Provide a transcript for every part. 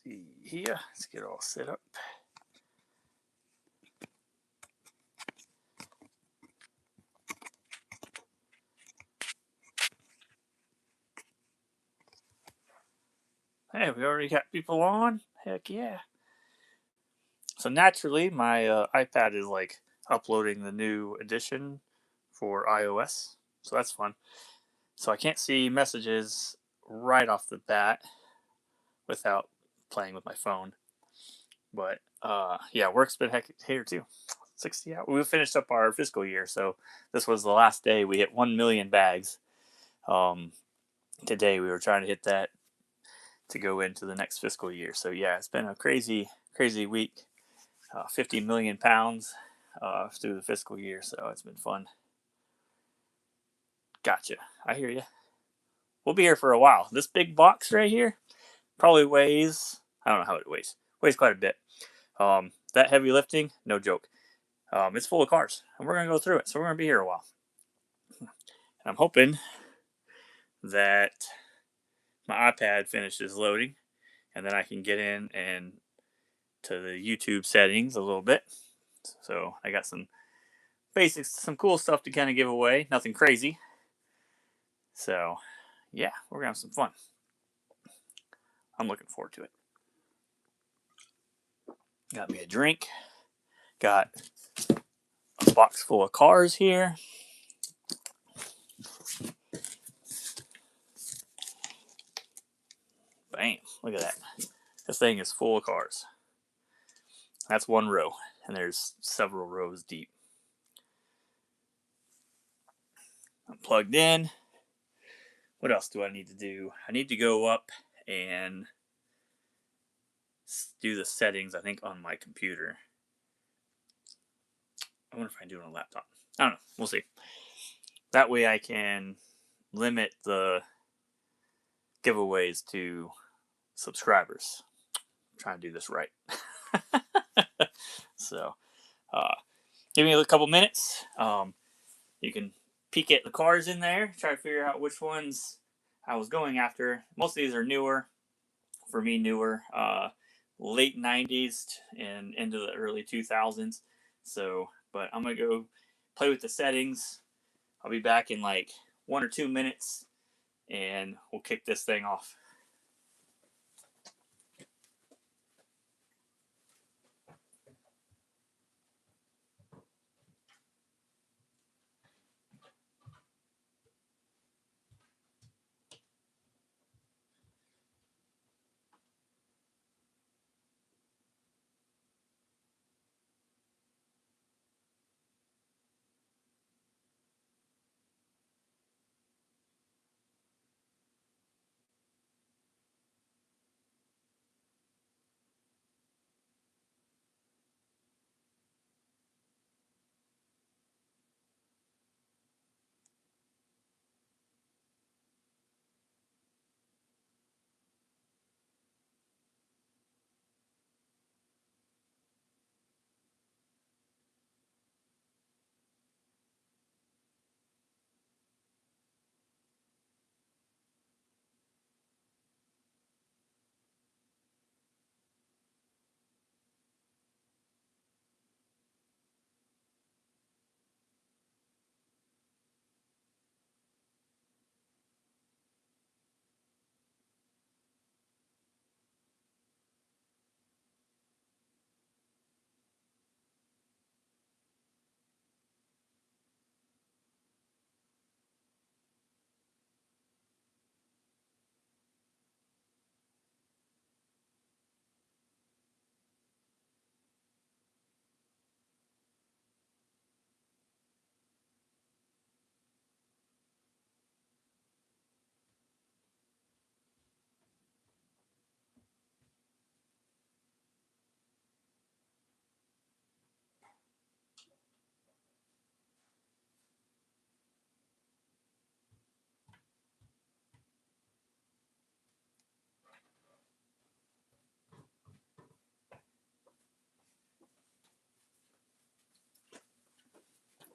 see here. Let's get all set up. Hey, we already got people on. Heck yeah. So naturally, my iPad is like uploading the new edition for iOS. So that's fun. So I can't see messages right off the bat without playing with my phone. But yeah, work's been hectic here too. 60 hours. We finished up our fiscal year, so this was the last day. We hit 1 million bags. Um, Today we were trying to hit that to go into the next fiscal year. So yeah, it's been a crazy, crazy week. 50 million pounds through the fiscal year, so it's been fun. Gotcha. I hear you. We'll be here for a while. This big box right here probably weighs, I don't know how it weighs quite a bit. That heavy lifting, no joke. It's full of cars, and we're gonna go through it. So we're gonna be here a while. And I'm hoping that my iPad finishes loading, and then I can get in and to the YouTube settings a little bit. So I got some basics, some cool stuff to kind of give away. Nothing crazy. So yeah, we're gonna have some fun. I'm looking forward to it. Got me a drink. Got a box full of cars here. Bam! Look at that. This thing is full of cars. That's one row, and there's several rows deep. I'm plugged in. What else do I need to do? I need to go up and do the settings, I think, on my computer. I wonder if I can do it on a laptop. I don't know. We'll see. That way I can limit the giveaways to subscribers. I'm trying to do this right. So, give me a couple minutes. You can peek at the cars in there, try to figure out which ones I was going after. Most of these are newer. For me, newer. Late 90s and into the early 2000s. So, but I'm going to go play with the settings. I'll be back in like 1 or 2 minutes, and we'll kick this thing off.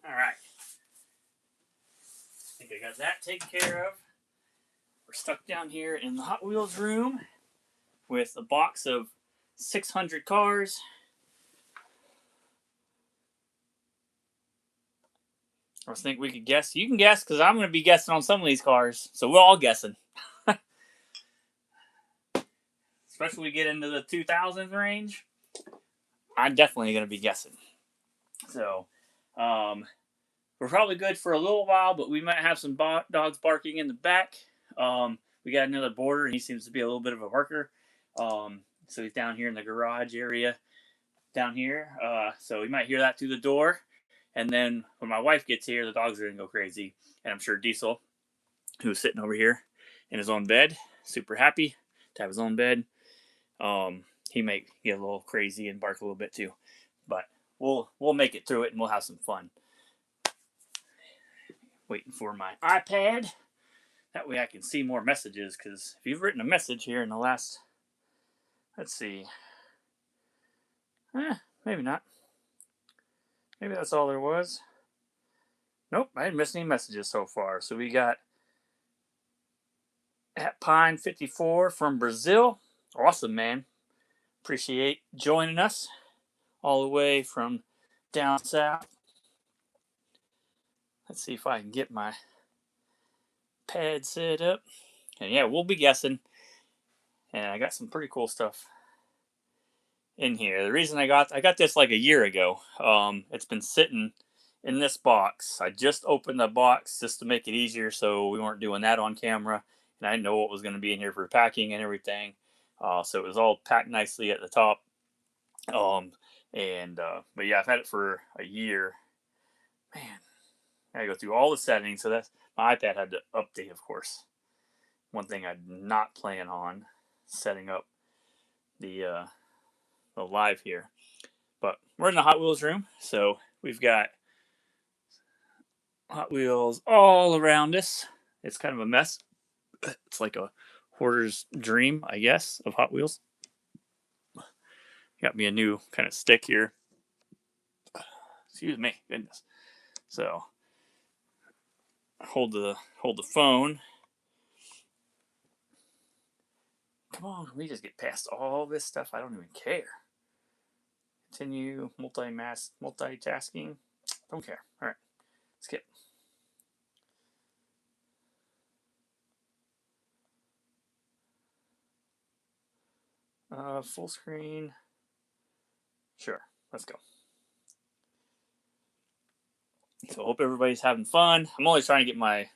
All right. I think I got that taken care of. We're stuck down here in the Hot Wheels room with a box of 600 cars. I was thinking we could guess. You can guess because I'm going to be guessing on some of these cars. So we're all guessing. Especially when we get into the 2000s range. I'm definitely going to be guessing. So, we're probably good for a little while, but we might have some dogs barking in the back. We got another boarder, and he seems to be a little bit of a barker. So he's down here in the garage area down here. So we might hear that through the door. And then when my wife gets here, the dogs are going to go crazy. And I'm sure Diesel, who's sitting over here in his own bed, super happy to have his own bed. He may get a little crazy and bark a little bit too. But we'll make it through it, and we'll have some fun. Waiting for my iPad. That way I can see more messages, because if you've written a message here in the last, let's see, maybe not. Maybe that's all there was. Nope, I didn't miss any messages so far. So we got at Pine54 from Brazil. Awesome, man. Appreciate joining us all the way from down south. Let's see if I can get my pad set up. And yeah, we'll be guessing. And I got some pretty cool stuff in here. The reason I got this like a year ago. It's been sitting in this box. I just opened the box just to make it easier, so we weren't doing that on camera, and I didn't know what was going to be in here for packing and everything. So it was all packed nicely at the top. But yeah, I've had it for a year. Man, I gotta go through all the settings. So that's my iPad had to update, of course. One thing I did not plan on setting up the live here. But we're in the Hot Wheels room, so we've got Hot Wheels all around us. It's kind of a mess. It's like a hoarder's dream, I guess, of Hot Wheels. Got me a new kind of stick here. Excuse me, goodness. So hold the phone. Come on, can we just get past all this stuff? I don't even care. Continue multitasking. Don't care. All right, skip. Full screen. Sure, let's go. So I hope everybody's having fun. I'm only trying to get my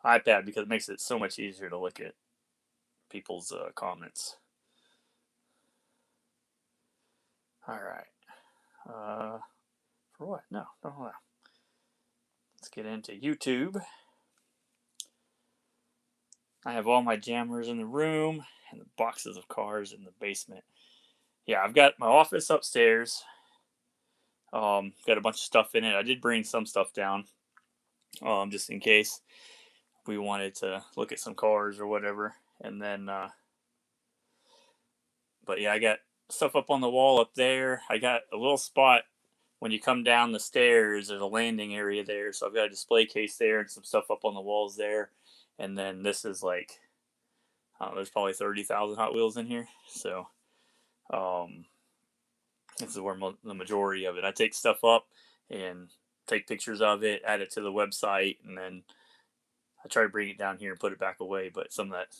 iPad because it makes it so much easier to look at people's comments. All right. For what? No, don't allow. Let's get into YouTube. I have all my jammers in the room and the boxes of cars in the basement. Yeah, I've got my office upstairs. Got a bunch of stuff in it. I did bring some stuff down, just in case we wanted to look at some cars or whatever. And then, but yeah, I got stuff up on the wall up there. I got a little spot when you come down the stairs. There's a landing area there, so I've got a display case there and some stuff up on the walls there. And then this is like, there's probably 30,000 Hot Wheels in here. So, this is where the majority of it. I take stuff up and take pictures of it, add it to the website, and then I try to bring it down here and put it back away. But some of that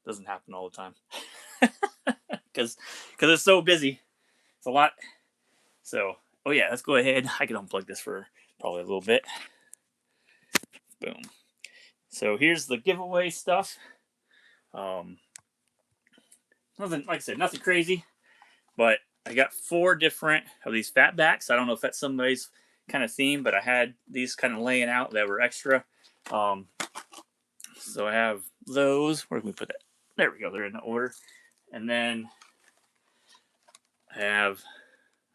doesn't happen all the time because it's so busy. It's a lot. So, oh yeah, let's go ahead. I can unplug this for probably a little bit. Boom. So here's the giveaway stuff. Nothing, like I said, nothing crazy, but I got 4 different of these fatbacks. I don't know if that's somebody's kind of theme, but I had these kind of laying out that were extra. So I have those. Where can we put that? There we go. They're in the order. And then I have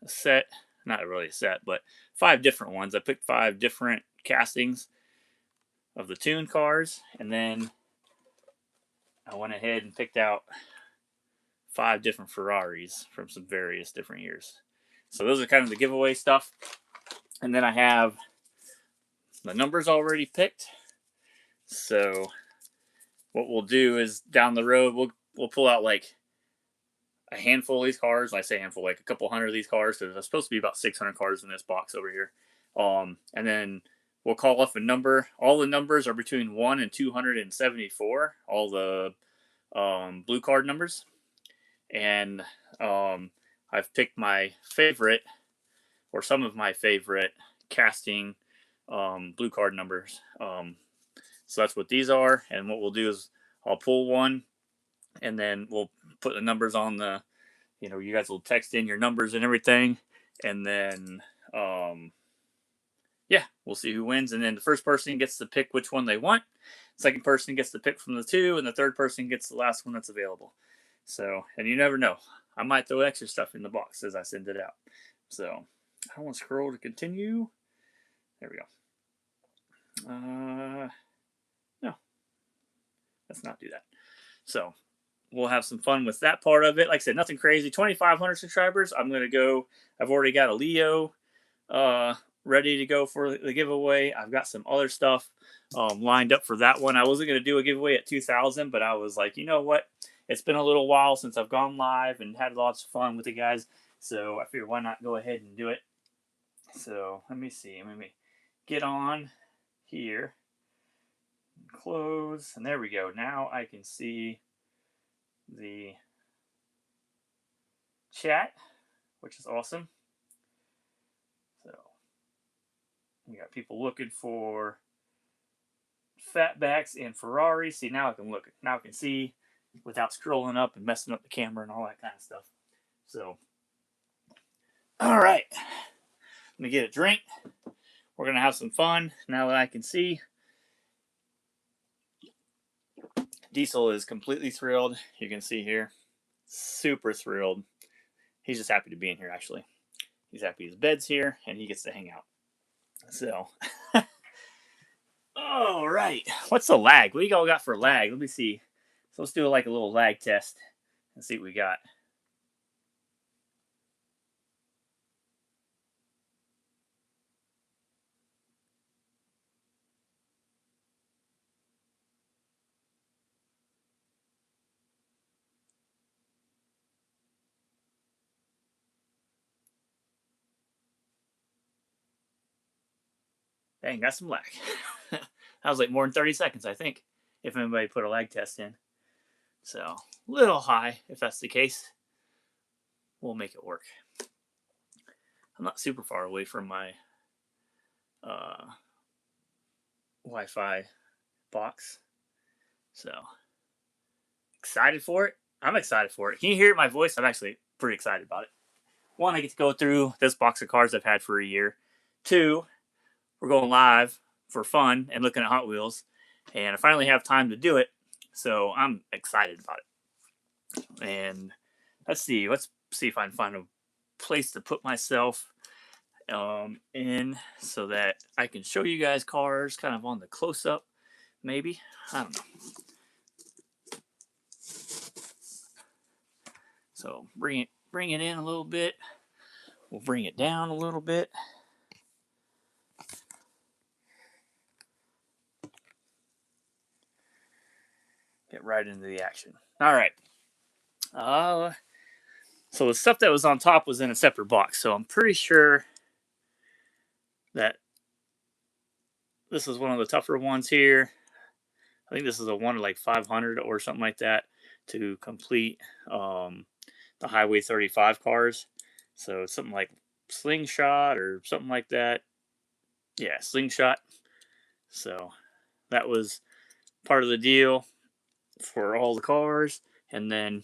a set, not really a set, but 5 different ones. I picked 5 different castings of the Toon cars, and then I went ahead and picked out 5 different Ferraris from some various different years. So those are kind of the giveaway stuff. And then I have the numbers already picked. So what we'll do is down the road, we'll pull out like a handful of these cars. I say handful, like a couple hundred of these cars. So there's supposed to be about 600 cars in this box over here. And then we'll call off a number. All the numbers are between 1 and 274. All the blue card numbers. And I've picked my favorite, or some of my favorite, casting blue card numbers. So that's what these are. And what we'll do is I'll pull one, and then we'll put the numbers on the, you guys will text in your numbers and everything. And then, yeah, we'll see who wins. And then the first person gets to pick which one they want. Second person gets to pick from the two, and the third person gets the last one that's available. So, and you never know. I might throw extra stuff in the box as I send it out. So, I want to scroll to continue. There we go. No, let's not do that. So, we'll have some fun with that part of it. Like I said, nothing crazy. 2,500 subscribers. I'm going to go. I've already got a Leo ready to go for the giveaway. I've got some other stuff lined up for that one. I wasn't going to do a giveaway at 2,000, but I was like, you know what? It's been a little while since I've gone live and had lots of fun with the guys. So I figured, why not go ahead and do it? So let me see. Let me get on here. Close. And there we go. Now I can see the chat, which is awesome. So we got people looking for fatbacks and Ferraris. See, now I can look. Now I can see without scrolling up and messing up the camera and all that kind of stuff. So, all right. Let me get a drink. We're going to have some fun now that I can see. Diesel is completely thrilled. You can see here. Super thrilled. He's just happy to be in here, actually. He's happy his bed's here and he gets to hang out. So, all right. What's the lag? What do you all got for lag? Let me see. So let's do like a little lag test and see what we got. Dang, got some lag. That was like more than 30 seconds, I think, if anybody put a lag test in. So, a little high, if that's the case. We'll make it work. I'm not super far away from my Wi-Fi box. So, excited for it? I'm excited for it. Can you hear my voice? I'm actually pretty excited about it. One, I get to go through this box of cards I've had for a year. Two, we're going live for fun and looking at Hot Wheels. And I finally have time to do it. So I'm excited about it. And let's see if I can find a place to put myself in so that I can show you guys cars kind of on the close-up, maybe. I don't know. So bring it in a little bit. We'll bring it down a little bit. Get right into the action. All right. So the stuff that was on top was in a separate box. So I'm pretty sure that this is one of the tougher ones here. I think this is a one of like 500 or something like that to complete the Highway 35 cars. So it's something like Slingshot or something like that. Yeah, Slingshot. So that was part of the deal for all the cars. And then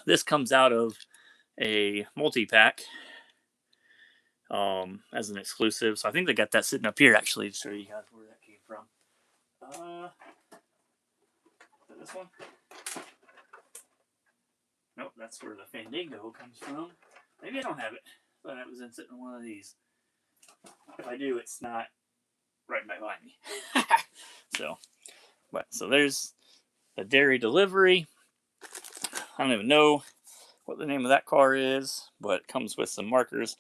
this comes out of a multi-pack as an exclusive. So I think they got that sitting up here actually to show you guys where that came from. This one? Nope, that's where the Fandango comes from. Maybe I don't have it. I thought it was sitting in one of these. If I do, it's not right behind me. So there's the dairy delivery. I don't even know what the name of that car is, but it comes with some markers.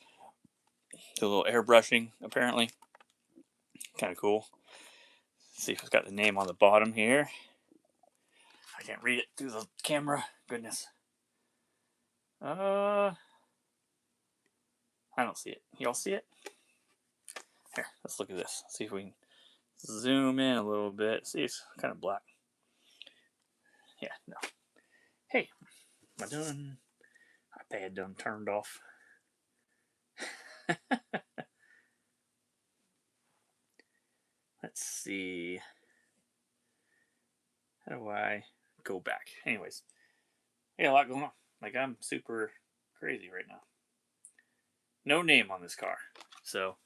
Do a little airbrushing, apparently. Kind of cool. Let's see if it's got the name on the bottom here. I can't read it through the camera. Goodness. I don't see it. Y'all see it? Here, let's look at this. See if we can zoom in a little bit. See, it's kind of black. Yeah, no. Hey, am I done? iPad done turned off. Let's see. How do I go back? Anyways, yeah, a lot going on. Like, I'm super crazy right now. No name on this car. So,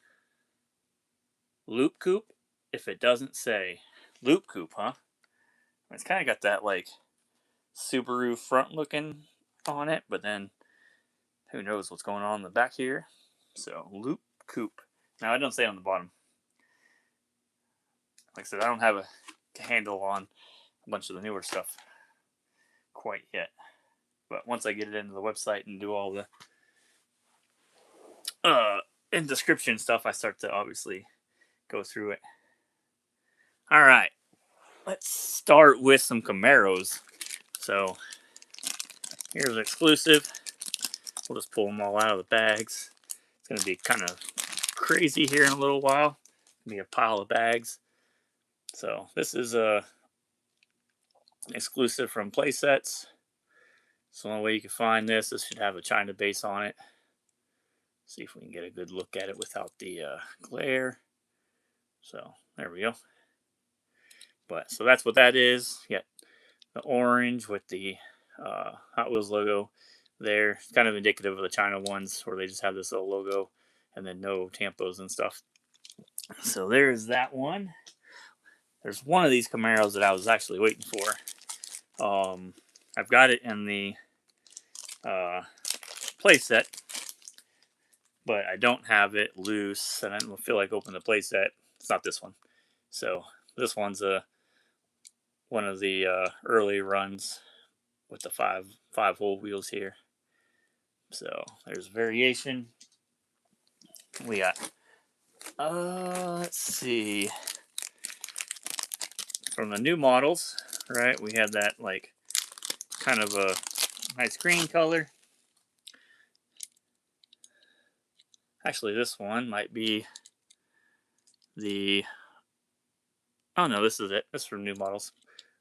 Loop Coupe, if it doesn't say Loop Coupe, huh? It's kind of got that, like, Subaru front looking on it, but then who knows what's going on in the back here. So, Loop Coupe. Now, I don't say it on the bottom. Like I said, I don't have a handle on a bunch of the newer stuff quite yet. But once I get it into the website and do all the in description stuff, I start to obviously go through it. All right, let's start with some Camaros. So here's an exclusive. We'll just pull them all out of the bags. It's going to be kind of crazy here in a little while. It'll be a pile of bags. So this is a exclusive from Playsets. It's the only way you can find this. This should have a China base on it. See if we can get a good look at it without the glare. So there we go. But so that's what that is. You got the orange with the Hot Wheels logo there. It's kind of indicative of the China ones where they just have this little logo and then no tampos and stuff. So there's that one. There's one of these Camaros that I was actually waiting for. I've got it in the playset, but I don't have it loose, and I don't feel like opening the playset. It's not this one. So this one's one of the early runs with the five hole wheels here. So there's variation. We got let's see, from the new models, right? We have that like kind of a nice green color. Actually, this one might be the. Oh no, this is it. This is from new models.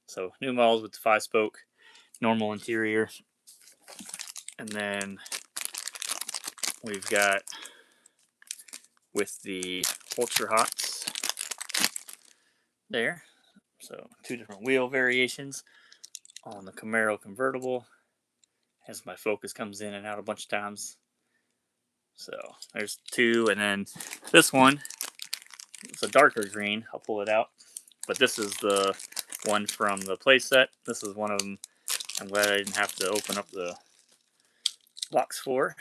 So new models with the 5-spoke, normal interior, and then we've got with the Ultra Hots there. So 2 different wheel variations on the Camaro convertible as my Focus comes in and out a bunch of times. So there's 2, and then this one, it's a darker green. I'll pull it out. But this is the one from the playset. This is one of them I'm glad I didn't have to open up the box for.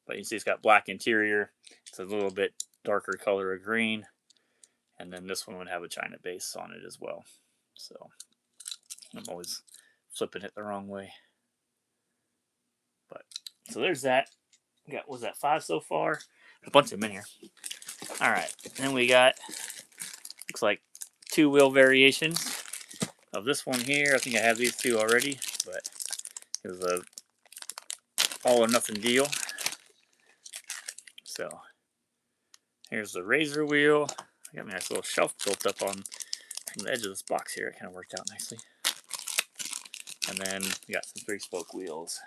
But you see it's got black interior. It's a little bit darker color of green. And then this one would have a China base on it as well. So I'm always flipping it the wrong way. But so there's that. We got, was that 5 so far? A bunch of them in here. All right. Then we got, looks like 2 wheel variations of this one here. I think I have these 2 already, but it was a all or nothing deal. So here's the razor wheel. I got a nice little shelf built up on the edge of this box here. It kind of worked out nicely. And then we got some 3-spoke wheels.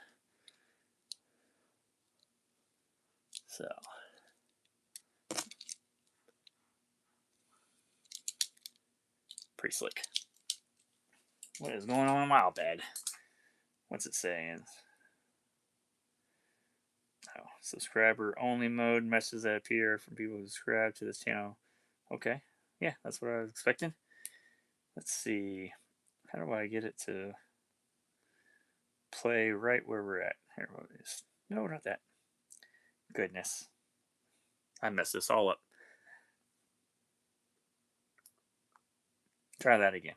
So pretty slick. What is going on in my iPad? What's it saying? Oh, subscriber only mode, messages that appear from people who subscribe to this channel. Okay, yeah, that's what I was expecting. Let's see. How do I get it to play right where we're at? Here, what is? No, not that. Goodness. I messed this all up. Try that again.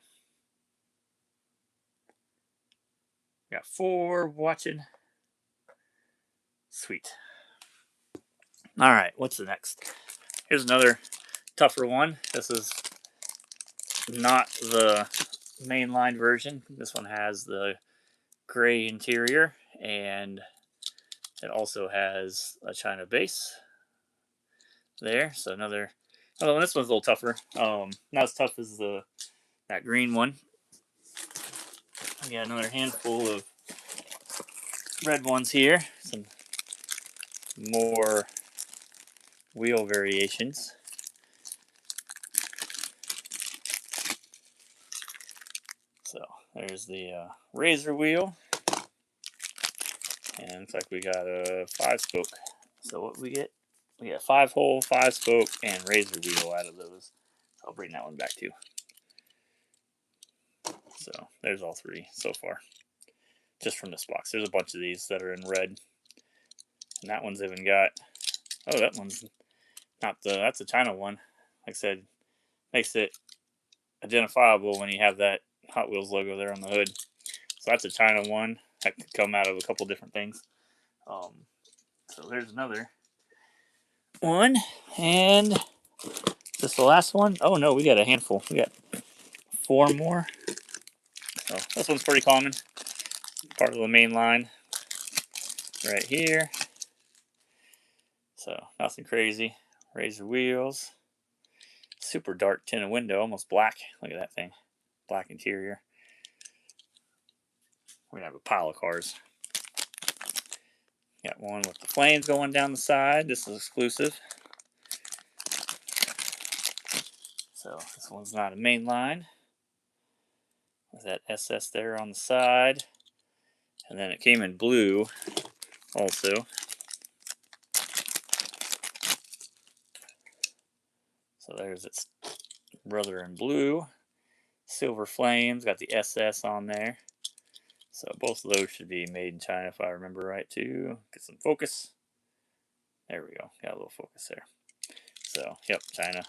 Got 4 watching. Sweet. All right, what's the next? Here's another tougher one. This is not the mainline version. This one has the gray interior and It also has a China base there. So another. Oh, this one's a little tougher. Not as tough as that green one. I got another handful of red ones here. Some more wheel variations. So there's the razor wheel, and looks like we got a 5-spoke. So what we get? We got 5-hole, 5-spoke, and razor wheel out of those. So I'll bring that one back too. So there's all 3 so far, just from this box. There's a bunch of these that are in red, and that one's even got. Oh, that one's not the. That's a China one. Like I said, makes it identifiable when you have that Hot Wheels logo there on the hood. So that's a China one. That could come out of a couple different things. So there's another one. And is this the last one? Oh no, we got a handful. We got 4 more. So this one's pretty common. Part of the main line right here. So nothing crazy. Razor wheels. Super dark tinted window, almost black. Look at that thing. Black interior. We're gonna have a pile of cars. Got one with the flames going down the side. This is exclusive. So this one's not a main line. There's that SS there on the side. And then it came in blue also. So there's its brother in blue. Silver flames, got the SS on there. So both of those should be made in China if I remember right too. Get some focus. There we go. Got a little focus there. So, yep, China.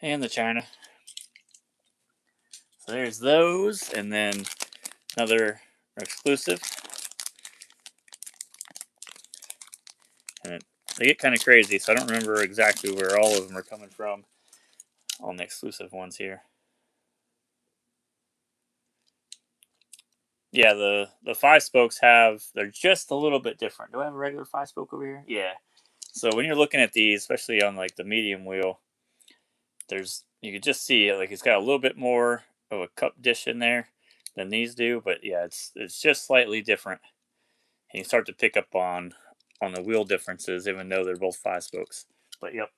And the China. So there's those. And then another exclusive. And they get kind of crazy, so I don't remember exactly where all of them are coming from on the exclusive ones here. Yeah, the 5-spokes they're just a little bit different. Do I have a regular 5-spoke over here? Yeah. So when you're looking at these, especially on like the medium wheel, you can just see it, like it's got a little bit more of a cup dish in there than these do, but yeah, it's just slightly different. And you start to pick up on the wheel differences, even though they're both 5-spokes. But yep,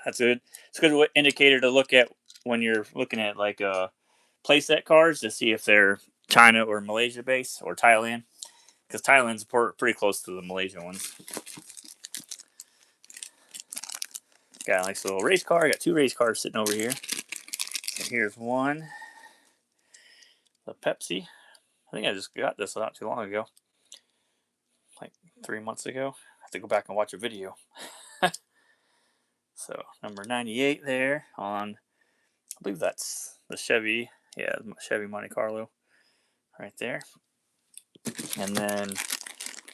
that's good. It's a good indicator to look at when you're looking at like playset cars to see if they're China or Malaysia based or Thailand, because Thailand's pretty close to the Malaysian ones. Got a nice little race car. I got 2 race cars sitting over here. So here's one. The Pepsi. I think I just got this not too long ago. Like 3 months ago. I have to go back and watch a video. So number 98 there on, I believe that's the Chevy. Yeah, Chevy Monte Carlo. Right there. And then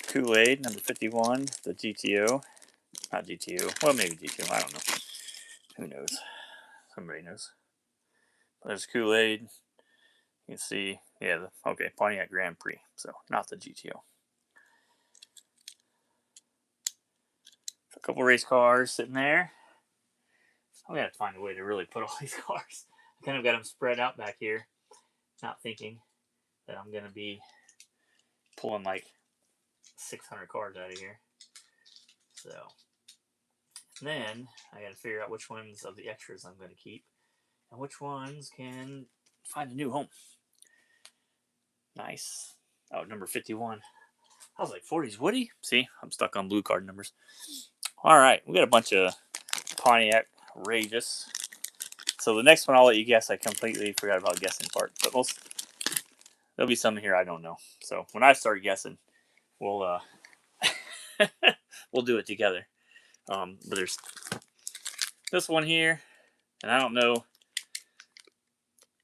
Kool-Aid, number 51, the GTO. Not GTO. Well, maybe GTO. I don't know. Who knows? Somebody knows. There's Kool-Aid. You can see, yeah, okay, Pontiac Grand Prix. So, not the GTO. A couple race cars sitting there. I'm going to have to find a way to really put all these cars. I kind of got them spread out back here. Not thinking that I'm going to be pulling like 600 cars out of here. So, then I got to figure out which ones of the extras I'm going to keep and which ones can find a new home. Nice. Oh, number 51. I was like, 40's Woody? See, I'm stuck on blue card numbers. All right, we got a bunch of Pontiac Rageous. So the next one I'll let you guess. I completely forgot about guessing part. But there'll be some here I don't know. So when I start guessing, we'll we'll do it together. But there's this one here, and I don't know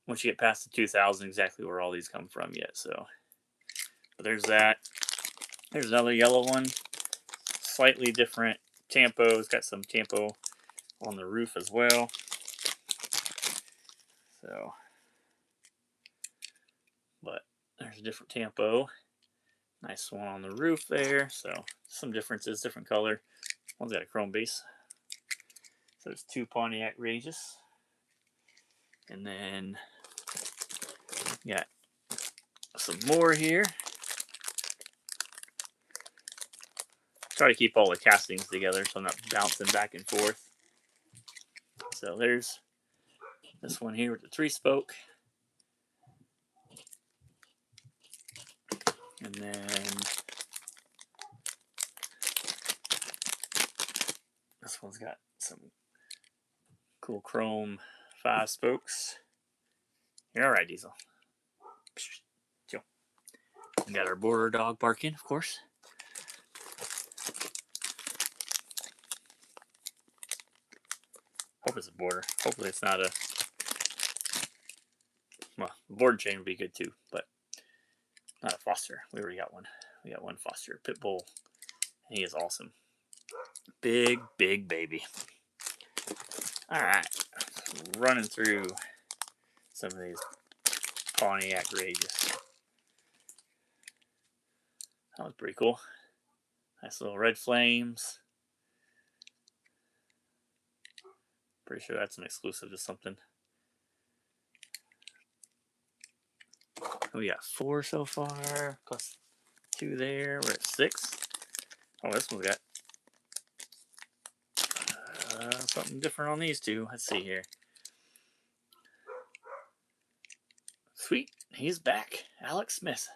once you get past the 2000 exactly where all these come from yet. So, but there's that. There's another yellow one, slightly different Tampo. It's got some Tampo on the roof as well. So, but there's a different Tampo. Nice one on the roof there. So some differences, different color. One's got a chrome base. So there's 2 Pontiac Rages. And then got some more here. Try to keep all the castings together so I'm not bouncing back and forth. So there's this one here with the 3-spoke. And then this one's got some cool chrome 5 spokes. You're all right, Diesel. We got our border dog barking, of course. Hope it's a border. Hopefully it's not a... Well, border chain would be good too, but not a foster. We already got one. We got one foster. Pit bull. He is awesome. Big, big baby. Alright. Running through some of these Pontiac Rages. That was pretty cool. Nice little red flames. Pretty sure that's an exclusive to something. We got 4 so far, plus 2 there. We're at 6. Oh, this one's got something different on these 2. Let's see here. Sweet, he's back. Alex Smith.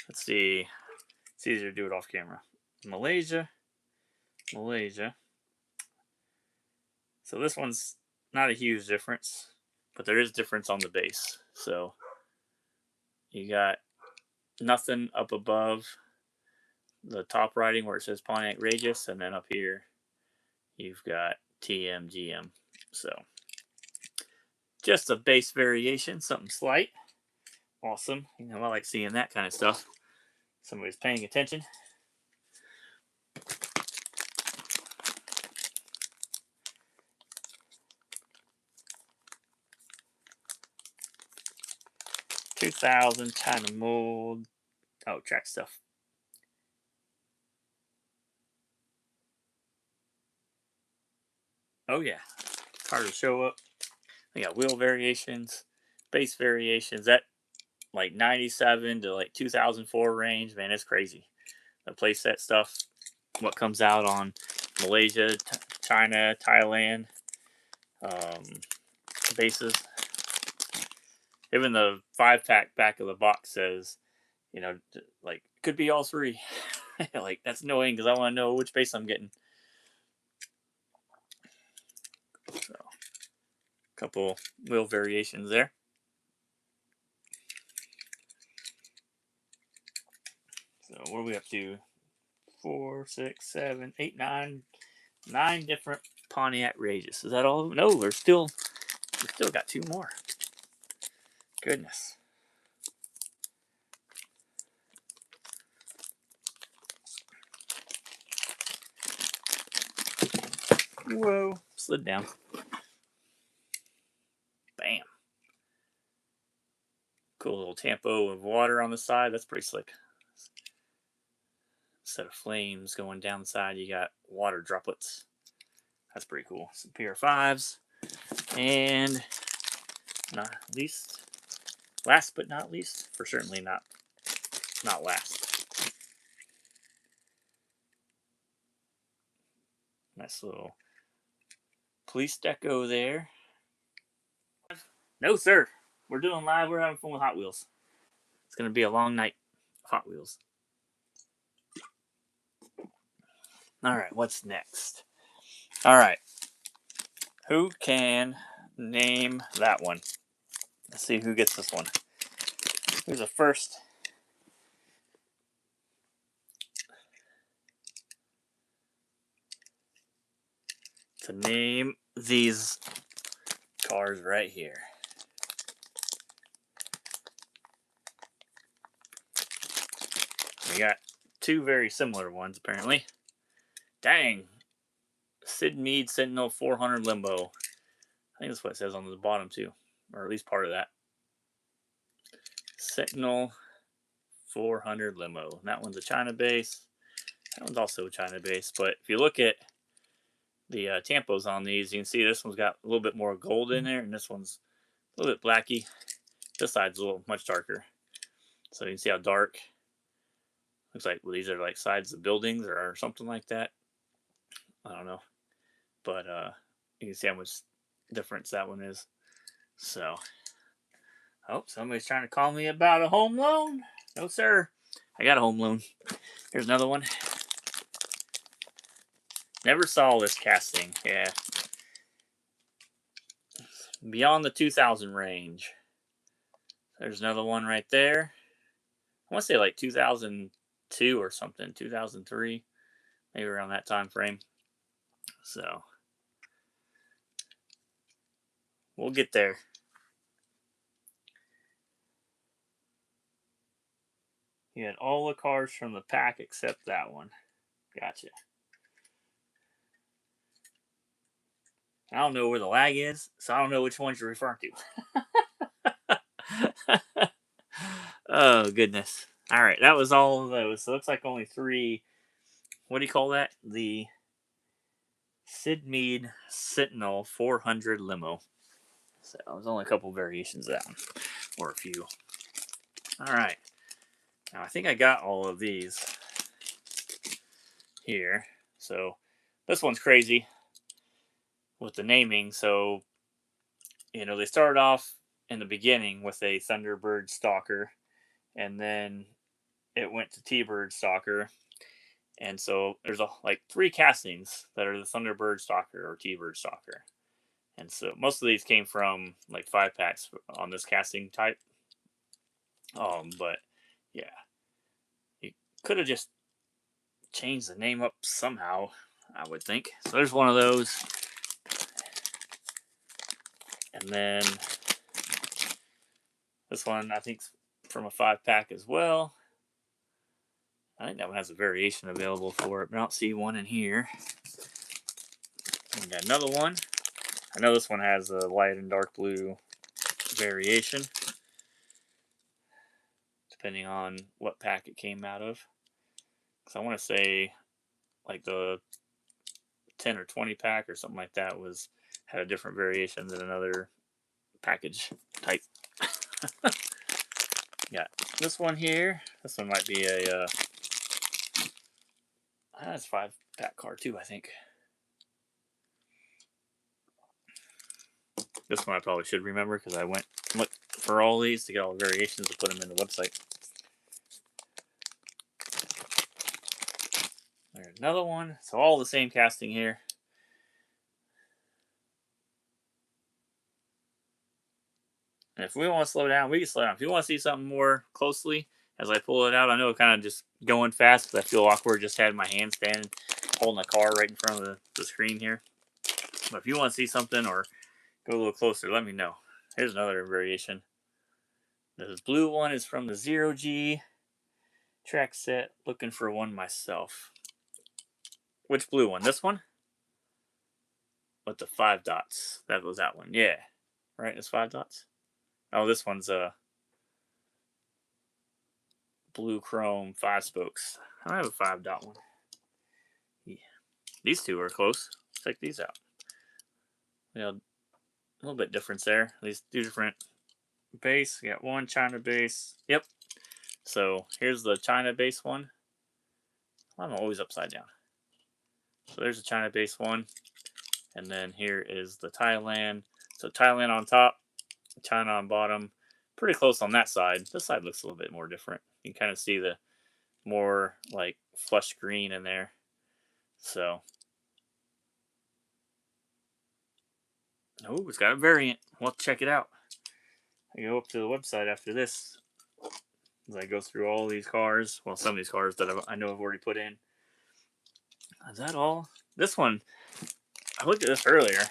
Let's see. It's easier to do it off camera. Malaysia. So this one's not a huge difference, but there is difference on the base. So you got nothing up above the top writing where it says Pontiac Rages, and then up here you've got TMGM. So just a base variation, something slight. Awesome. You know, I like seeing that kind of stuff. Somebody's paying attention. $2,000 China mold. Oh, track stuff. Oh yeah, hard to show up. We got wheel variations, base variations. That like 97 to like 2004 range, man, it's crazy. The playset stuff, what comes out on Malaysia, China, Thailand, bases. Even the 5-pack back of the box says, you know, like could be all 3. Like that's annoying because I want to know which base I'm getting. So, a couple wheel variations there. So what are we up to? 4, 6, 7, 8, 9 different Pontiac Rages. Is that all? No, we still got 2 more. Goodness. Whoa, slid down. Bam. Cool little tampo of water on the side. That's pretty slick. Set of flames going down the side. You got water droplets. That's pretty cool. Some PR5s. And last but not least, for certainly not last. Nice little police deco there. No, sir. We're doing live. We're having fun with Hot Wheels. It's going to be a long night of Hot Wheels. All right, what's next? All right. Who can name that one? Let's see who gets this one. Who's the first? To name these cars right here. We got 2 very similar ones, apparently. Dang. Sid Mead Sentinel 400 Limbo. I think that's what it says on the bottom, too. Or at least part of that. Sentinel 400 Limo. And that one's a China base. That one's also a China base. But if you look at the tampos on these, you can see this one's got a little bit more gold in there, and this one's a little bit blacky. This side's a little much darker. So you can see how dark. Looks like these are like sides of buildings or something like that. I don't know. But you can see how much difference that one is. So, oh, somebody's trying to call me about a home loan. No, sir. I got a home loan. Here's another one. Never saw this casting. Yeah. Beyond the 2000 range. There's another one right there. I want to say like 2002 or something. 2003. Maybe around that time frame. So, we'll get there. You had all the cars from the pack except that one. Gotcha. I don't know where the lag is, so I don't know which ones you're referring to. Oh, goodness. All right, that was all of those. So it looks like only 3. What do you call that? The Sid Mead Sentinel 400 Limo. So there's only a couple variations of that one, or a few. All right. Now I think I got all of these here. So this one's crazy with the naming. So, they started off in the beginning with a Thunderbird Stalker, and then it went to T-Bird Stalker. And so there's like 3 castings that are the Thunderbird Stalker or T-Bird Stalker. And so most of these came from like 5 packs on this casting type. But yeah, you could have just changed the name up somehow, I would think. So there's one of those. And then this one, I think, from a 5 pack as well. I think that one has a variation available for it, but I don't see one in here. We got another one. I know this one has a light and dark blue variation, depending on what pack it came out of. Because I want to say, like the 10 or 20 pack or something like that had a different variation than another package type. Got this one here. This one might be a that's 5 pack card too, I think. This one I probably should remember because I went look for all these to get all the variations to put them in the website. There's another one. So all the same casting here. And if we want to slow down, we can slow down. If you want to see something more closely as I pull it out, I know it kind of just going fast because I feel awkward just having my hand standing holding the car right in front of the screen here. But if you want to see something or go a little closer, let me know. Here's another variation. This blue one is from the 0G track set. Looking for one myself. Which blue one? This one? With the 5 dots. That was that one. Yeah. Right? It's 5 dots? Oh, this one's a blue chrome 5 spokes. I have a 5 dot one. Yeah. These two are close. Check these out. A little bit difference there. These 2 different base. We got one China base. Yep. So here's the China base one. I'm always upside down. So there's the China base one. And then here is the Thailand. So Thailand on top, China on bottom. Pretty close on that side. This side looks a little bit more different. You can kind of see the more like flush green in there. So, oh, it's got a variant. We'll check it out. I go up to the website after this as I go through all these cars. Well, some of these cars that I know I've already put in. Is that all? This one, I looked at this earlier.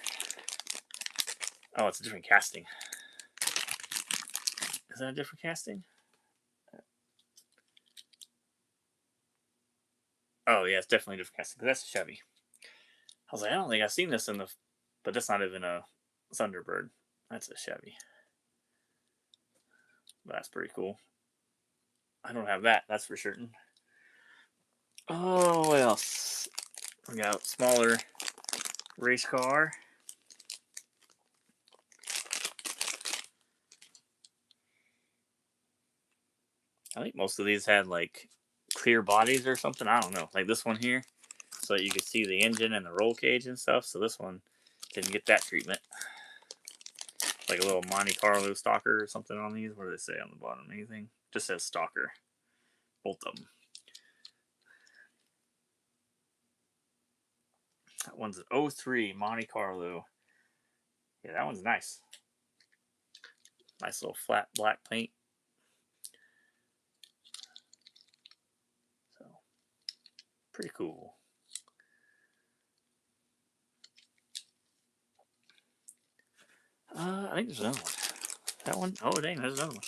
Oh, it's a different casting. Is that a different casting? Oh, yeah, it's definitely a different casting. But that's a Chevy. I was like, I don't think I've seen this in the... But that's not even a Thunderbird. That's a Chevy. That's pretty cool. I don't have that. That's for certain. Oh, what else? We got a smaller race car. I think most of these had like clear bodies or something. I don't know. Like this one here, so that you could see the engine and the roll cage and stuff. So this one didn't get that treatment. Like a little Monte Carlo stalker or something on these. What do they say on the bottom? Anything? Just says stalker. Both of them. That one's an 03 Monte Carlo. Yeah, that one's nice. Nice little flat black paint. So, pretty cool. I think there's another one. That one? Oh, dang, there's another one.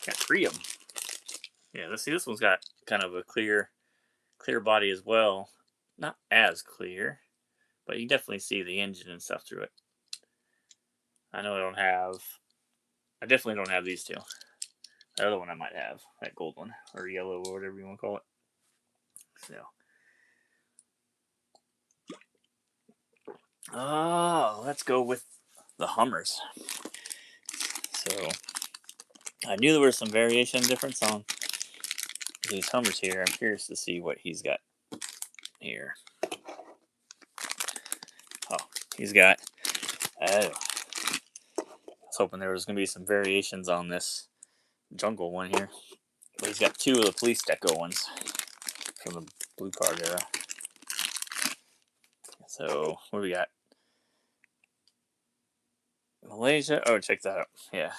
Got 3 of them. Yeah, let's see. This one's got kind of a clear body as well. Not as clear, but you can definitely see the engine and stuff through it. I know I definitely don't have these two. The other one I might have, that gold one, or yellow, or whatever you want to call it. So. Oh, let's go with the Hummers. So, I knew there was some variation difference on these Hummers here. I'm curious to see what he's got here. Oh, he's got. I was hoping there was going to be some variations on this jungle one here. But he's got 2 of the police deco ones from the blue card era. So, what do we got? Malaysia. Oh, check that out. Yeah.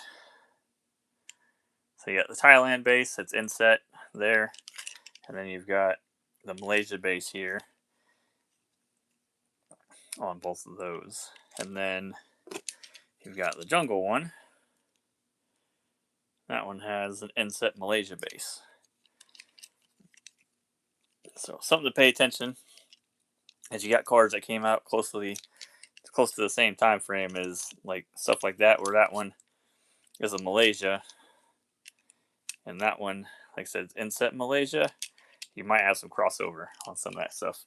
So you got the Thailand base that's inset there. And then you've got the Malaysia base here on both of those. And then you've got the jungle one. That one has an inset Malaysia base. So something to pay attention as you got cards that came out close to the same time frame is like stuff like that, where that one is a Malaysia and that one, like I said, inset Malaysia. You might have some crossover on some of that stuff.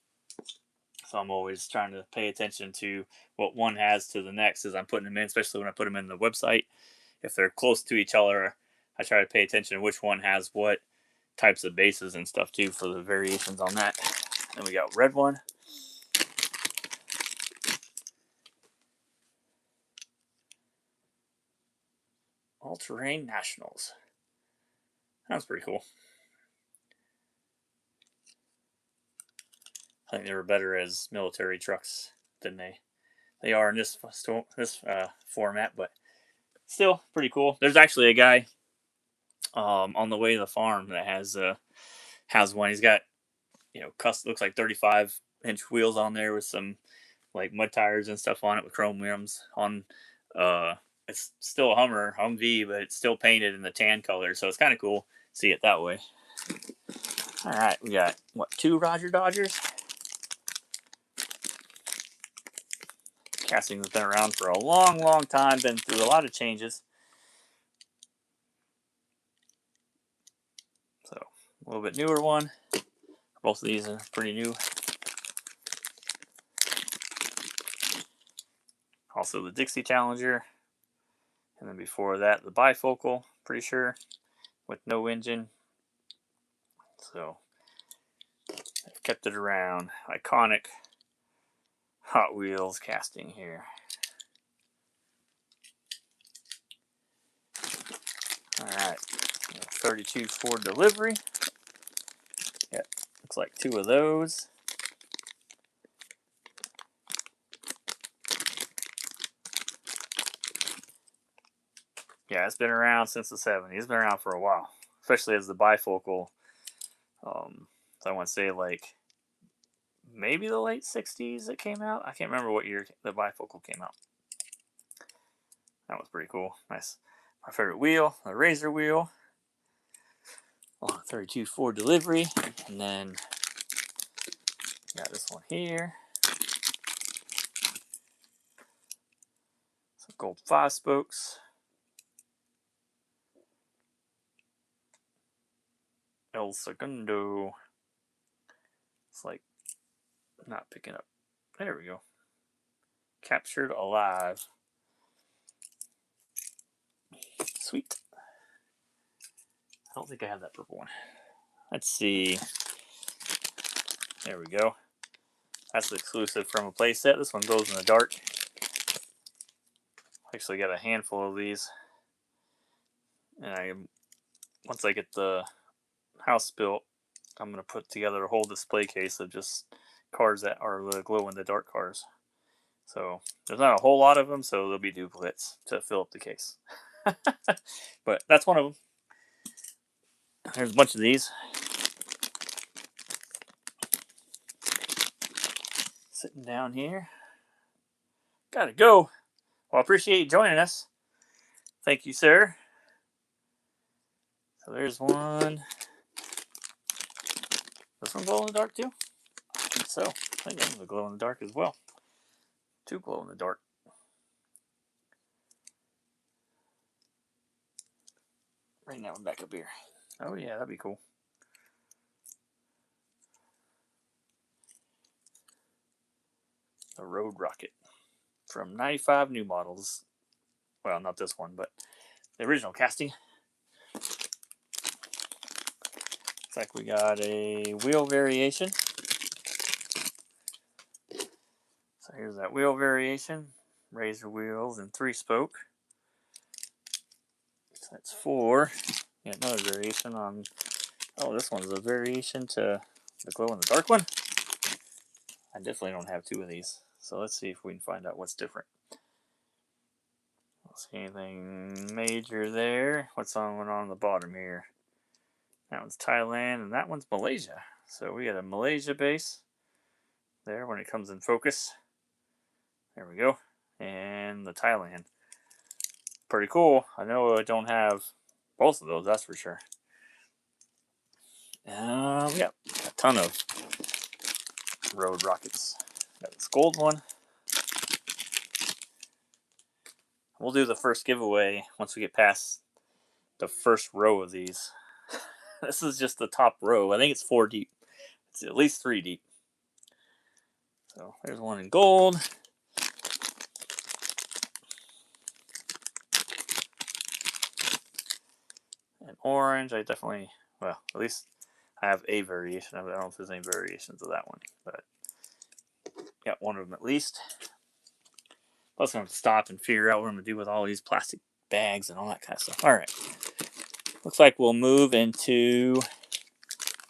So I'm always trying to pay attention to what one has to the next as I'm putting them in, especially when I put them in the website. If they're close to each other, I try to pay attention to which one has what types of bases and stuff too for the variations on that. Then we got red one. All-Terrain Nationals. That's pretty cool. I think they were better as military trucks than they are in this format, but still pretty cool. There's actually a guy on the way to the farm that has one. He's got looks like 35-inch wheels on there with some like mud tires and stuff on it with chrome rims on. It's still a Humvee, but it's still painted in the tan color, so it's kind of cool. See it that way. All right, we got 2 Roger Dodgers. Casting has been around for a long, long time. Been through a lot of changes. So a little bit newer one. Both of these are pretty new. Also the Dixie Challenger. And then before that, the bifocal, pretty sure, with no engine. So I've kept it around. Iconic Hot Wheels casting here. Alright, 32 Ford delivery. Yep, looks like 2 of those. Yeah, it's been around since the 70s. It's been around for a while, especially as the bifocal. So I want to say like maybe the late 60s it came out. I can't remember what year the bifocal came out. That was pretty cool. Nice. My favorite wheel, the Razor wheel. 32 Ford delivery. And then got this one here. Some gold 5 spokes. El Segundo. It's like not picking up. There we go. Captured alive. Sweet. I don't think I have that purple one. Let's see. There we go. That's exclusive from a playset. This one glows in the dark. Actually got a handful of these. And once I get the house built, I'm going to put together a whole display case of just cars that are the glow-in-the-dark cars. So there's not a whole lot of them, so there'll be duplicates to fill up the case. But that's one of them. There's a bunch of these. Sitting down here. Gotta go. Well, I appreciate you joining us. Thank you, sir. So there's one. This one glow in the dark too? So I think that one's a glow in the dark as well. Two glow in the dark. Bring that one back up here. Oh yeah, that'd be cool. The Road Rocket from 95 new models. Well, not this one, but the original casting. Looks like we got a wheel variation. So here's that wheel variation. Razor wheels and 3-spoke. So that's 4. Got another variation on. Oh, this one's a variation to the glow in the dark one. I definitely don't have 2 of these. So let's see if we can find out what's different. Don't see anything major there. What's on the bottom here? That one's Thailand and that one's Malaysia. So we got a Malaysia base there when it comes in focus. There we go. And the Thailand. Pretty cool. I know I don't have both of those, that's for sure. We got a ton of Road Rockets. Got this gold one. We'll do the first giveaway once we get past the first row of these. This is just the top row. I think it's 4 deep. It's at least 3 deep. So there's one in gold. And orange. I definitely, well, at least I have a variation. I don't know if there's any variations of that one, but got one of them at least. Plus, I'm going to stop and figure out what I'm going to do with all these plastic bags and all that kind of stuff. All right. Looks like we'll move into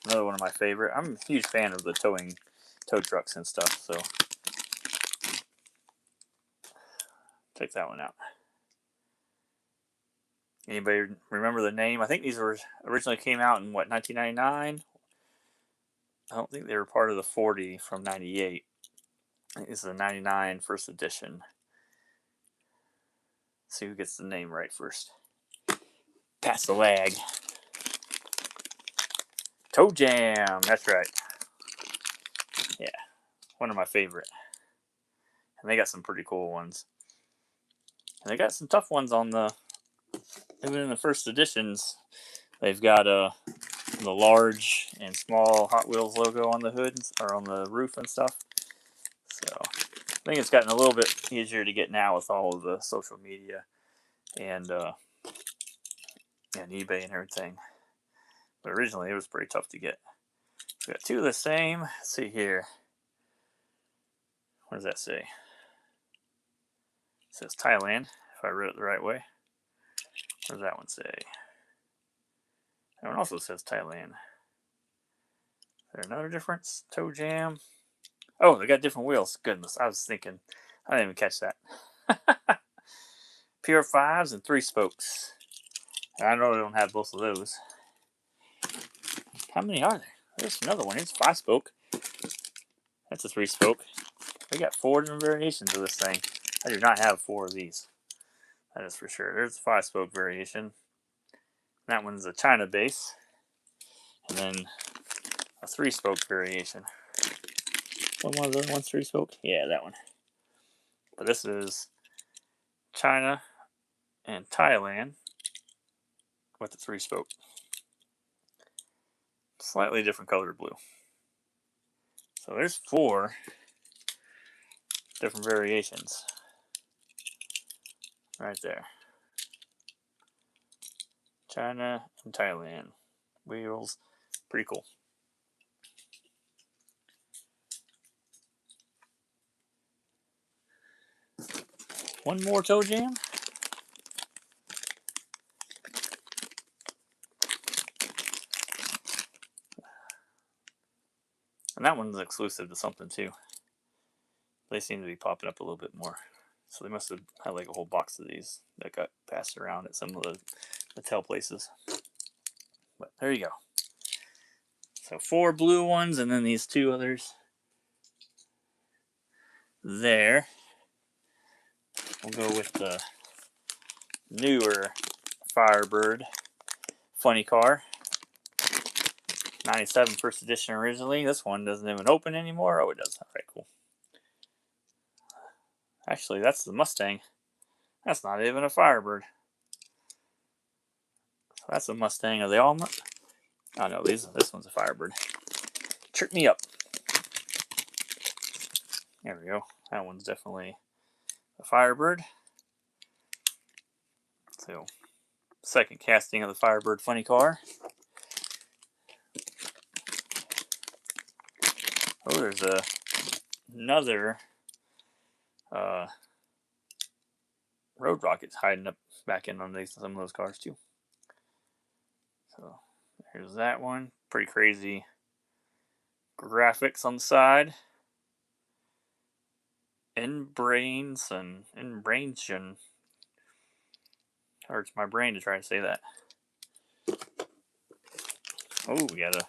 another one of my favorite. I'm a huge fan of the tow trucks and stuff, so check that one out. Anybody remember the name? I think these were originally came out in, what, 1999? I don't think they were part of the 40 from 98. I think this is a 99 first edition. Let's see who gets the name right first. Pass the lag. Toe Jam, that's right. Yeah, one of my favorite. And they got some pretty cool ones. And they got some tough ones on the, even in the first editions. They've got the large and small Hot Wheels logo on the hood, or on the roof and stuff. So I think it's gotten a little bit easier to get now with all of the social media and eBay and everything. But originally it was pretty tough to get. We got 2 of the same. Let's see here. What does that say? It says Thailand, if I wrote it the right way. What does that one say? That one also says Thailand. Is there another difference? Toe Jam. Oh, they got different wheels. Goodness, I was thinking. I didn't even catch that. Pure 5s and 3 spokes. I know they don't have both of those. How many are there? There's another one. Here's 5-spoke. That's a 3-spoke. We got 4 different variations of this thing. I do not have 4 of these. That is for sure. There's a 5-spoke variation. That one's a China base. And then a 3-spoke variation. One of the other ones 3-spoke? Yeah, that one. But this is China and Thailand with the 3-spoke. slightly different colored blue. So there's 4 different variations right there. China and Thailand. Wheels. Pretty cool. One more toe jam. And that one's exclusive to something too. They seem to be popping up a little bit more. So they must have had like a whole box of these that got passed around at some of the tail places. But there you go. So 4 blue ones and then these 2 others there. We'll go with the newer Firebird funny car. 97 first edition originally. This one doesn't even open anymore. Oh, it does. Alright, cool. Actually, that's the Mustang. That's not even a Firebird. So that's a Mustang. Are they all? Oh no, this one's a Firebird. Trick me up. There we go. That one's definitely a Firebird. So, second casting of the Firebird funny car. Oh, there's another Road Rockets hiding up back in underneath some of those cars too. So there's that one. Pretty crazy graphics on the side. Inbrainsion. Hurts my brain to try to say that. Oh, we got a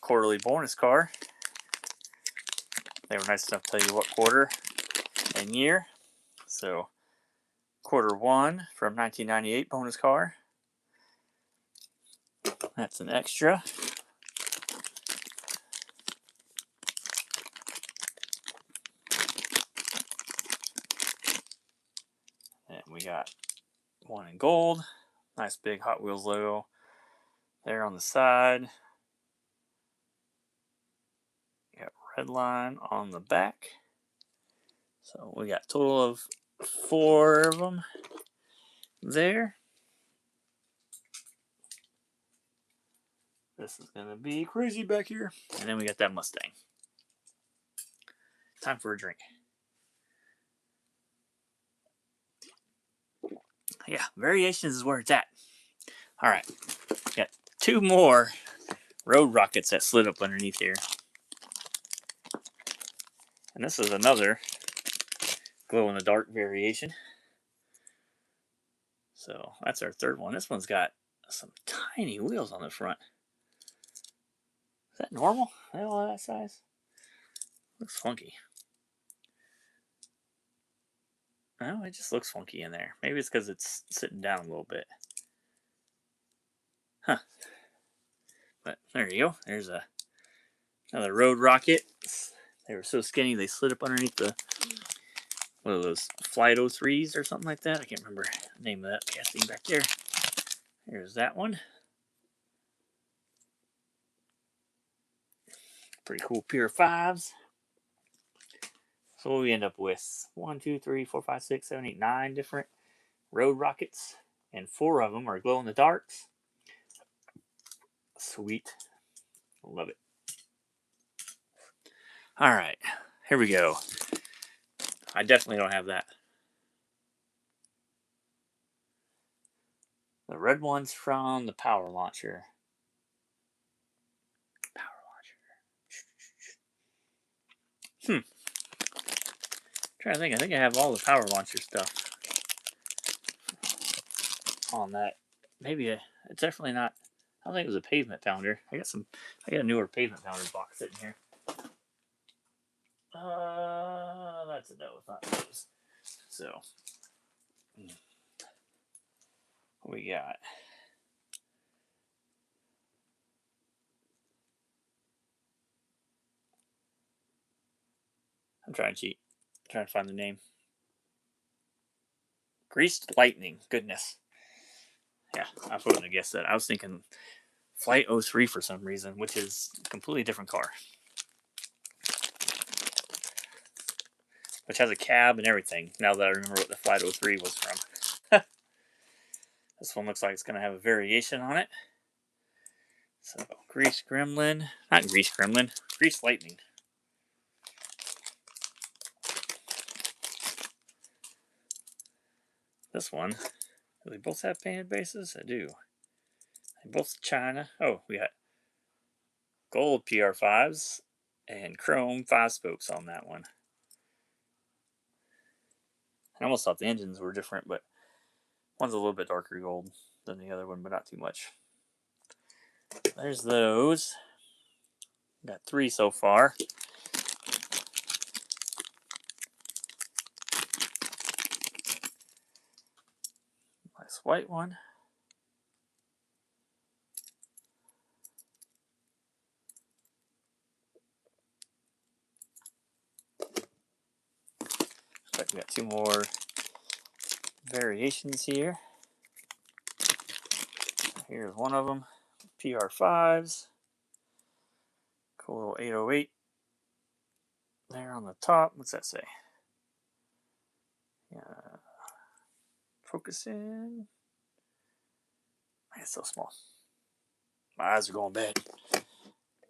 quarterly bonus car. They were nice enough to tell you what quarter and year. So, quarter 1 from 1998 bonus car. That's an extra. And we got one in gold. Nice big Hot Wheels logo there on the side. We got red line on the back. So we got a total of 4 of them there. This is going to be crazy back here. And then we got that Mustang. Time for a drink. Yeah, variations is where it's at. Alright, got 2 more Road Rockets that slid up underneath here. And this is another glow-in-the-dark variation. So that's our 3rd one. This one's got some tiny wheels on the front. Is that normal? Is that all that size? Looks funky. No, it just looks funky in there. Maybe it's because it's sitting down a little bit. Huh. But there you go. There's another Road Rocket. They were so skinny they slid up underneath the one of those Flight 03s or something like that. I can't remember the name of that casting back there. Here's that one. Pretty cool pair of 5s. So what we end up with 1, 2, 3, 4, 5, 6, 7, 8, 9 different Road Rockets, and 4 of them are glow in the darks. Sweet. Love it. Alright, here we go. I definitely don't have that. The red one's from the Power Launcher. Trying to think. I think I have all the Power Launcher stuff on that. Maybe it's definitely not. I don't think it was a Pavement Pounder. I got a newer Pavement Pounder box sitting here. That's a no. It's not those. So what we got? I'm trying to cheat. I'm trying to find the name. Greased Lightning. Goodness. Yeah, I wouldn't have guessed that. I was thinking Flight 03 for some reason, which is a completely different car. Which has a cab and everything, now that I remember what the Flight 03 was from. This one looks like it's going to have a variation on it. So, Grease Gremlin. Not Grease Gremlin. Grease Lightning. This one. Do they both have painted bases? They do. They both China. Oh, we got gold PR5s and chrome 5-spokes on that one. I almost thought the engines were different, but one's a little bit darker gold than the other one, but not too much. There's those. Got 3 so far. Nice white one. Looks like we got 2 more variations here. Here's one of them. PR5s. Cool little 808 there on the top. What's that say? Yeah. Focus in. It's so small. My eyes are going bad.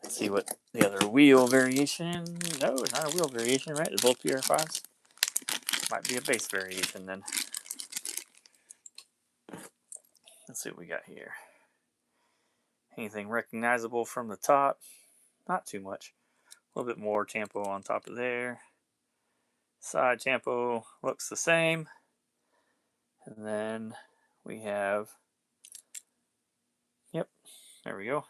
Let's see what the other wheel variation. No, it's not a wheel variation, right? They're both PR5s. Might be a base variation then. Let's see what we got here. Anything recognizable from the top? Not too much. A little bit more tampo on top of there. Side tampo looks the same. And then we have, yep, there we go.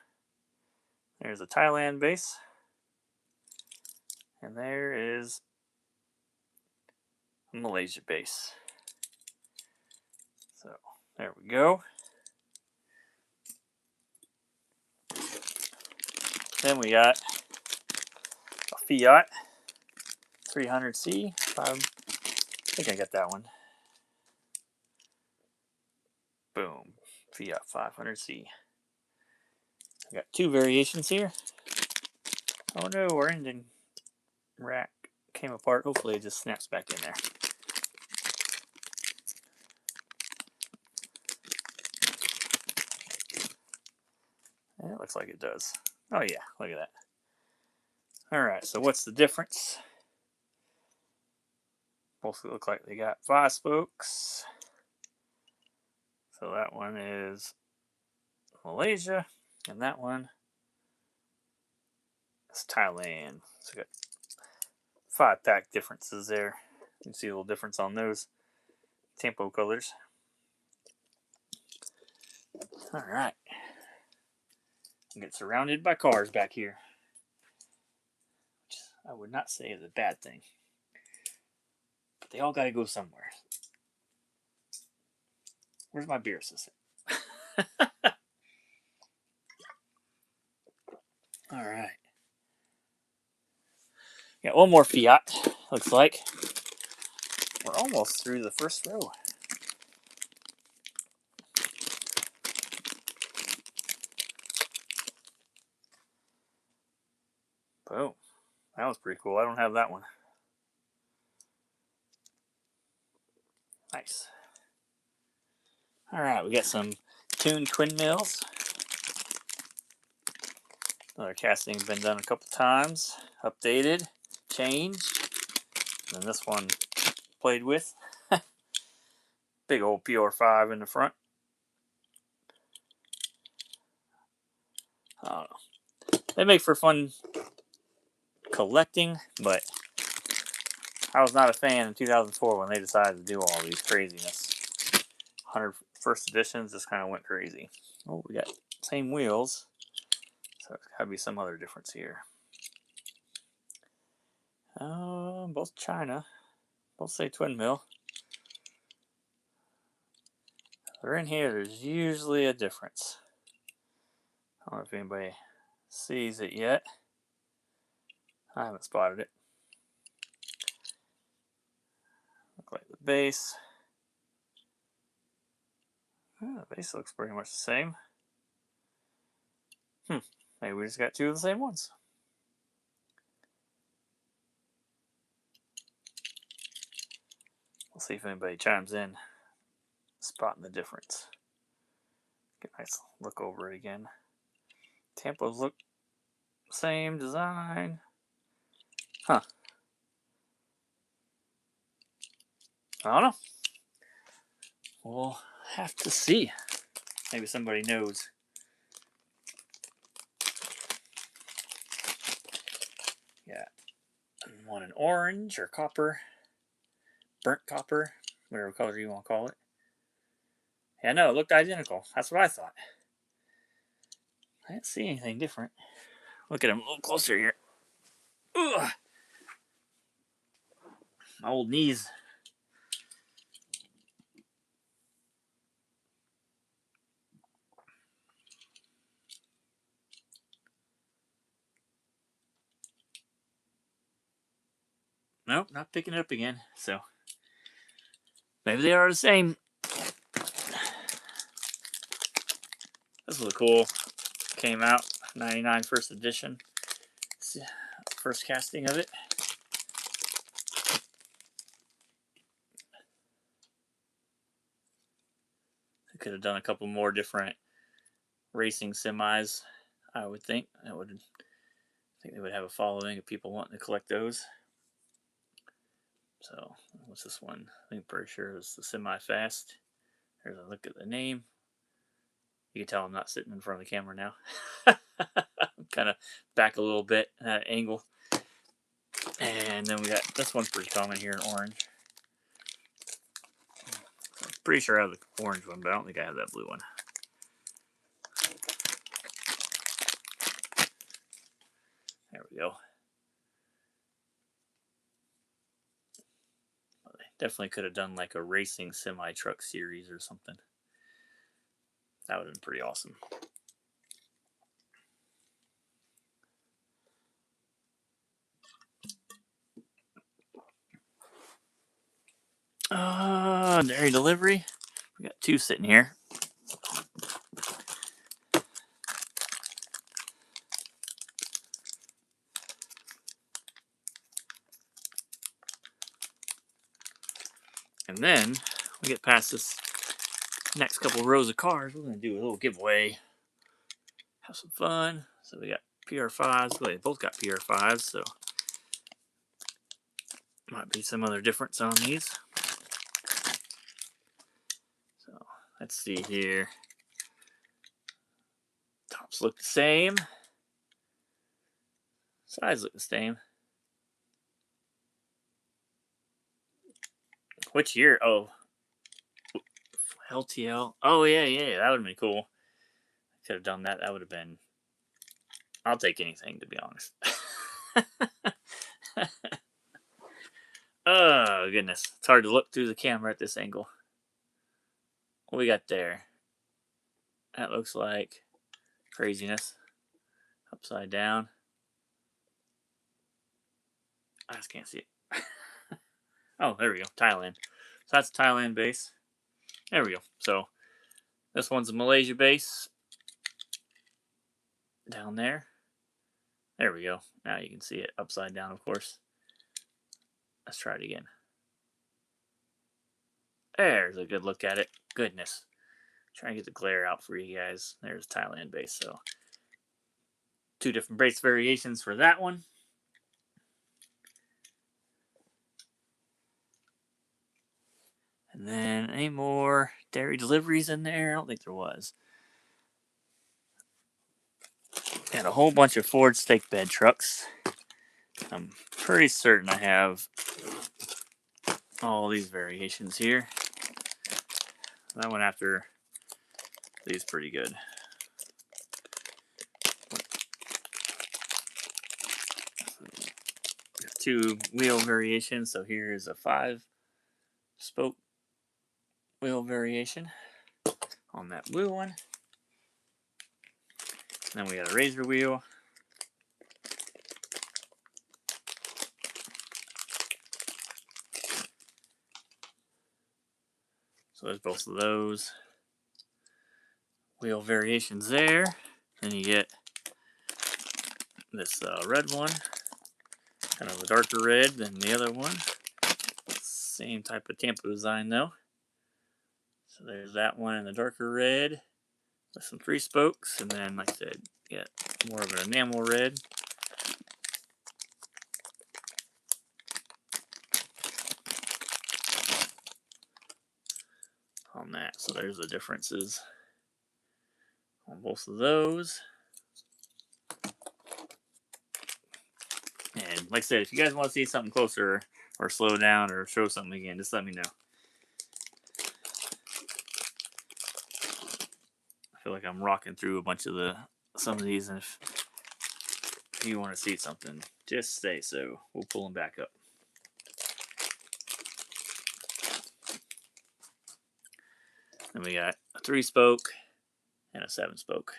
There's a Thailand base. And there is a Malaysia base. So there we go. Then we got a Fiat 300C. I think I got that one. Boom. Fiat 500C. I got 2 variations here. Oh no, our engine rack came apart. Hopefully it just snaps back in there. And it looks like it does. Oh yeah, look at that. Alright, so what's the difference? Both look like they got 5 spokes. So that one is Malaysia, and that one is Thailand. So we got 5-pack differences there. You can see a little difference on those tempo colors. Alright. Get surrounded by cars back here, which I would not say is a bad thing. But they all got to go somewhere. Where's my beer assistant? Alright. Got one more Fiat, looks like. We're almost through the first row. Boom. That was pretty cool. I don't have that one. Nice. Alright, we got some tuned twin mills. Another casting's been done a couple times. Updated, changed. And then this one played with. Big old PR5 in the front. I don't know. They make for fun collecting, but I was not a fan in 2004 when they decided to do all these craziness. 100 first editions just kind of went crazy. Oh, we got same wheels, so it's got to be some other difference here. Both China, both say twin mill. If they're in here, there's usually a difference. I don't know if anybody sees it yet. I haven't spotted it. Look like the base. The base looks pretty much the same. Maybe we just got two of the same ones. We'll see if anybody chimes in, spotting the difference. Get a nice look over it again. Tempos look same design. Huh. I don't know. We'll have to see. Maybe somebody knows. Yeah. One in orange or copper. Burnt copper. Whatever color you want to call it. Yeah, no, it looked identical. That's what I thought. I didn't see anything different. Look at him a little closer here. Ugh. My old knees. Nope, not picking it up again. So maybe they are the same. This was cool. Came out 99 first edition. First casting of it. I could have done a couple more different racing semis, I would think. I think they would have a following of people wanting to collect those. So, what's this one? I think I'm pretty sure it's the semi-fast. There's a look at the name. You can tell I'm not sitting in front of the camera now. I'm kind of back a little bit at an angle. And then we got this one's pretty common here in orange. I'm pretty sure I have the orange one, but I don't think I have that blue one. There we go. Well, they definitely could have done like a racing semi-truck series or something. That would have been pretty awesome. Dairy delivery. We got two sitting here. And then we get past this next couple of rows of cars. We're going to do a little giveaway. Have some fun. So we got PR5s. Well, they both got PR5s, so might be some other difference on these. So let's see here. Tops look the same. Sides look the same. Which year? Oh, LTL. Oh, yeah. That would have been cool. Could have done that. That would have been. I'll take anything, to be honest. Oh, goodness. It's hard to look through the camera at this angle. What we got there? That looks like craziness. Upside down. I just can't see it. Oh, there we go. Thailand. So that's Thailand base. There we go. So this one's a Malaysia base. Down there. There we go. Now you can see it upside down, of course. Let's try it again. There's a good look at it. Goodness. Try and get the glare out for you guys. There's Thailand base. So two different base variations for that one. And then any more dairy deliveries in there? I don't think there was. Got a whole bunch of Ford stake bed trucks. I'm pretty certain I have all these variations here. That one after these pretty good. Two wheel variations. So here is a 5-spoke wheel variation on that blue one. Then we got a razor wheel. So there's both of those wheel variations there. Then you get this red one, kind of a darker red than the other one. Same type of tampo design though. So there's that one in the darker red with some 3 spokes, and then like I said, get more of an enamel red. On that, so there's the differences on both of those. And like I said, if you guys want to see something closer or slow down or show something again, just let me know. I feel like I'm rocking through a bunch of some of these, and if you want to see something, just say so. We'll pull them back up. Then we got a 3 spoke and a 7 spoke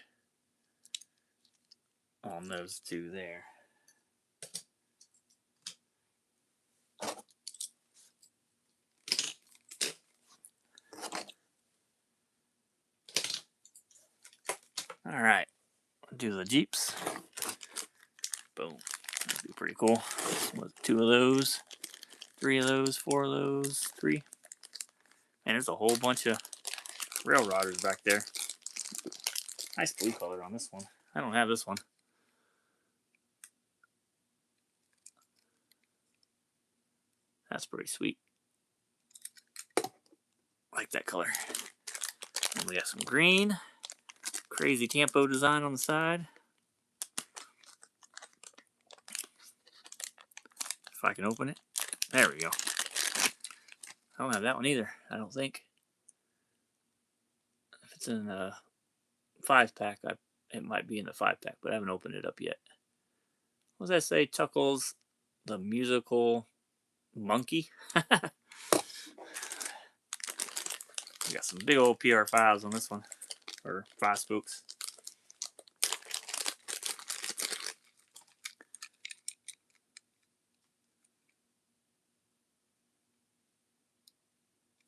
on those two there. All right, do the Jeeps. Boom. That'd be pretty cool. With 2 of those, 3 of those, 4 of those, 3. And there's a whole bunch of railroaders back there. Nice blue color on this one. I don't have this one. That's pretty sweet. Like that color. And we got some green. Crazy tampo design on the side. If I can open it. There we go. I don't have that one either, I don't think. If it's in a 5-pack, it might be in the 5-pack, but I haven't opened it up yet. What does that say? Chuckles the Musical Monkey? We got some big old PR5s on this one, or 5 spokes.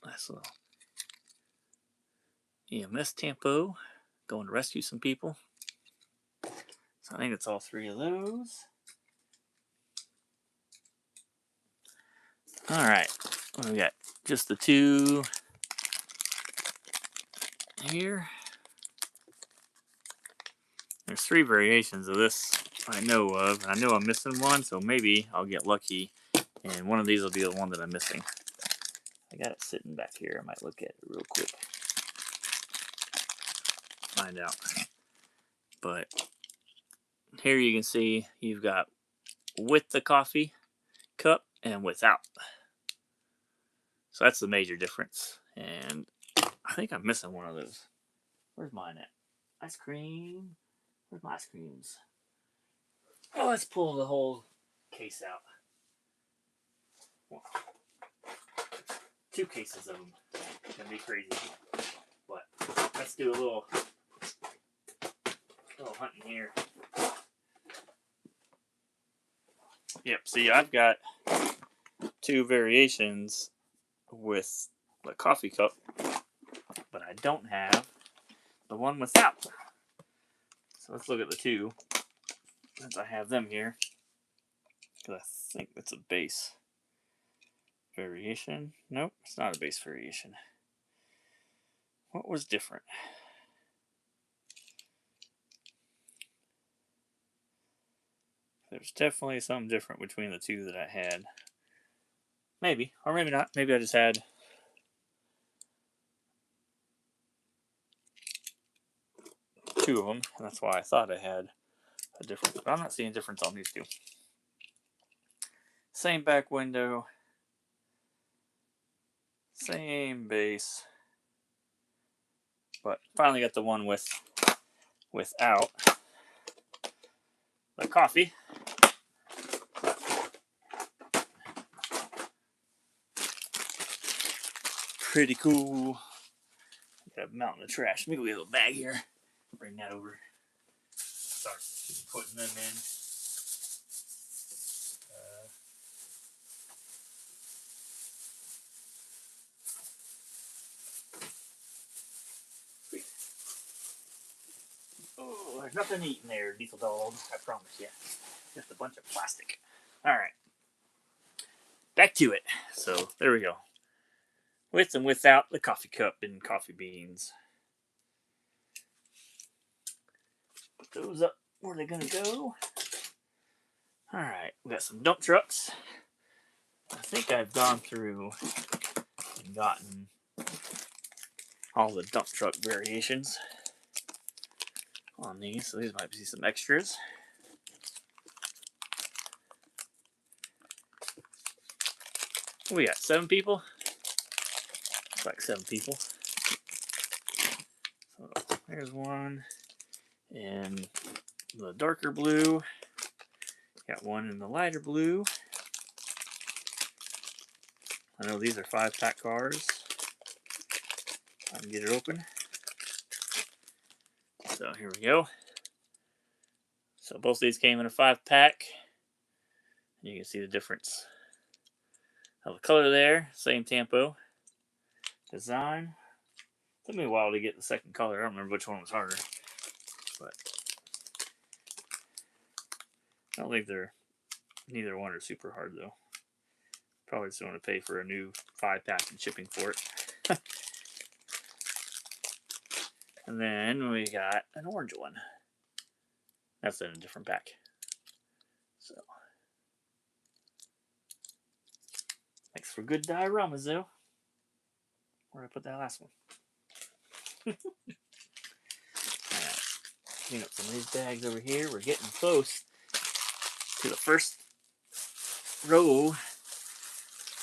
Nice little EMS tampo, going to rescue some people. So I think it's all 3 of those. All right, what we got? Just the 2 here. There's 3 variations of this I know of. I know I'm missing one, so maybe I'll get lucky and one of these will be the one that I'm missing. I got it sitting back here. I might look at it real quick. Find out. But here you can see you've got with the coffee cup and without. So that's the major difference. And I think I'm missing one of those. Where's mine at? Ice cream. Where's my ice creams? Oh, let's pull the whole case out. 2 cases of them. It's gonna be crazy. But let's do a little hunting here. Yep, see, I've got 2 variations with the coffee cup, but I don't have the one without. So let's look at the 2, since I have them here. Because I think it's a base variation. Nope, it's not a base variation. What was different? There's definitely something different between the 2 that I had. Maybe, or maybe not. Maybe I just had two of them, and that's why I thought I had a difference. But I'm not seeing a difference on these 2. Same back window, same base, but finally got the one without the coffee. Pretty cool. Got a mountain of trash. Let me go get a little bag here. Bring that over. Start putting them in. Oh, there's nothing to eat in there, Diesel Dog. I promise you. Just a bunch of plastic. Alright. Back to it. So, there we go. With and without the coffee cup and coffee beans. Put those up where they're going to go. Alright, we got some dump trucks. I think I've gone through and gotten all the dump truck variations on these. So these might be some extras. We got 7 people. Looks like 7 people. So there's one in the darker blue. Got one in the lighter blue. I know these are 5-pack cars. I can get it open. So here we go. So both of these came in a 5-pack. You can see the difference of the color there. Same tempo. Design. Took me a while to get the second color. I don't remember which one was harder. But I don't think neither one are super hard though. Probably just want to pay for a new 5-pack and shipping for it. And then we got an orange one. That's in a different pack. So makes for good dioramas though. Where did I put that last one? Alright. Clean up some of these bags over here. We're getting close to the first row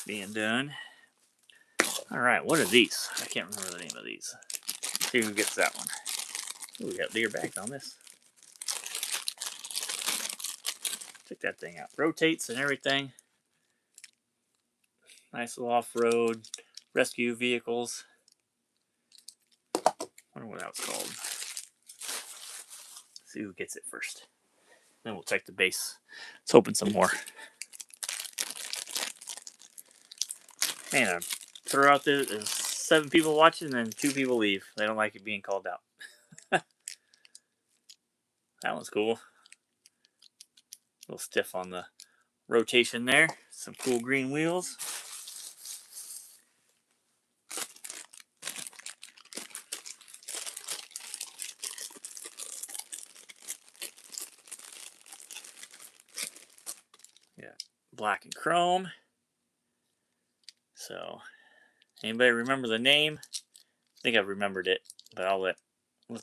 being done. Alright, what are these? I can't remember the name of these. Let's see who gets that one. Ooh, we got bigger bags on this. Check that thing out. Rotates and everything. Nice little off-road rescue vehicles. I wonder what that was called. Let's see who gets it first. Then we'll check the base. Let's open some more. Man, I throw out there, there's 7 people watching and 2 people leave. They don't like it being called out. That one's cool. A little stiff on the rotation there. Some cool green wheels. Yeah, black and chrome. So, anybody remember the name? I think I've remembered it, but I'll let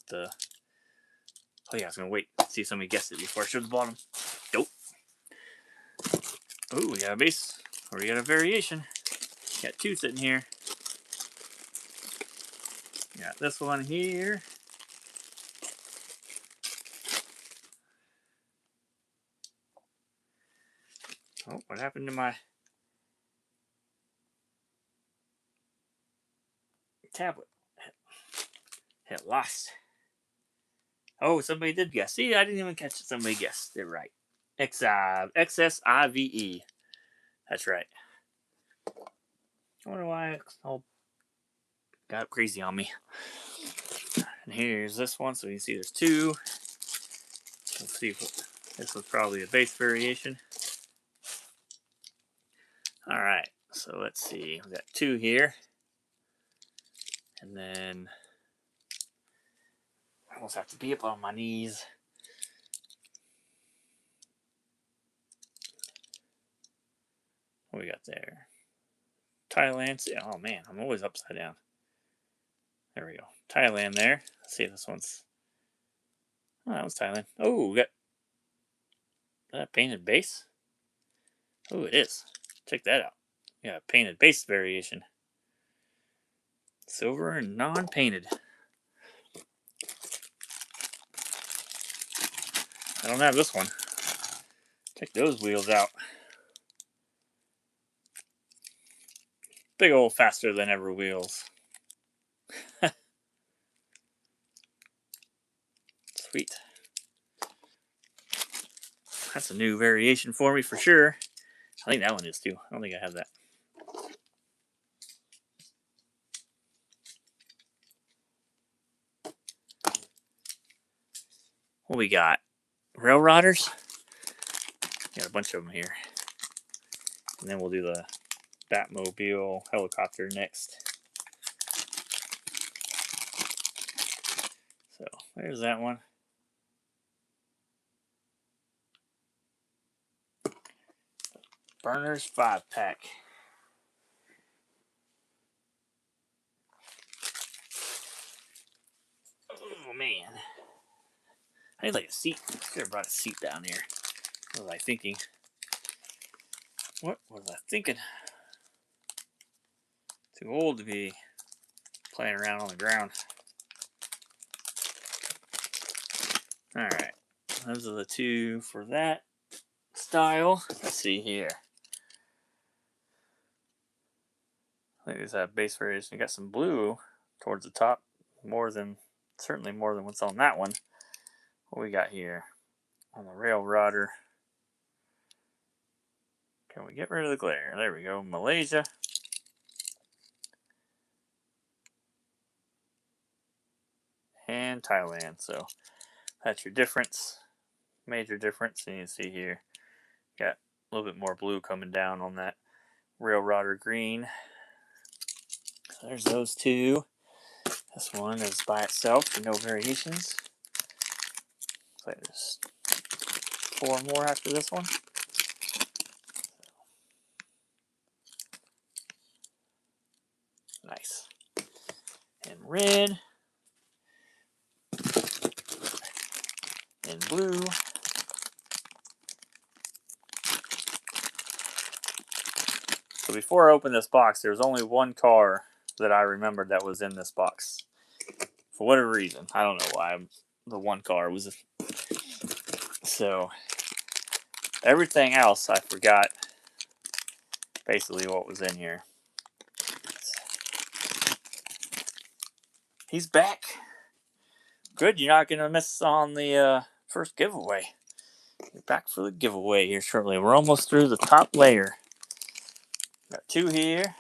the... Oh yeah, I was going to wait to see if somebody guessed it before I showed the bottom. Nope. Oh, we got a base. Or we got a variation. Got 2 sitting here. Got this one here. Oh, what happened to my tablet? It lost. Oh, somebody did guess. See, I didn't even catch it. Somebody guessed it right. XSIVE. That's right. I wonder why it all got crazy on me. And here's this one. So you can see there's 2. Let's see if this was probably a base variation. Alright, so let's see. We got 2 here. And then I almost have to be up on my knees. What we got there? Thailand. Oh man, I'm always upside down. There we go. Thailand there. Let's see if this one's... Oh, that was Thailand. Oh, we got that painted base. Oh, it is. Check that out. Yeah, painted base variation. Silver and non-painted. I don't have this one. Check those wheels out. Big old faster than ever wheels. Sweet. That's a new variation for me for sure. I think that one is too. I don't think I have that. What we got? Rail Rodders? Got a bunch of them here. And then we'll do the Batmobile helicopter next. So there's that one. Burners 5-pack. Oh man. I need like a seat. I could have brought a seat down here. What was I thinking? What was I thinking? Too old to be playing around on the ground. Alright. Those are the two for that style. Let's see here. I think there's that base variation. You got some blue towards the top. Certainly more than what's on that one. What we got here? On the Rail Rodder. Can we get rid of the glare? There we go. Malaysia. And Thailand. So that's your difference. Major difference. And you can see here, got a little bit more blue coming down on that Rail Rodder green. So there's those two. This one is by itself with no variations. Looks like there's 4 more after this one. Nice. And red. And blue. So before I opened this box, there was only one car that I remembered that was in this box. For whatever reason. I don't know why. The one car was... So, everything else I forgot basically what was in here. He's back. Good, you're not going to miss on the first giveaway. You're back for the giveaway here shortly. We're almost through the top layer. Got 2 here.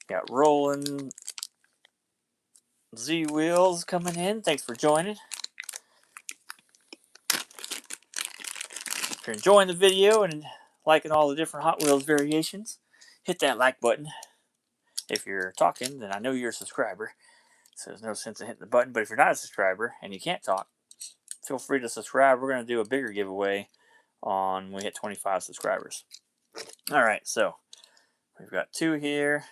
Got rolling Z wheels coming in. Thanks for joining. If you're enjoying the video and liking all the different Hot Wheels variations, hit that like button. If you're talking, then I know you're a subscriber, so there's no sense in hitting the button. But if you're not a subscriber and you can't talk, feel free to subscribe. We're going to do a bigger giveaway when we hit 25 subscribers. All right, so we've got 2 here.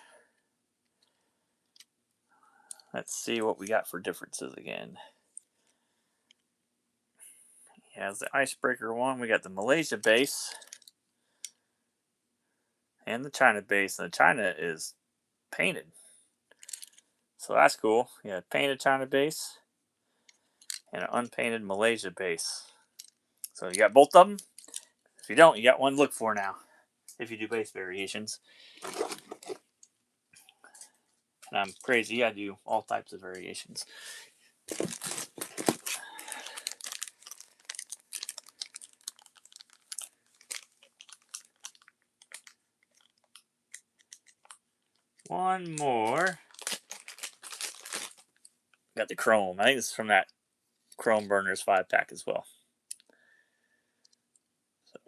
Let's see what we got for differences again. Has the icebreaker one. We got the Malaysia base and the China base. And the China is painted, so that's cool. You got a painted China base and an unpainted Malaysia base. So you got both of them. If you don't, you got one to look for now. If you do base variations, and I'm crazy. I do all types of variations. One more. Got the chrome. I think this is from that Chrome Burners 5-pack as well. So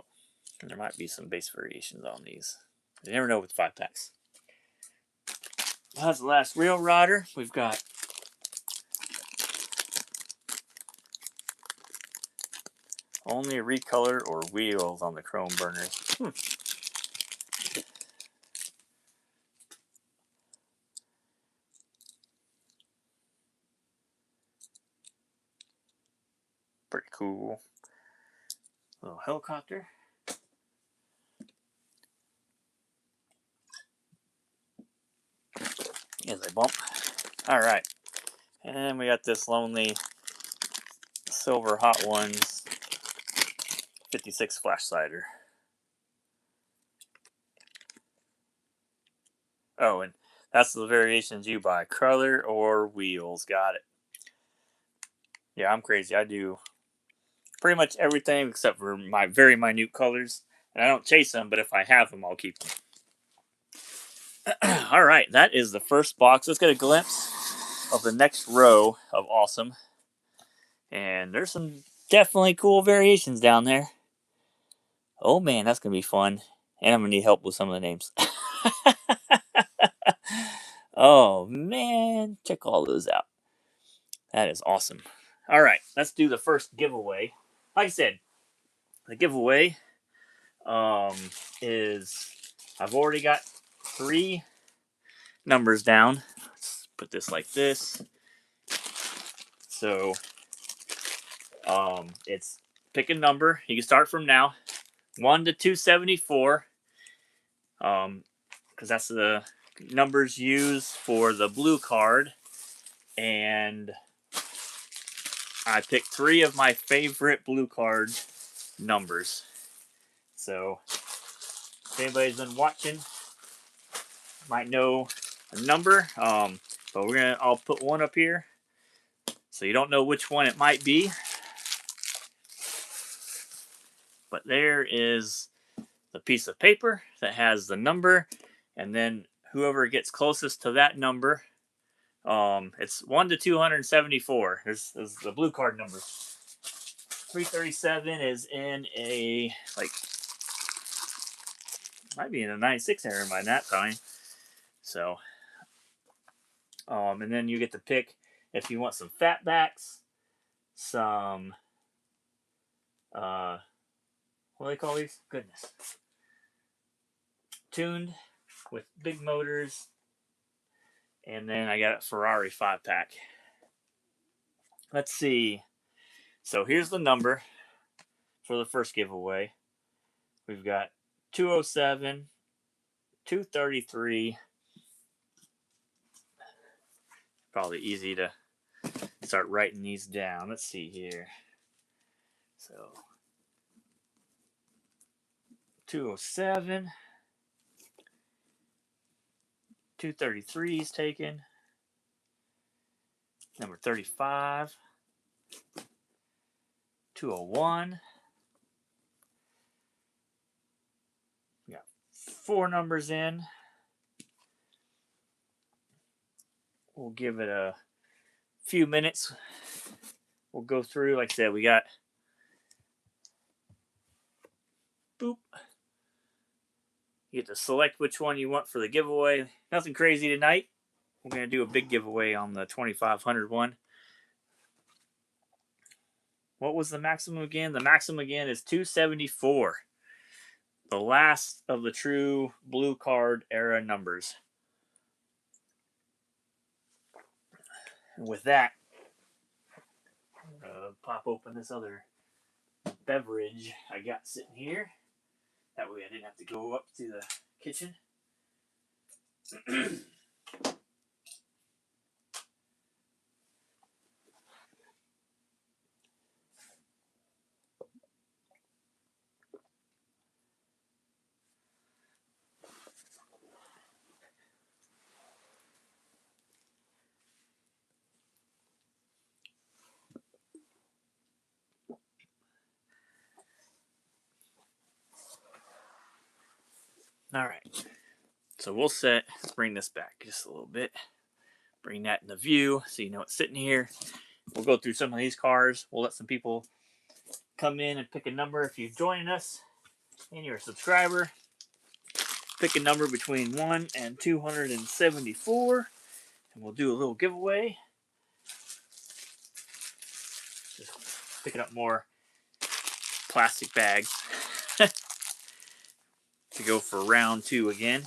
there might be some base variations on these. You never know with 5-packs. That's the last Rail Rodder. We've got only recolor or wheels on the Chrome Burners. Pretty cool. Little helicopter. As I bump. Alright. And then we got this lonely silver Hot Ones 56 Flash Cider. Oh, and that's the variations you buy. Color or wheels. Got it. Yeah, I'm crazy. I do pretty much everything except for my very minute colors. And I don't chase them, but if I have them, I'll keep them. Alright, that is the first box. Let's get a glimpse of the next row of awesome. And there's some definitely cool variations down there. Oh man, that's going to be fun. And I'm going to need help with some of the names. Oh man, check all those out. That is awesome. All right, let's do the first giveaway. Like I said, the giveaway is I've already got 3 numbers down. Let's put this like this. So it's pick a number. You can start from now, 1 to 274. Because that's the numbers used for the blue card, and I picked 3 of my favorite blue card numbers. So if anybody's been watching, might know a number. But I'll put one up here, so you don't know which one it might be. But there is the piece of paper that has the number, and then whoever gets closest to that number, it's 1 to 274. There's the blue card number. 337 is in a, like, might be in a 96 error by that time. So, and then you get to pick if you want some fatbacks, some, what do they call these? Goodness. Tuned with big motors. And then I got a Ferrari 5-pack. Let's see. So here's the number for the first giveaway. We've got 207, 233. Probably easy to start writing these down. Let's see here. So 207, 233 is taken. Number 35, 201. We got 4 numbers in. We'll give it a few minutes. We'll go through. Like I said, we got boop. You get to select which one you want for the giveaway. Nothing crazy tonight. We're going to do a big giveaway on the 2500 one. What was the maximum again? The maximum again is 274. The last of the true blue card era numbers. And with that, I'm going to pop open this other beverage I got sitting here. That way I didn't have to go up to the kitchen. All right. So we'll set, let's bring this back just a little bit. Bring that in the view so you know it's sitting here. We'll go through some of these cars. We'll let some people come in and pick a number. If you've joined us and you're a subscriber, pick a number between 1 and 274, and we'll do a little giveaway. Just picking up more plastic bags to go for round 2 again.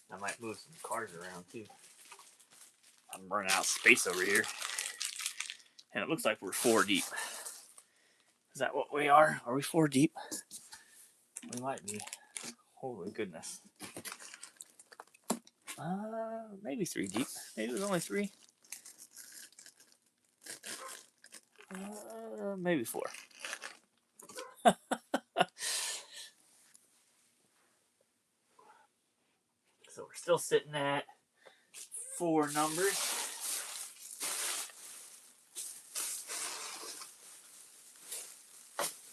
I might move some cars around too. I'm running out of space over here. And it looks like we're 4 deep. Is that what we are? Are we 4 deep? We might be. Holy goodness. Maybe 3 deep. Maybe it was only 3. Maybe 4. So we're still sitting at 4 numbers.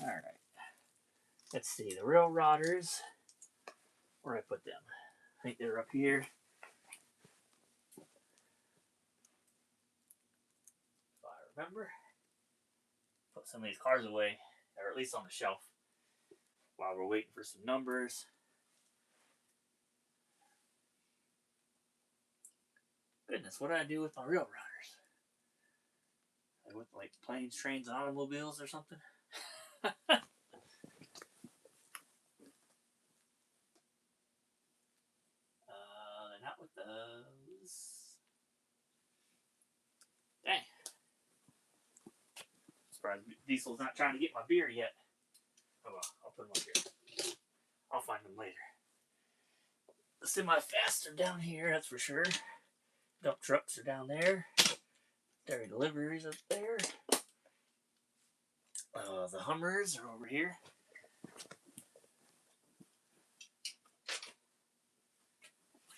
All right. Let's see. The Rail Rodders Where I put them? I think they're up here. If I remember. Put some of these cars away, or at least on the shelf, while we're waiting for some numbers. Goodness, what do I do with my real routers? With like planes, trains, and automobiles or something? They're not with those. Dang. Surprised Diesel's not trying to get my beer yet. Oh well, I'll put them up here. I'll find them later. The semi-fasts are down here, that's for sure. Dump trucks are down there. Dairy deliveries up there. The Hummers are over here.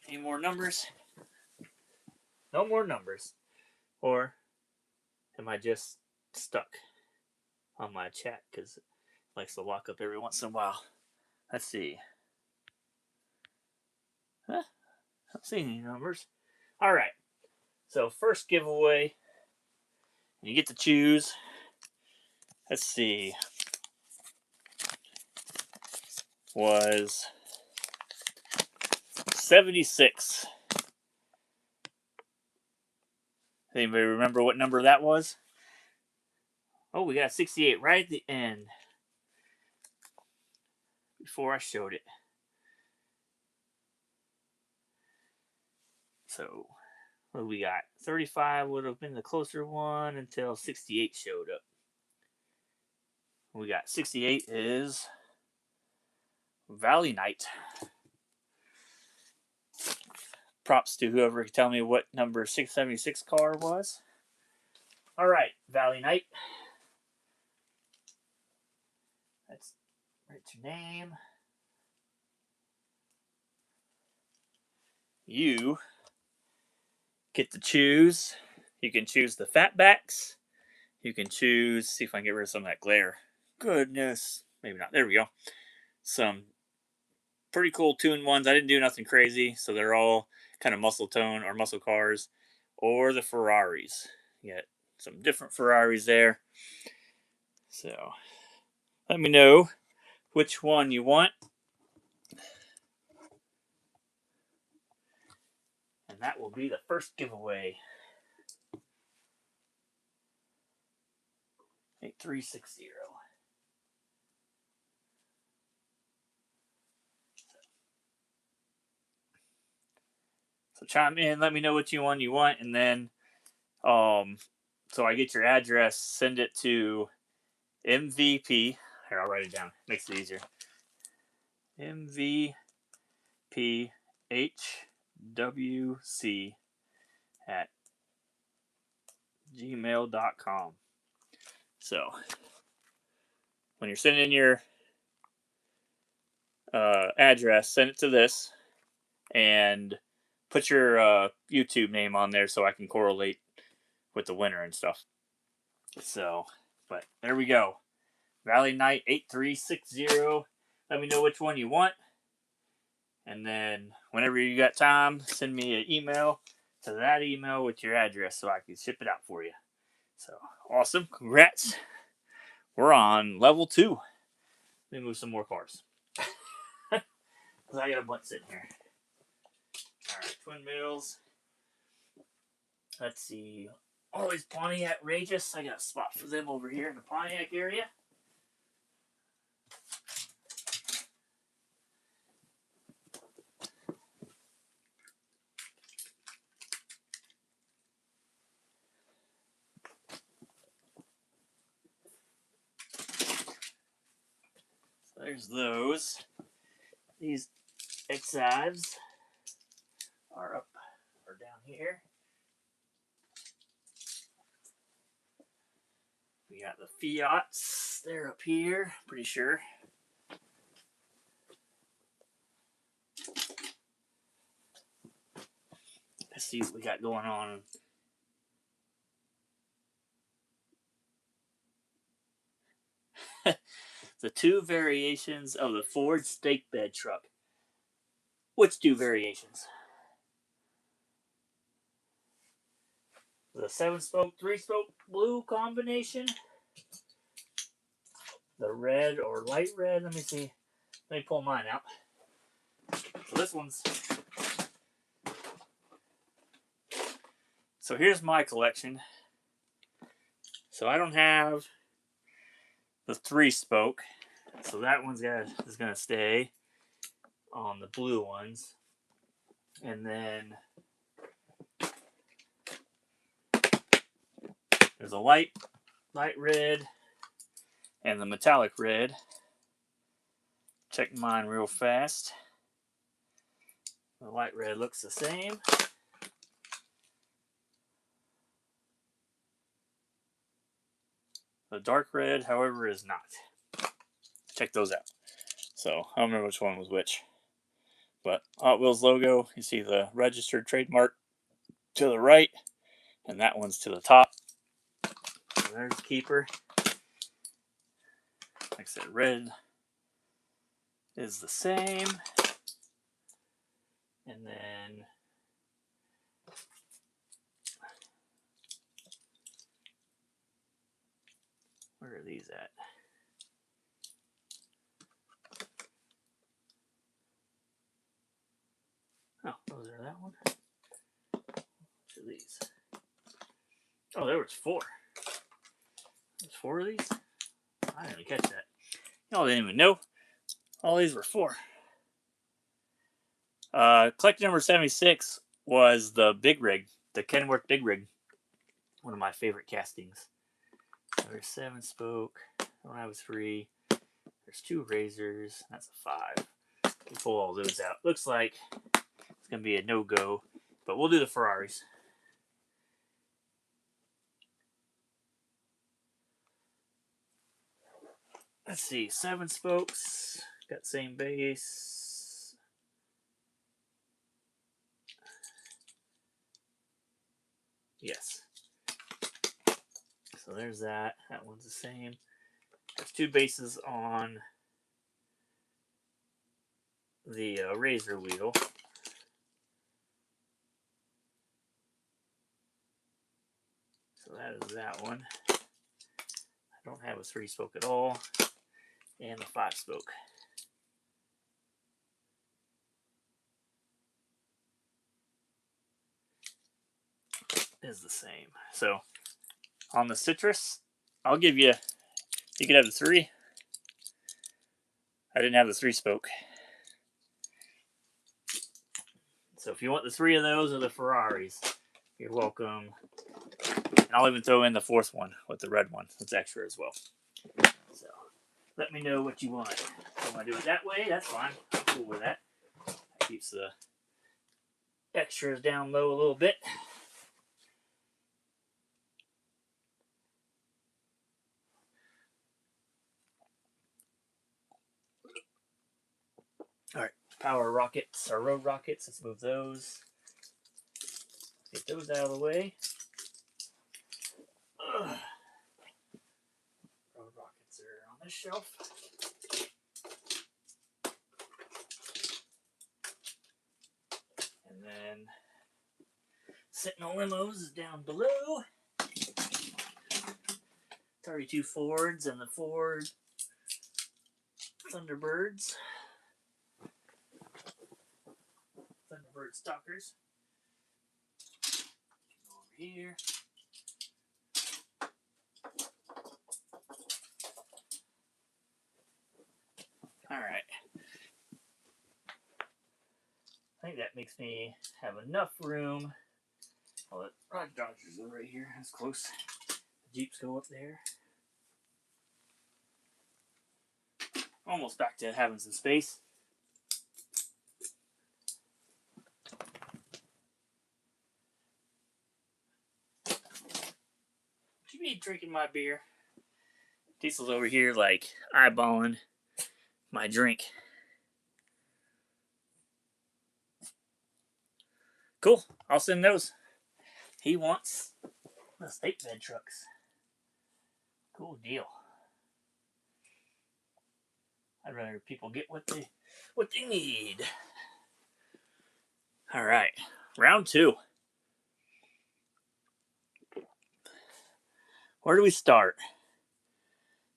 Any more numbers? No more numbers. Or am I just stuck on my chat because it likes to lock up every once in a while? Let's see. Huh? I don't see any numbers. All right. So first giveaway, you get to choose. Let's see. Was 76. Anybody remember what number that was? Oh, we got 68 right at the end. Before I showed it. So, what do we got? 35 would have been the closer one until 68 showed up. We got 68 is Valley Knight. Props to whoever can tell me what number 676 car was. All right, Valley Knight. Let's write your name. You get to choose. You can choose the fatbacks. You can choose, see if I can get rid of some of that glare. Goodness. Maybe not. There we go. Some pretty cool tuned ones. I didn't do nothing crazy, so they're all kind of muscle tone or muscle cars. Or the Ferraris. You got some different Ferraris there. So, let me know which one you want. And that will be the first giveaway. 8360. So chime in, let me know what you want, and then so I get your address, send it to MVP. Here, I'll write it down. Makes it easier. MVPHWC at gmail.com. So when you're sending your address, send it to this and put your YouTube name on there so I can correlate with the winner and stuff. So, but there we go. Valley Knight 8360. Let me know which one you want. And then whenever you got time, send me an email to that email with your address so I can ship it out for you. So awesome. Congrats. We're on level 2. Let me move some more cars. Because I got a bunch sitting here. Alright, Twin Mills. Let's see. Always Pontiac Rageous. I got a spot for them over here in the Pontiac area. So there's those. These X5s are up or down here. We got the Fiats. They're up here, pretty sure. Let's see what we got going on. The 2 variations of the Ford stake bed truck. Which two variations? The 7-spoke, 3-spoke blue combination. The red or light red. Let me see. Let me pull mine out. So this one's. So here's my collection. So I don't have the 3-spoke. So that one's is gonna stay on the blue ones. And then there's a light red and the metallic red. Check mine real fast. The light red looks the same. The dark red, however, is not. Check those out. So I don't remember which one was which. But Hot Wheels logo, you see the registered trademark to the right, and that one's to the top. So there's the keeper. Like I said, red is the same. And then where are these at? Oh, those are that one. Which are these? Oh, there was 4. There's 4 of these? I didn't even catch that. Y'all didn't even know. All these were 4. Collector number 76 was the Big Rig, the Kenworth Big Rig. One of my favorite castings. There's 7-spoke. I don't have a 3. There's 2 razors. That's a 5. We'll pull all those out. Looks like it's going to be a no-go, but we'll do the Ferraris. Let's see, 7 spokes. Got same base. Yes. So there's that. That one's the same. There's 2 bases on the razor wheel. So that is that one. I don't have a 3-spoke at all. And the 5-spoke. Is the same. So on the citrus, I'll give you. You could have the 3. I didn't have the 3-spoke. So if you want the 3 of those or the Ferraris, you're welcome. And I'll even throw in the 4th one with the red one. It's extra as well. So let me know what you want. If you want to do it that way, that's fine. I'm cool with that. That keeps the extras down low a little bit. Alright, power rockets, or road rockets. Let's move those. Get those out of the way. Ugh. Road rockets are on this shelf. And then Sentinel limos is down below. 32 Fords and the Ford Thunderbirds. Thunderbird stalkers. Over here. Alright. I think that makes me have enough room. I'll let Rod Dodgers go right here. That's close. The Jeeps go up there. Almost back to having some space. You be drinking my beer. Diesel's over here like eyeballing my drink. Cool. I'll send those. He wants the state bed trucks. Cool deal. I'd rather people get what they need. All right, round two. Where do we start?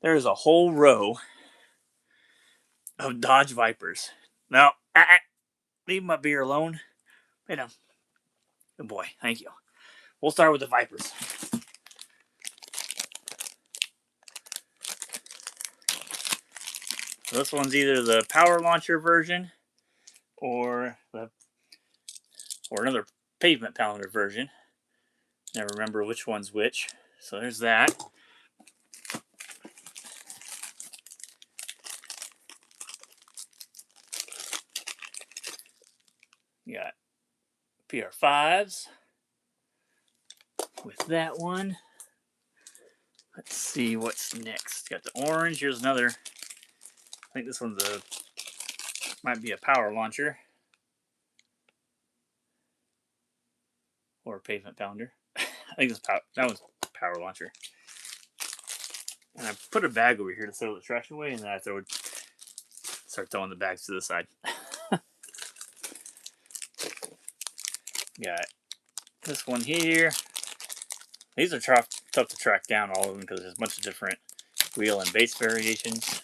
There's a whole row of Dodge Vipers. Now, leave my beer alone. Wait a good boy. Thank you. We'll start with the Vipers. This one's either the power launcher version or another pavement pounder version. Never remember which one's which. So there's that. You got PR5s with that one. Let's see what's next. Got the orange. Here's another. I think this one's might be a power launcher or a pavement pounder. I think that one's power launcher. And I put a bag over here to throw the trash away, and then I start throwing the bags to the side. Got this one here. These are tough to track down, all of them, because there's a bunch of different wheel and base variations.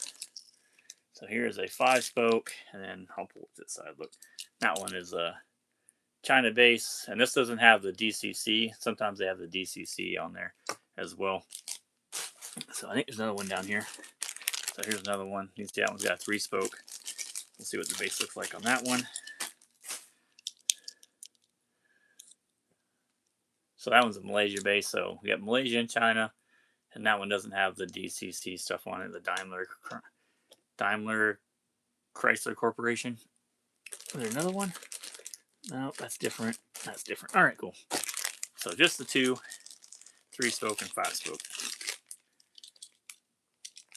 So here's a 5-spoke, and then I'll pull it to this side. Look, that one is a China base, and this doesn't have the DCC. Sometimes they have the DCC on there as well. So I think there's another one down here. So here's another one. You can see that one's got a 3-spoke. We'll see what the base looks like on that one. So that one's a Malaysia base. So we got Malaysia and China, and that one doesn't have the DCC stuff on it. The Daimler Chrysler Corporation. Is there another one? No, that's different. That's different. All right, cool. So just the 2, 3-spoke and 5-spoke.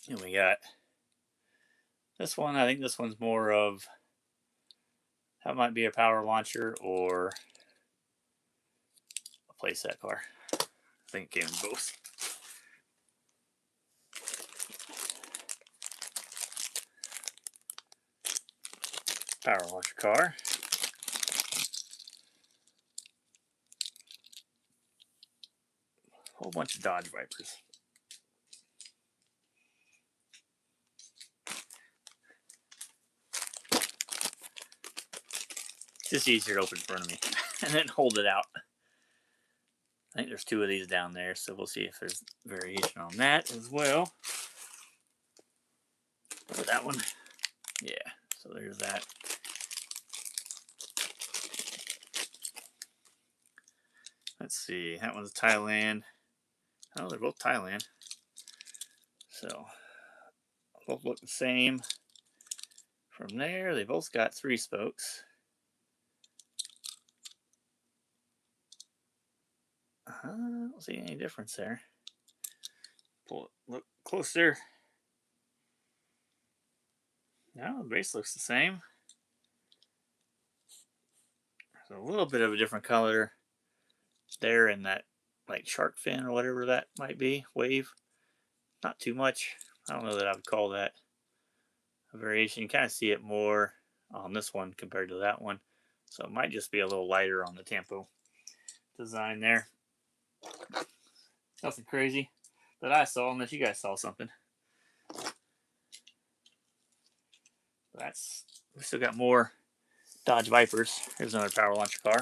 And we got this one. I think this one's more of, that might be a power launcher or a playset car. I think it came in both. Power launcher car. Whole bunch of Dodge Vipers. It's just easier to open in front of me and then hold it out. I think there's 2 of these down there, so we'll see if there's variation on that as well. For that one, yeah. So there's that. Let's see. That one's Thailand. Oh, they're both Thailand. So both look the same. From there, they both got 3 spokes. I don't see any difference there. Pull it, look closer. No, the base looks the same. There's a little bit of a different color there in that, like, shark fin or whatever that might be, wave. Not too much. I don't know that I would call that a variation. You kind of see it more on this one compared to that one. So it might just be a little lighter on the Tampo design there. Nothing crazy that I saw, unless you guys saw something. We still got more Dodge Vipers. Here's another power launcher car.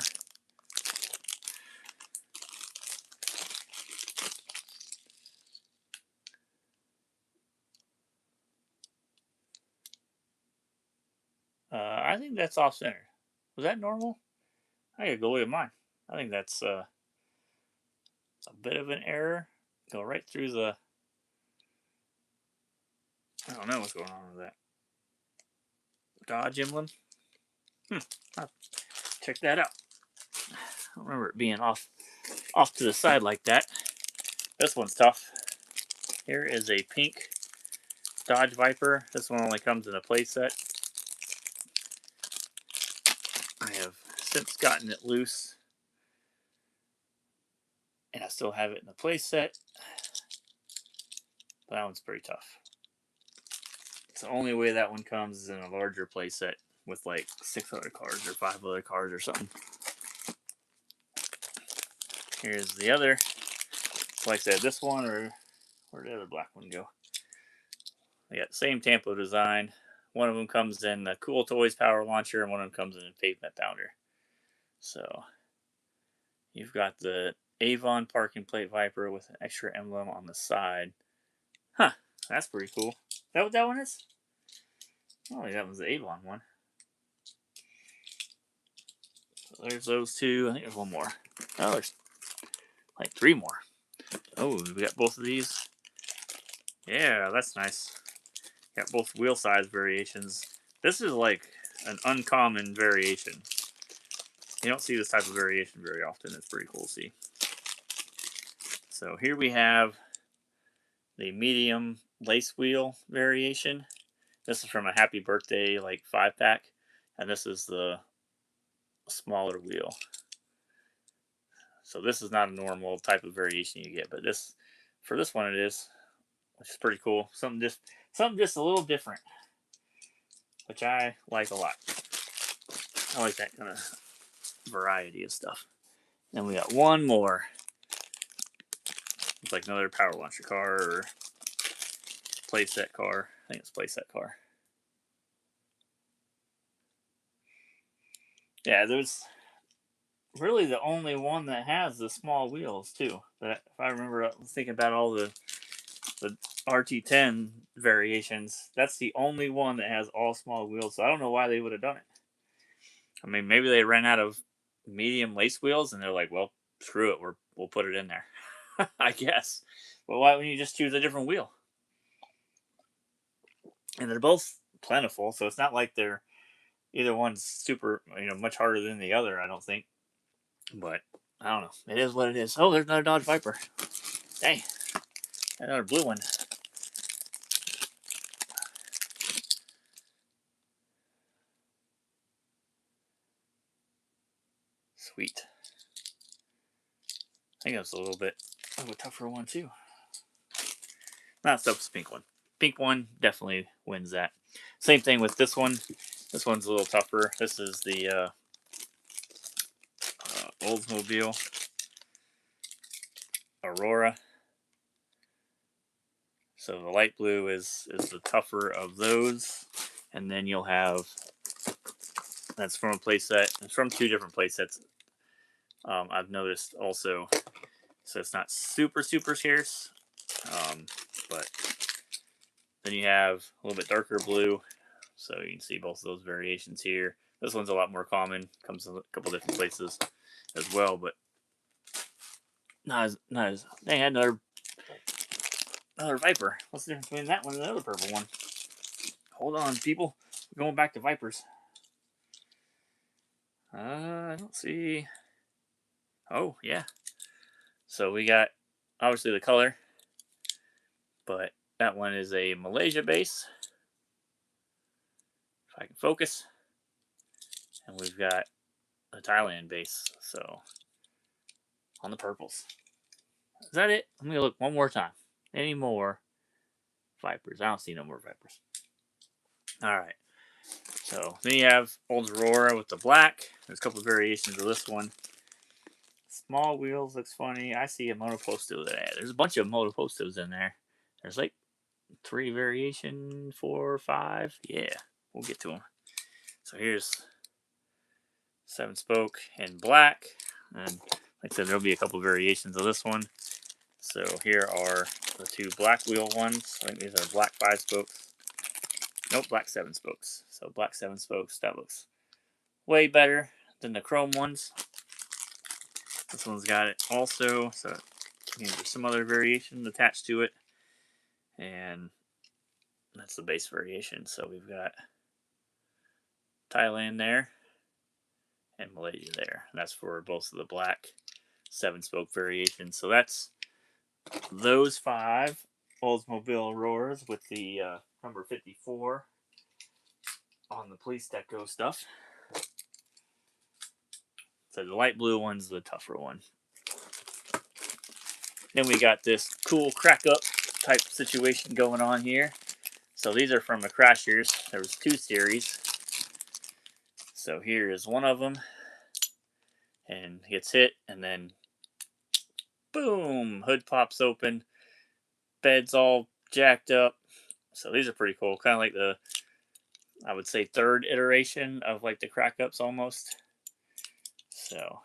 I think that's off center. Was that normal? I gotta go look at mine. I think that's a bit of an error. Go right through the. I don't know what's going on with that Dodge emblem. I'll check that out. I don't remember it being off to the side like that. This one's tough. Here is a pink Dodge Viper. This one only comes in a playset. I have since gotten it loose, and I still have it in the playset. But that one's pretty tough. So the only way that one comes is in a larger playset. with like 6 other cars or 5 other cars or something. Here's the other. Like I said, this one, or where'd the other black one go? They got the same Tampo design. One of them comes in the Cool Toys power launcher, and one of them comes in Pavement Pounder. So you've got the Avon parking plate Viper with an extra emblem on the side. Huh, that's pretty cool. Is that what that one is? Oh, that was the Avon one. So there's those two. I think there's one more. Oh, there's like 3 more. Oh, we got both of these. Yeah, that's nice. Got both wheel size variations. This is like an uncommon variation. You don't see this type of variation very often. It's pretty cool to see. So here we have the medium lace wheel variation. This is from a Happy Birthday like 5-pack, and this is the smaller wheel. So this is not a normal type of variation you get, but this, for this one, it is, which is pretty cool. Something just a little different, which I like a lot. I like that kind of variety of stuff. Then we got one more. It's like another power launcher car or playset car. I think it's playset car. Yeah, there's really the only one that has the small wheels too. But if I remember thinking about all the RT10 variations, that's the only one that has all small wheels. So I don't know why they would have done it. I mean, maybe they ran out of medium lace wheels and they're like, well, screw it, we'll put it in there. I guess. But why wouldn't you just choose a different wheel? And they're both plentiful, so it's not like they're either one's super, much harder than the other, I don't think. But I don't know. It is what it is. Oh, there's another Dodge Viper. Dang. Another blue one. Sweet. I think that's a little bit of a tougher one too. Not stuff with pink one. Pink one definitely wins that. Same thing with this one. This one's a little tougher. This is the Oldsmobile Aurora. So the light blue is the tougher of those, and then you'll have, that's from a playset. It's from 2 different playsets. I've noticed also, so it's not super scarce, but then you have a little bit darker blue. So you can see both of those variations here. This one's a lot more common. Comes in a couple different places as well, but not as. They had another Viper. What's the difference between that one and the other purple one? Hold on, people. We're going back to Vipers. I don't see. Oh, yeah. So we got, obviously, the color, but that one is a Malaysia base. If I can focus. And we've got a Thailand base. So on the purples. Is that it? Let me look one more time. Any more Vipers? I don't see no more Vipers. All right. So then you have Old Aurora with the black. There's a couple of variations of this one. Small wheels looks funny. I see a Monoposto there. There's a bunch of Monopostos in there. There's like 3 variation, 4, 5. Yeah, we'll get to them. So here's 7-spoke in black. And like I said, there'll be a couple of variations of this one. So here are the 2 black wheel ones. I think these are black 5-spokes. Nope, black 7-spokes. So black 7-spokes. That looks way better than the chrome ones. This one's got it also. So there's some other variation attached to it. And that's the base variation. So we've got Thailand there and Malaysia there. And that's for both of the black 7-spoke variations. So that's those 5 Oldsmobile Auroras with the number 54 on the police deco stuff. So the light blue one's the tougher one. Then we got this cool crack up type situation going on here. So these are from the Crashers. There was 2 series. So here is one of them, and gets hit, and then boom, hood pops open, bed's all jacked up. So these are pretty cool. Kind of like the, I would say, third iteration of like the crack ups almost. So,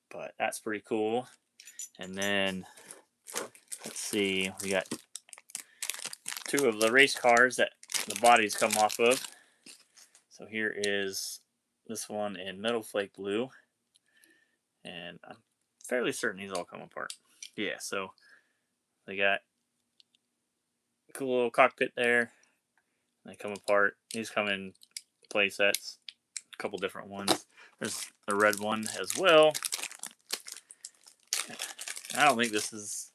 but that's pretty cool. And then let's see, we got two of the race cars that the bodies come off of. So here is this one in Metal Flake Blue, and I'm fairly certain these all come apart. Yeah, so they got a cool little cockpit there. They come apart. These come in play sets, a couple different ones. There's a red one as well. I don't think this is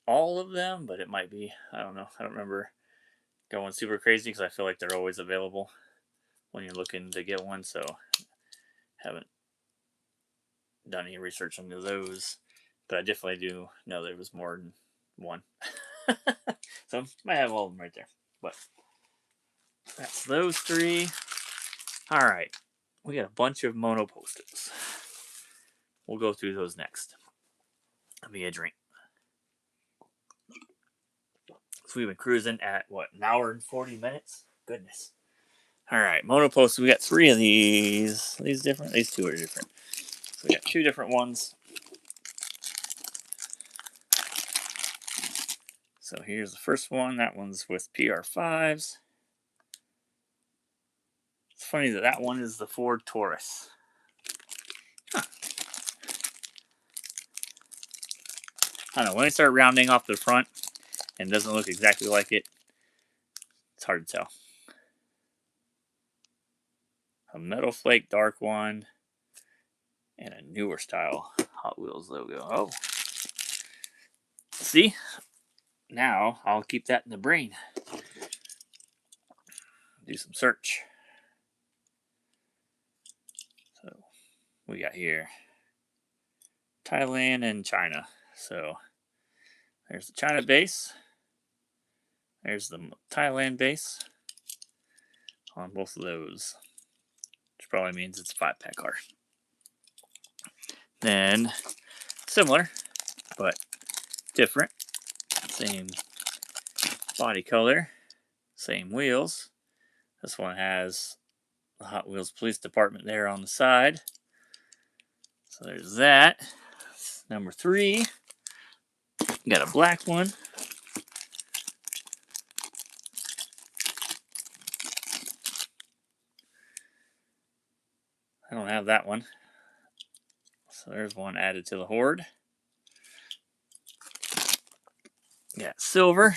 all of them, but it might be. I don't know. I don't remember going super crazy because I feel like they're always available when you're looking to get one. So haven't done any research into those, but I definitely do know there was more than one. So I might have all of them right there. But that's those three. All right, we got a bunch of mono posters. We'll go through those next. Let me get a drink. So we've been cruising at what, an hour and 40 minutes? Goodness. All right, mono posters. We got three of these. Are these different? These two are different. So we got two different ones. So here's the first one. That one's with PR5s. It's funny that that one is the Ford Taurus. Huh. I don't know. When I start rounding off the front and it doesn't look exactly like it, it's hard to tell. A Metal Flake dark one and a newer style Hot Wheels logo. Oh. See? Now I'll keep that in the brain. Do some search. So we got here Thailand and China. So there's the China base. There's the Thailand base on both of those, which probably means it's a 5-pack car. Then similar, but different. Same body color, same wheels. This one has the Hot Wheels Police Department there on the side. So there's that. That's number 3. Got a black one. I don't have that one. So there's one added to the horde. Got silver.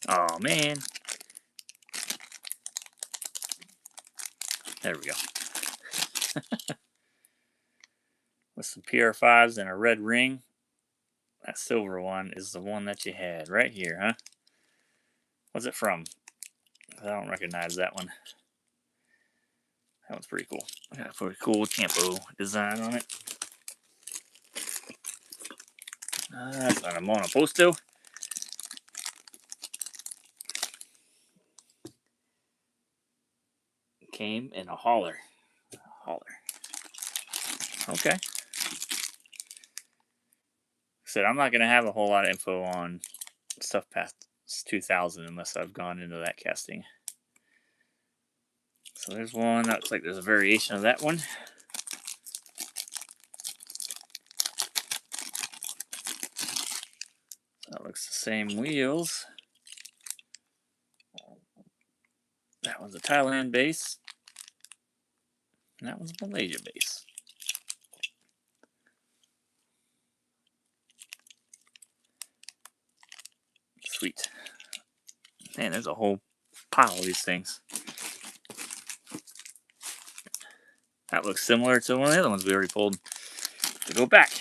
Oh man. There we go. With some PR5s and a red ring. That silver one is the one that you had right here, huh? What's it from? I don't recognize that one. That one's pretty cool. Got a pretty cool Campo design on it. That's not a monoposto. Came in a hauler. Okay. Said I'm not gonna have a whole lot of info on stuff past 2000 unless I've gone into that casting. So there's one. That looks like there's a variation of that one. That looks the same wheels. That one's a Thailand base. And that one's a Malaysia base. Sweet. Man, there's a whole pile of these things. That looks similar to one of the other ones we already pulled. To go back.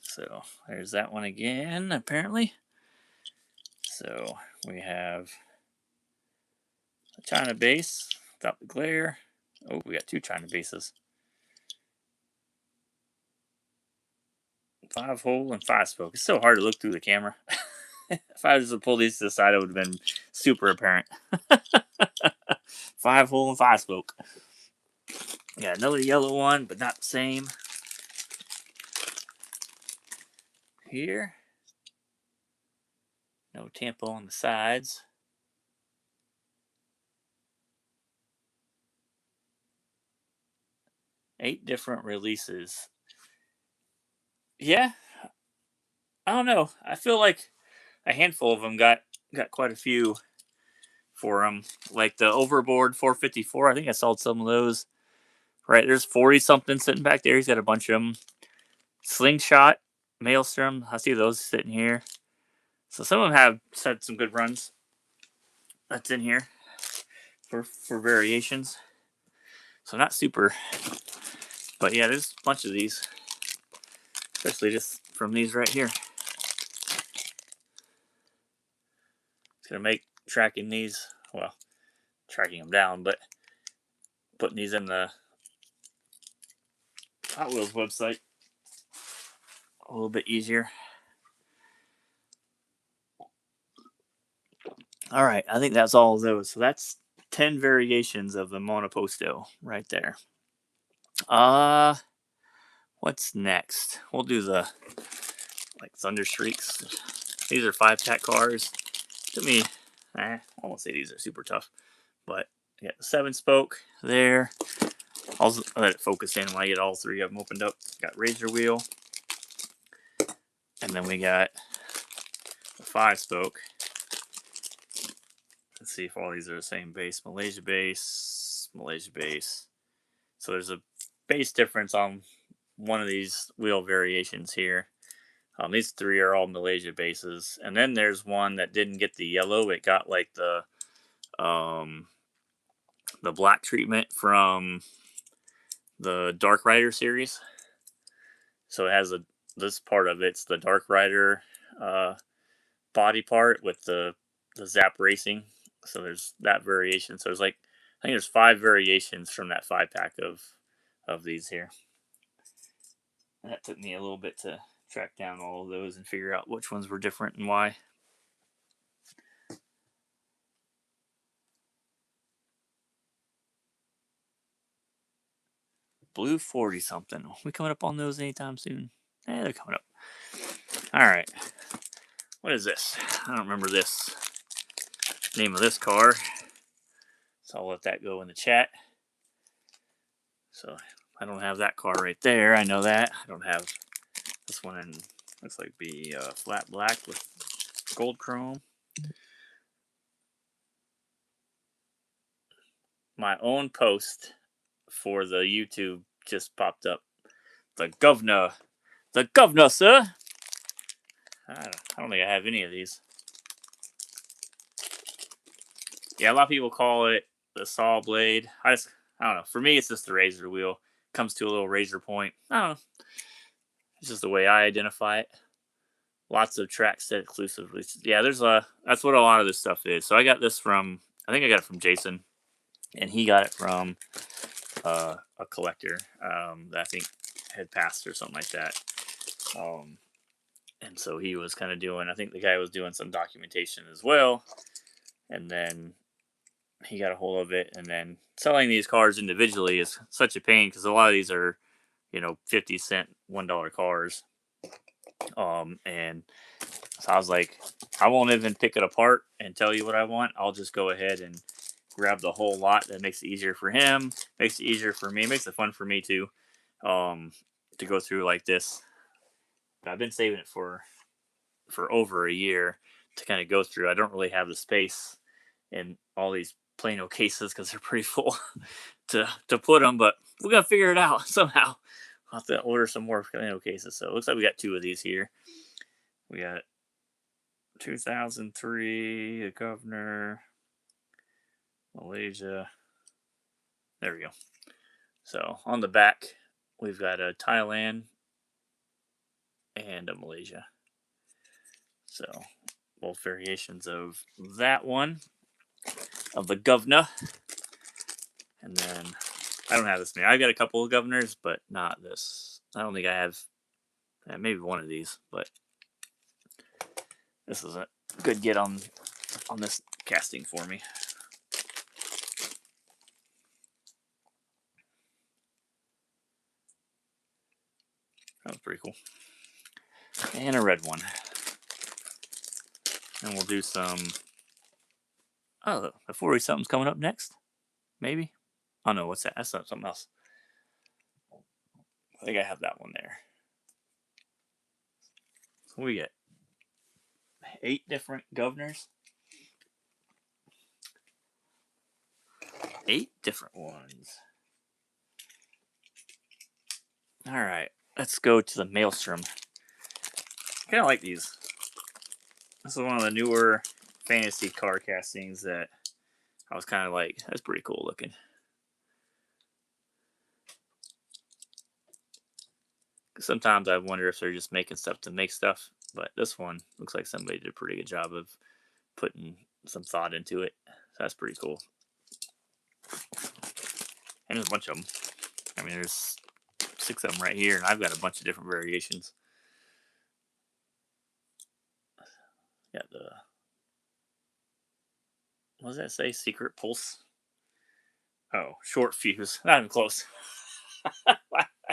So there's that one again, apparently. So we have a China base without the glare. Oh, we got 2 China bases. 5-hole and 5-spoke. It's so hard to look through the camera. If I was to pull these to the side, it would have been super apparent. 5-hole and 5-spoke. Got another yellow one, but not the same. Here. No tampo on the sides. Eight different releases. Yeah, I don't know. I feel like a handful of them got quite a few for them. Like the Overboard 454. I think I sold some of those. Right, there's 40 something sitting back there. He's got a bunch of them. Slingshot, Maelstrom. I see those sitting here. So some of them have had some good runs. That's in here for variations. So not super, but yeah, there's a bunch of these, especially just from these right here. It's gonna make tracking these, well, tracking them down, but putting these in the Hot Wheels website a little bit easier. All right, I think that's all of those. So that's 10 variations of the Monoposto right there. What's next? We'll do the Thunder Shrieks. These are 5-pack cars. To me, I won't say these are super tough, but you got the 7-spoke there. I'll let it focus in when I get all three of them opened up. Got Razor Wheel, and then we got the 5-spoke. Let's see if all these are the same base. Malaysia base, Malaysia base. So there's a base difference on one of these wheel variations here. These three are all Malaysia bases, and then there's one that didn't get the yellow. It got like the black treatment from the Dark Rider series. So it has this part of it's the Dark Rider body part with the Zap Racing. So there's that variation. So there's I think there's 5 variations from that 5-pack of these here. And that took me a little bit to track down all of those and figure out which ones were different and why. Blue 40 something. Are we coming up on those anytime soon? They're coming up. All right. What is this? I don't remember this name of this car. So I'll let that go in the chat. So I don't have that car right there. I know that. I don't have this one in, looks like be flat black with gold chrome. My own post for the YouTube just popped up. The governor, sir. I don't think I have any of these. Yeah, a lot of people call it the saw blade. I don't know. For me, it's just the razor wheel. Comes to a little razor point. I don't know. It's just the way I identify it. Lots of track set exclusively. Yeah, that's what a lot of this stuff is. So I got this from, I think I got it from Jason, and he got it from a collector that I think had passed or something like that. And so he was kind of doing, I think the guy was doing some documentation as well. And then he got a hold of it. And then selling these cars individually is such a pain because a lot of these are, 50-cent, $1 cars. And so I was like, I won't even pick it apart and tell you what I want. I'll just go ahead and grab the whole lot. That makes it easier for him, makes it easier for me, makes it fun for me too, to go through like this. But I've been saving it for over a year to kind of go through. I don't really have the space in all these Plano cases because they're pretty full to put them, but we're gonna figure it out somehow. I'll have to order some more Plano cases. So it looks like we got 2 of these here. We got 2003, the governor, Malaysia. There we go. So on the back, we've got a Thailand and a Malaysia. So both variations of that one, of the governor. And then I don't have this many. I've got a couple of governors, but not this. I don't think I have maybe one of these, but this isn't good get on this casting for me. That was pretty cool. And a red one. And we'll do some. Oh, the 40 something's coming up next. Maybe. Oh no, what's that? That's not something else. I think I have that one there. So we get 8 different governors. 8 different ones. All right, let's go to the Maelstrom. I kind of like these. This is one of the newer fantasy card castings that I was kind of like, that's pretty cool looking. Sometimes I wonder if they're just making stuff to make stuff, but this one looks like somebody did a pretty good job of putting some thought into it. So that's pretty cool. And there's a bunch of them. I mean, there's 6 of them right here, and I've got a bunch of different variations. Got the, what does that say? Secret Pulse? Oh, short fuse. Not even close. I'm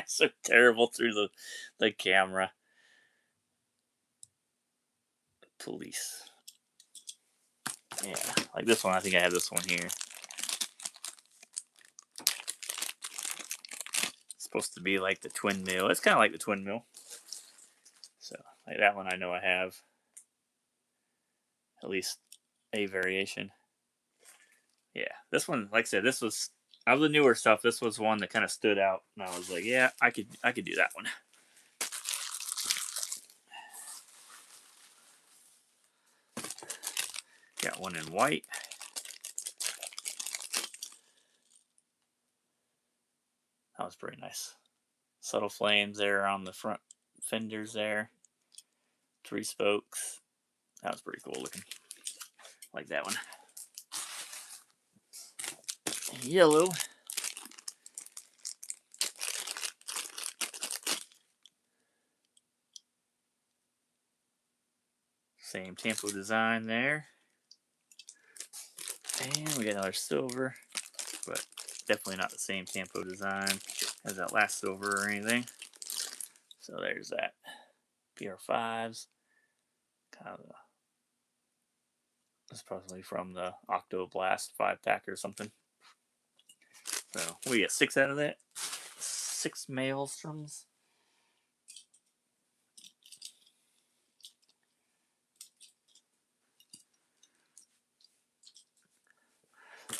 so terrible through the camera. Police. Yeah, like this one. I think I have this one here. It's supposed to be like the twin mill. It's kind of like the twin mill. So, like that one I know I have. At least a variation. Yeah, this one, like I said, this was, of the newer stuff, this was one that kind of stood out. And I was like, yeah, I could do that one. Got one in white. That was pretty nice. Subtle flames there on the front fenders there. 3 spokes. That was pretty cool looking. Like that one. Yellow. Same tempo design there. And we got another silver, but definitely not the same tempo design as that last silver or anything. So there's that. PR5s. Kind of, it's probably from the Octo Blast 5-pack or something. So we get 6 out of that. 6 Maelstroms.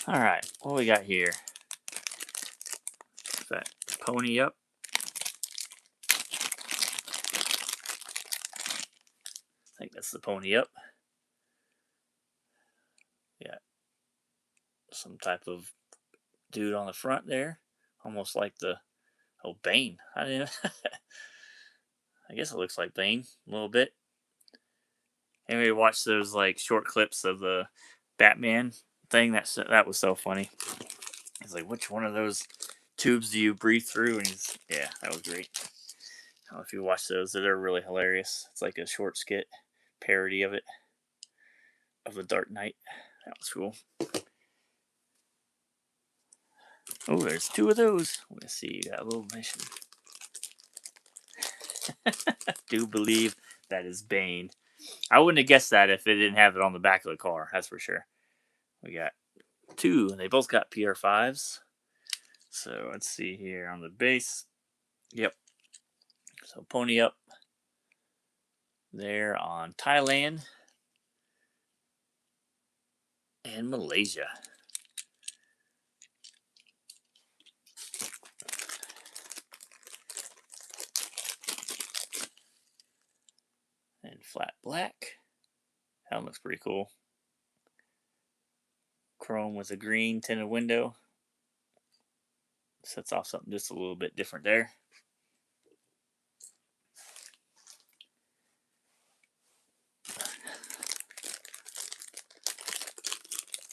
All right, what we got here? Is that Pony Up? I think that's the Pony Up. Yeah, some type of dude on the front there, almost like the Bane. I mean, I guess it looks like Bane a little bit. And we watched those like short clips of the Batman thing. That was so funny. He's like, which one of those tubes do you breathe through? And yeah, that was great. I don't know if you watch those, they're really hilarious. It's like a short skit parody of it, of the Dark Knight. That was cool. Oh, there's 2 of those. Let's see, you got a little mission. Do believe that is Bane. I wouldn't have guessed that if it didn't have it on the back of the car. That's for sure. We got 2, and they both got PR5s. So let's see here on the base. Yep. So Pony Up there on Thailand and Malaysia. And flat black. That looks pretty cool. Chrome with a green tinted window. Sets off something just a little bit different there.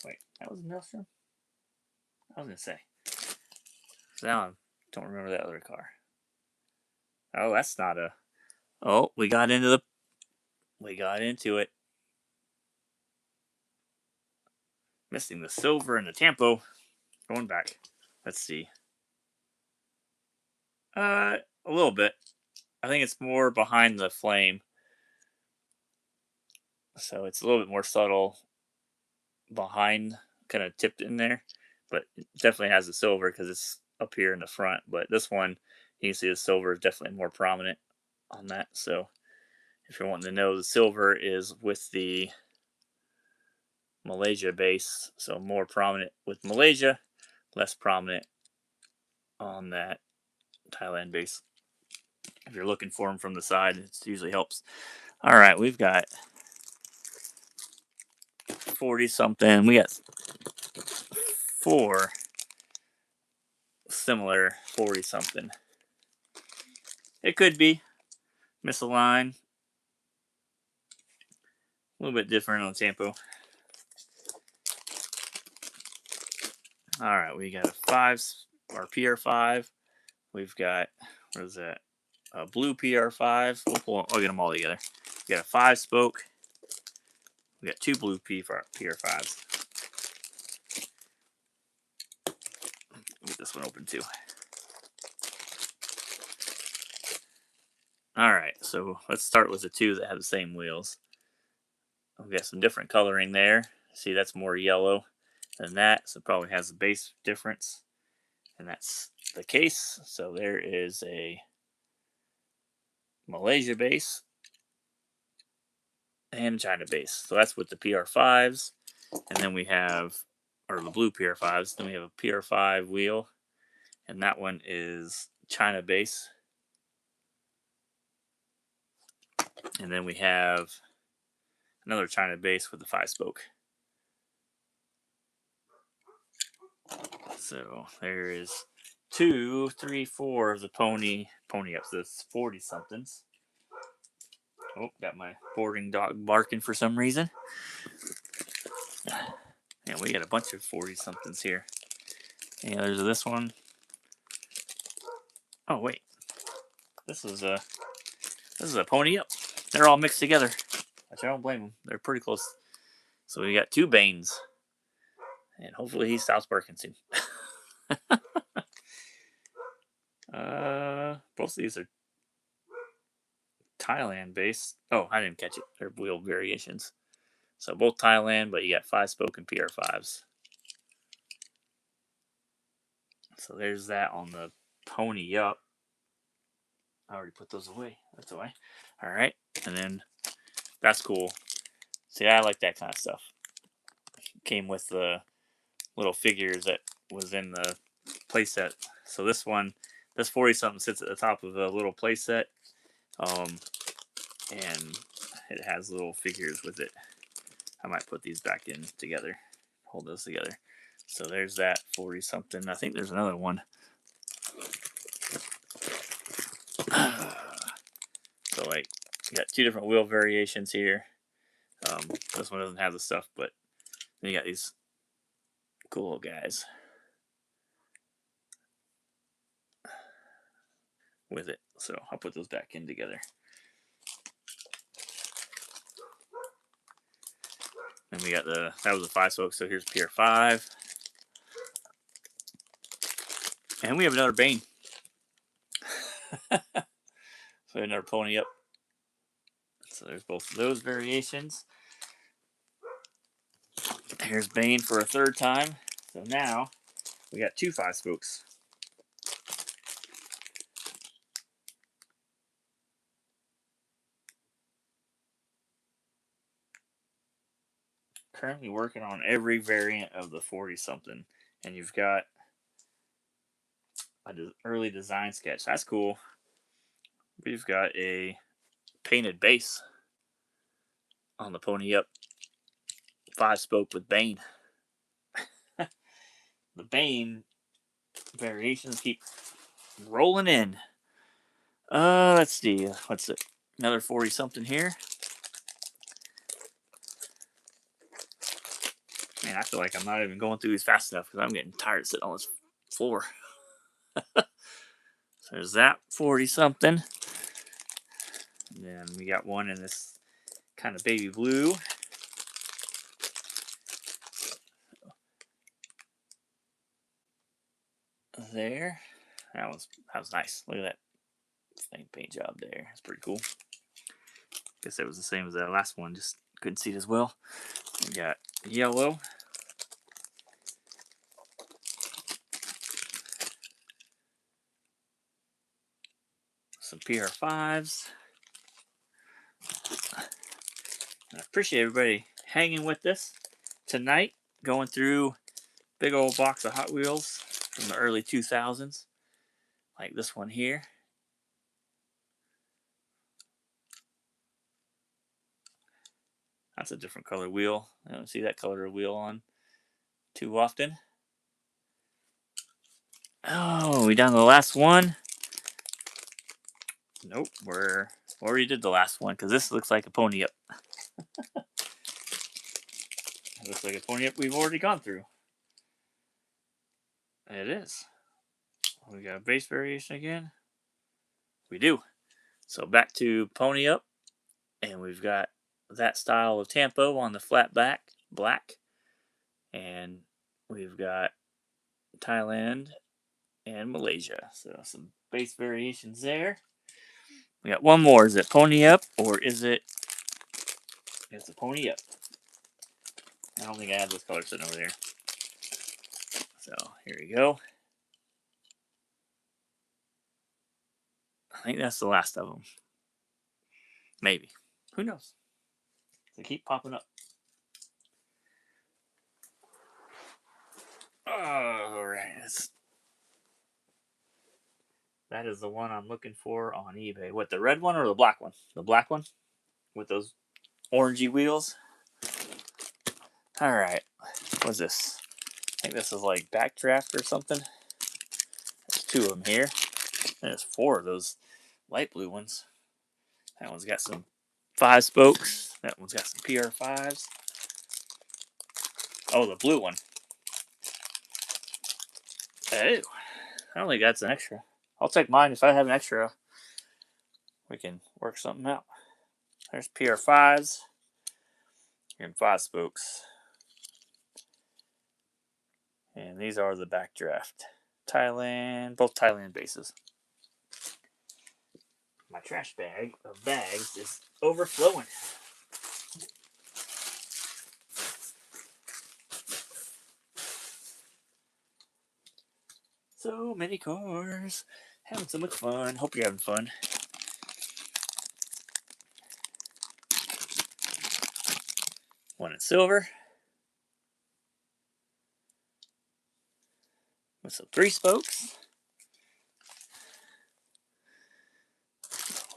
Wait, that was a Maelstrom? I was going to say. So now I don't remember that other car. Oh, that's not a... Oh, we got into it. Missing the silver and the tampo. Going back. Let's see. A little bit. I think it's more behind the flame. So it's a little bit more subtle behind, kind of tipped in there. But it definitely has the silver because it's up here in the front. But this one, you can see the silver is definitely more prominent on that. So if you're wanting to know, the silver is with the Malaysia base. So more prominent with Malaysia, less prominent on that Thailand base. If you're looking for them from the side, it usually helps. All right, we've got 40 something. We got 4 similar 40 something. It could be misaligned, a little bit different on Tampo. All right, we got a 5 or PR5. We've got, what is that? A blue PR5. I'll get them all together. We got a 5 spoke. We got 2 blue PR5s. Get this one open too. All right, so let's start with the 2 that have the same wheels. We got some different coloring there. See, that's more yellow than that, so it probably has a base difference. And that's the case. So there is a Malaysia base and China base. So that's with the PR5s. And then we have, or the blue PR5s. Then we have a PR5 wheel. And that one is China base. And then we have another China base with the 5 spoke. So there is 2, 3, 4 of the pony ups. That's 40 somethings. Oh, got my boarding dog barking for some reason. And we got a bunch of 40 somethings here. And there's this one. Oh wait, this is a pony up. They're all mixed together. Which I don't blame them. They're pretty close. So we got 2 Banes, and hopefully he stops barking soon. Both of these are Thailand based. Oh, I didn't catch it. They're wheel variations. So both Thailand, but you got 5 spoke and PR5s. So there's that on the pony up. I already put those away. That's away. All right, and then that's cool. See, I like that kind of stuff. Came with the little figures that was in the playset. So this 40 something sits at the top of a little playset, and it has little figures with it. I might put these back in together, hold those together. So there's that 40 something. I think there's another one. So like, you got 2 different wheel variations here. This one doesn't have the stuff, but then you got these cool little guys with it. So I'll put those back in together. And we got that was a 5 spoke, so here's PR5. And we have another Bane. So another pony up. So there's both of those variations. Here's Bane for a 3rd time. So now we got 2 5 spokes. Currently working on every variant of the 40 something. And you've got an early design sketch. That's cool. We've got a painted base on the pony up 5 spoke with Bane. The Bane variations keep rolling in. Let's see. What's it? Another 40 something here. Man, I feel like I'm not even going through these fast enough because I'm getting tired sitting on this floor. So there's that 40 something. And then we got one in this kind of baby blue. there. That was nice. Look at that thing paint job there. It's pretty cool. Guess that was the same as that last one. Just couldn't see it as well. We got yellow. Some PR5s. I appreciate everybody hanging with us tonight, going through big old box of Hot Wheels from the early 2000s, like this one here. That's a different color wheel. I don't see that color wheel on too often. Oh, we down to the last one? Nope, we already did the last one because this looks like a pony up. It looks like a pony up we've already gone through. It is. We got a base variation again. We do. So back to pony up, and we've got that style of Tampo on the flat back, black, and we've got Thailand and Malaysia. So some base variations there. We got one more. Is it pony up or is it? It's a pony up. I don't think I have this color sitting over there. So here we go. I think that's the last of them. Maybe. Who knows? They keep popping up. All right. That is the one I'm looking for on eBay. What, the red one or the black one? The black one with those orangey wheels. All right. What's this? I think this is like backdraft or something. There's two of them here. There's four of those light blue ones. That one's got some 5 spokes. That one's got some PR5s. Oh, the blue one. Oh, I don't think that's an extra. I'll take mine. If I have an extra, we can work something out. There's PR5s and 5 spokes. And these are the backdraft. Thailand, both Thailand bases. My trash bag of bags is overflowing. So many cars. Having so much fun. Hope you're having fun. One in silver. With some 3 spokes.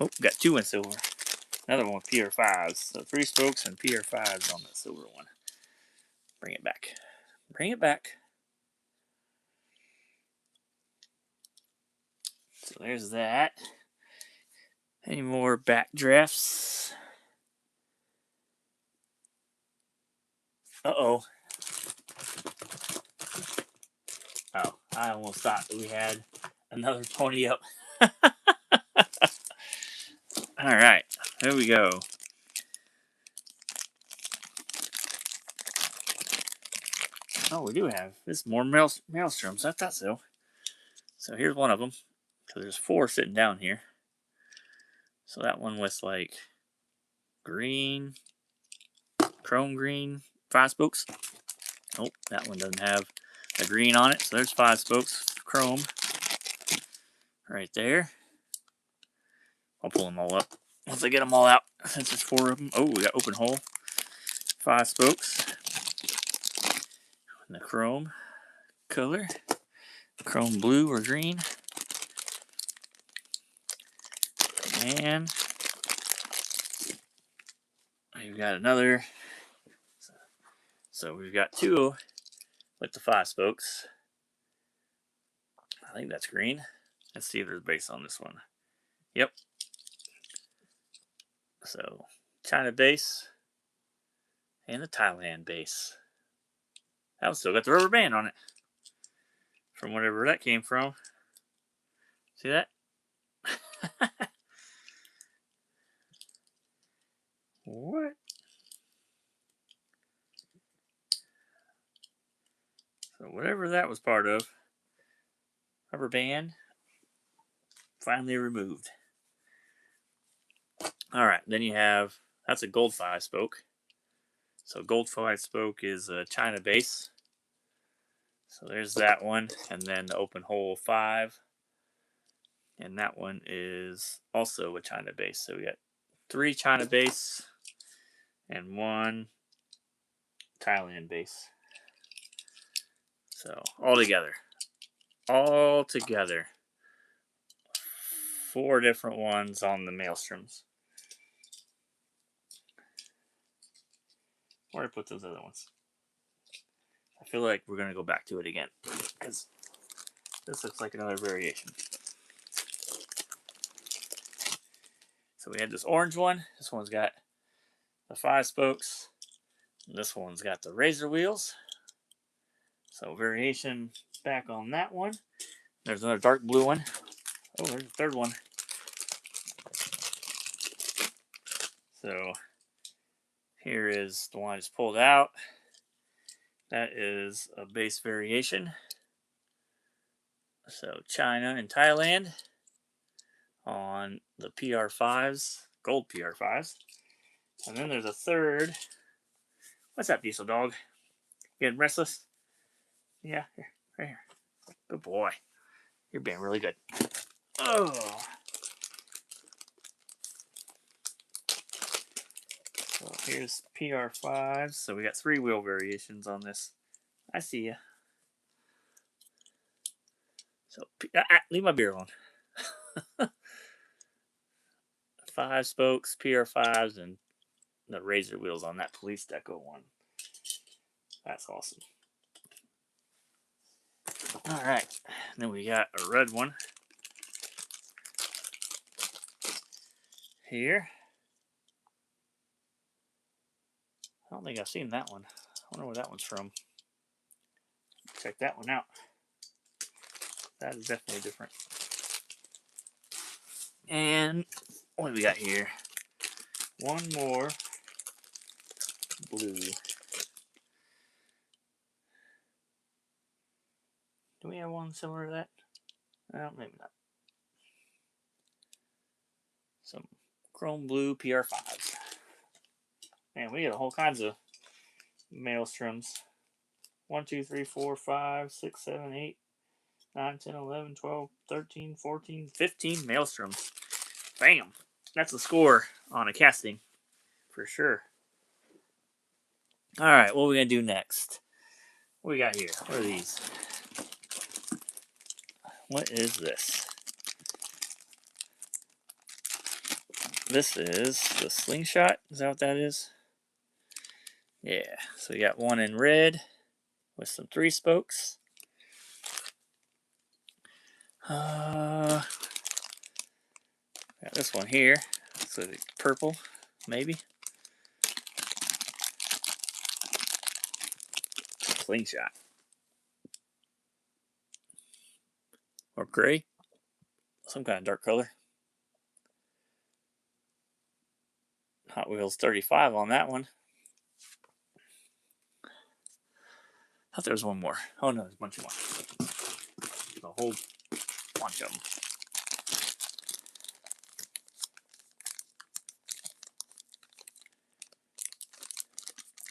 Oh, got 2 in silver. Another one with PR5s. So 3 spokes and PR5s on the silver one. Bring it back. Bring it back. So there's that. Any more backdrafts? Uh-oh. Oh, I almost thought that we had another pony up. Alright, here we go. Oh, we do have. This is more maelstroms. I thought so. So here's one of them. So there's 4 sitting down here. So that one with like green, chrome green, 5 spokes. Nope, that one doesn't have a green on it. So there's 5 spokes, chrome. Right there. I'll pull them all up once I get them all out. Since there's 4 of them. Oh, we got open hole. 5 spokes. And the chrome color. Chrome blue or green. And we've got another. So we've got 2 with the 5 spokes. I think that's green. Let's see if there's base on this one. Yep. So China base and the Thailand base. That one still got the rubber band on it. From whatever that came from. See that? What? So whatever that was part of. rubber band finally removed. All right, then you have, that's a gold 5-spoke. So gold 5-spoke is a China base. So there's that one, and then the open hole 5. And that one is also a China base. So we got 3 China base and 1 Thailand base. So all together, 4 different ones on the maelstroms. Where did I put those other ones? I feel like we're going to go back to it again, because this looks like another variation. So we had this orange one. This one's got the 5 spokes. And this one's got the razor wheels. So variation back on that one. There's another dark blue one. Oh, there's a third one. So here is the one I just pulled out. That is a base variation. So China and Thailand on the PR5s, gold PR5s. And then there's a third. What's that, Diesel Dog? You getting restless? Yeah, here, right here. Good boy. You're being really good. Oh. So here's PR5s. So we got 3 wheel variations on this. I see ya. So leave my beer alone. 5 spokes, PR5s, and the razor wheels on that police deco one. That's awesome. All right, then we got a red one here. I don't think I've seen that one. I wonder where that one's from. Check that one out. That is definitely different. And what do we got here? One more blue. Do we have one similar to that? Well, maybe not. Some chrome blue PR5s. Man, we got a whole kinds of maelstroms. 1, 2, 3, 4, 5, 6, 7, 8, 9, 10, 11, 12, 13, 14, 15 maelstroms. Bam! That's a score on a casting, for sure. Alright, what are we going to do next? What we got here? What are these? What is this? This is the slingshot. Is that what that is? Yeah, so we got one in red with some 3 spokes. Got this one here. So it's purple, maybe. Slingshot. Or gray. Some kind of dark color. Hot Wheels 35 on that one. I thought there was one more. Oh no, there's a bunch more. There's a whole bunch of them.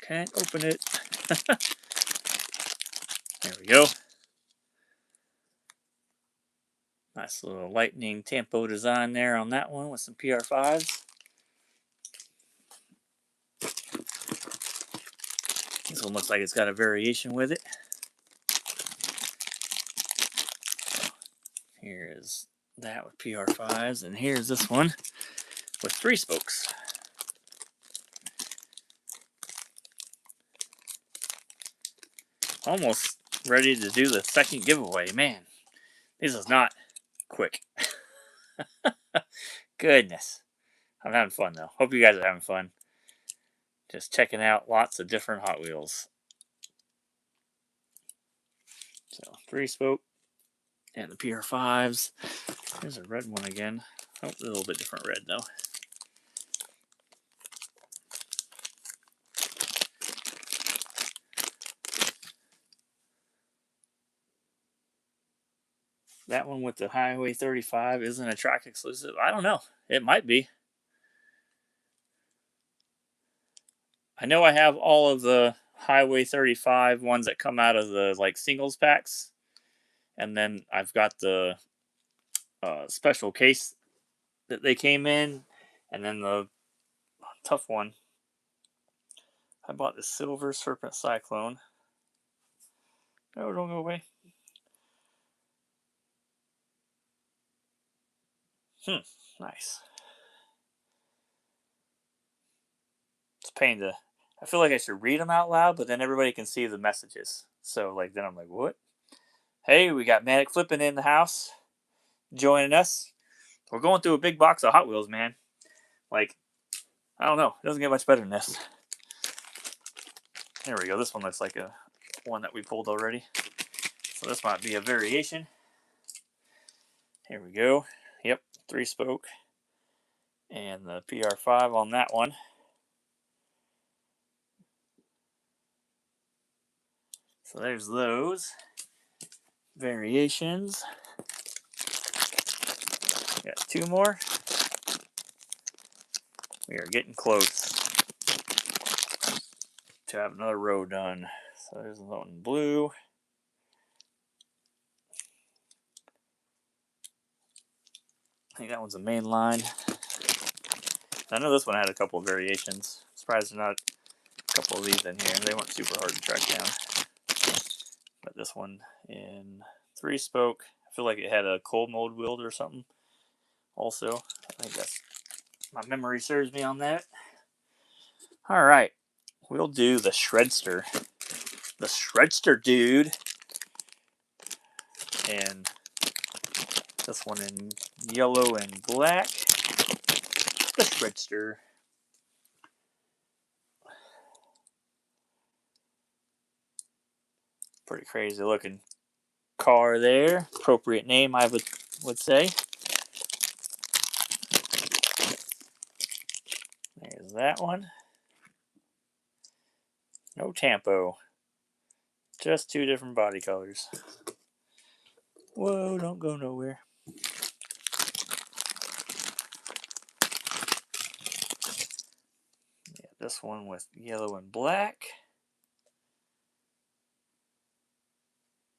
Can't open it. There we go. Nice little lightning tempo design there on that one with some PR5s. This one looks like it's got a variation with it. Here is that with PR5s, and here's this one with 3 spokes. Almost ready to do the second giveaway. Man, this is not quick. Goodness. I'm having fun though. Hope you guys are having fun. Just checking out lots of different Hot Wheels. So 3 spoke and the PR5s. There's a red one again. Oh, a little bit different red though. that one with the Highway 35 isn't a track exclusive. I don't know. It might be. I know I have all of the Highway 35 ones that come out of the like singles packs, and then I've got the special case that they came in, and then the tough one. I bought the Silver Serpent Cyclone. No, don't go away. Nice. It's a pain to. I feel like I should read them out loud, but then everybody can see the messages. So like then I'm like, what? Hey, we got Manic Flippin' in the house, joining us. We're going through a big box of Hot Wheels, man. Like, I don't know. It doesn't get much better than this. There we go. This one looks like a one that we pulled already. So this might be a variation. Here we go. Yep, 3-spoke. And the PR5 on that one. So there's those variations. Got 2 more. We are getting close to have another row done. So there's one in blue. I think that one's a main line. I know this one had a couple of variations. Surprised there's not a couple of these in here. They weren't super hard to track down. But this one in 3-spoke. I feel like it had a cold mold wheel or something. Also, I think that's my memory serves me on that. All right, we'll do the Shredster. The Shredster, dude. And this one in yellow and black. The Shredster. Pretty crazy looking car there. Appropriate name, I would say. There's that one. No tampo. Just 2 different body colors. Whoa, don't go nowhere. Yeah, this one with yellow and black.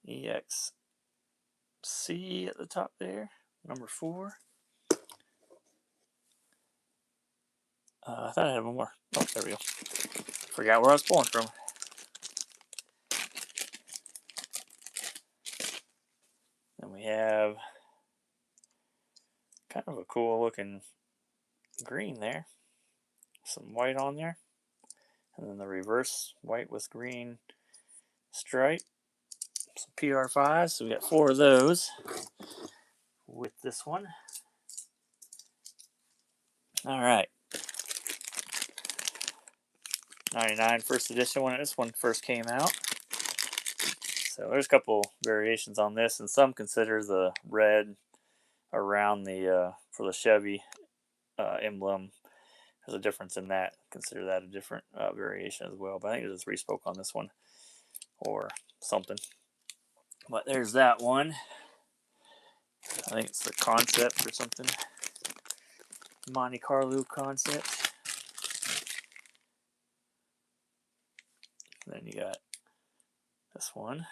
EXC at the top there. Number 4. I thought I had one more. Oh, there we go. Forgot where I was pulling from. And we have kind of a cool looking green there. Some white on there. And then the reverse white with green stripe. Some PR5s. So we got 4 of those with this one. All right. 99 first edition when this one first came out. So there's a couple variations on this, and some consider the red around the for the Chevy emblem. There's a difference in that. Consider that a different variation as well. But I think there's a 3-spoke on this one or something. But there's that one. I think it's the concept or something. Monte Carlo concept. Then you got this one.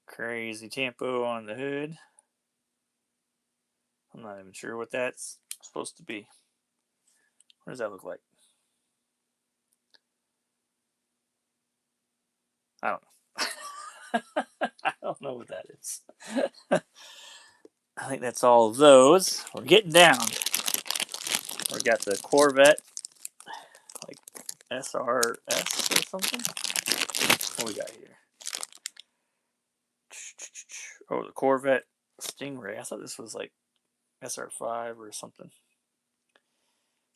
Crazy tempo on the hood. I'm not even sure what that's supposed to be. What does that look like? I don't know. I don't know what that is. I think that's all of those. We're getting down. We got the Corvette, like SRS or something. What we got here? Oh, the Corvette Stingray. I thought this was like SR5 or something.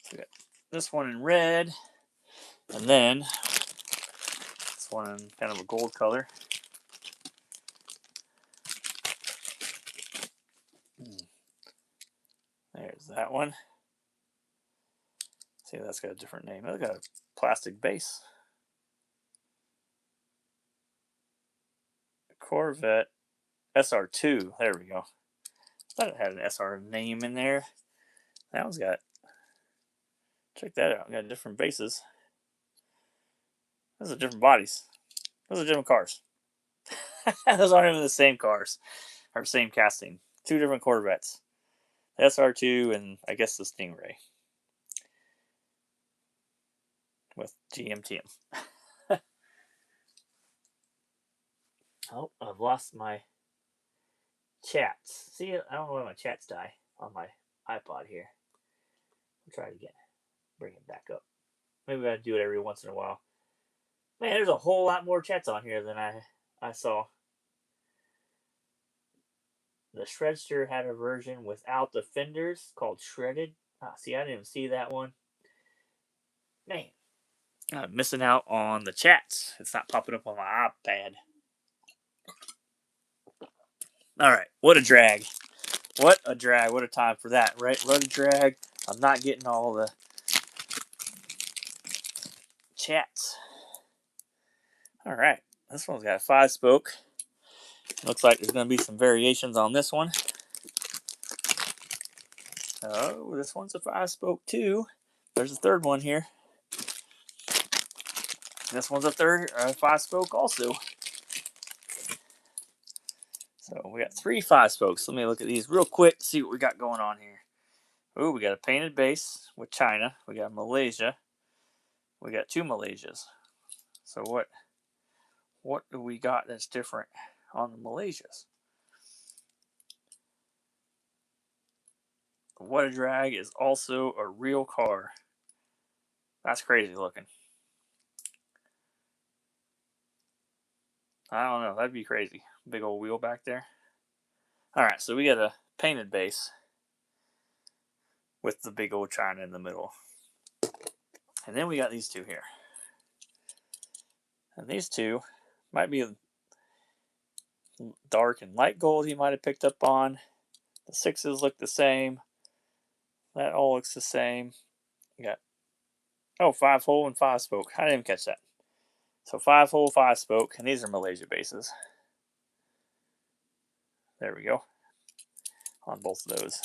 So we got this one in red, and then this one in kind of a gold color. There's that one. See, that's got a different name. It's got a plastic base. Corvette SR2. There we go. I thought it had an SR name in there. That one's got. Check that out. Got different bases. Those are different bodies. Those are different cars. Those aren't even the same cars or same casting. Two different Corvettes. The SR2 and I guess the Stingray with GMTM. Oh, I've lost my chats. See, I don't know why my chats die on my iPod here. I'll try it again. Bring it back up. Maybe I do it every once in a while. Man, there's a whole lot more chats on here than I saw. The Shredster had a version without the fenders called Shredded. See, I didn't even see that one. Man, I'm missing out on the chats. It's not popping up on my iPad. All right, what a drag. What a drag. What a time for that, right? What a drag. I'm not getting all the chats. All right, this one's got a 5-spoke. Looks like there's going to be some variations on this one. Oh, this one's a 5-spoke too. There's a third one here. This one's a 5-spoke also. So we got 3 5-spokes. Let me look at these real quick, see what we got going on here. Oh, we got a painted base with China. We got Malaysia. We got 2 Malaysias. So what do we got that's different on the Malaysias? What a Drag is also a real car. That's crazy looking. I don't know. That'd be crazy. Big old wheel back there. All right, so we got a painted base with the big old China in the middle. And then we got these 2 here. And these 2 might be dark and light gold he might have picked up on. The 6s look the same. That all looks the same. We got 5-hole and 5-spoke. I didn't even catch that. So 5-hole, 5-spoke, and these are Malaysia bases. There we go. On both of those.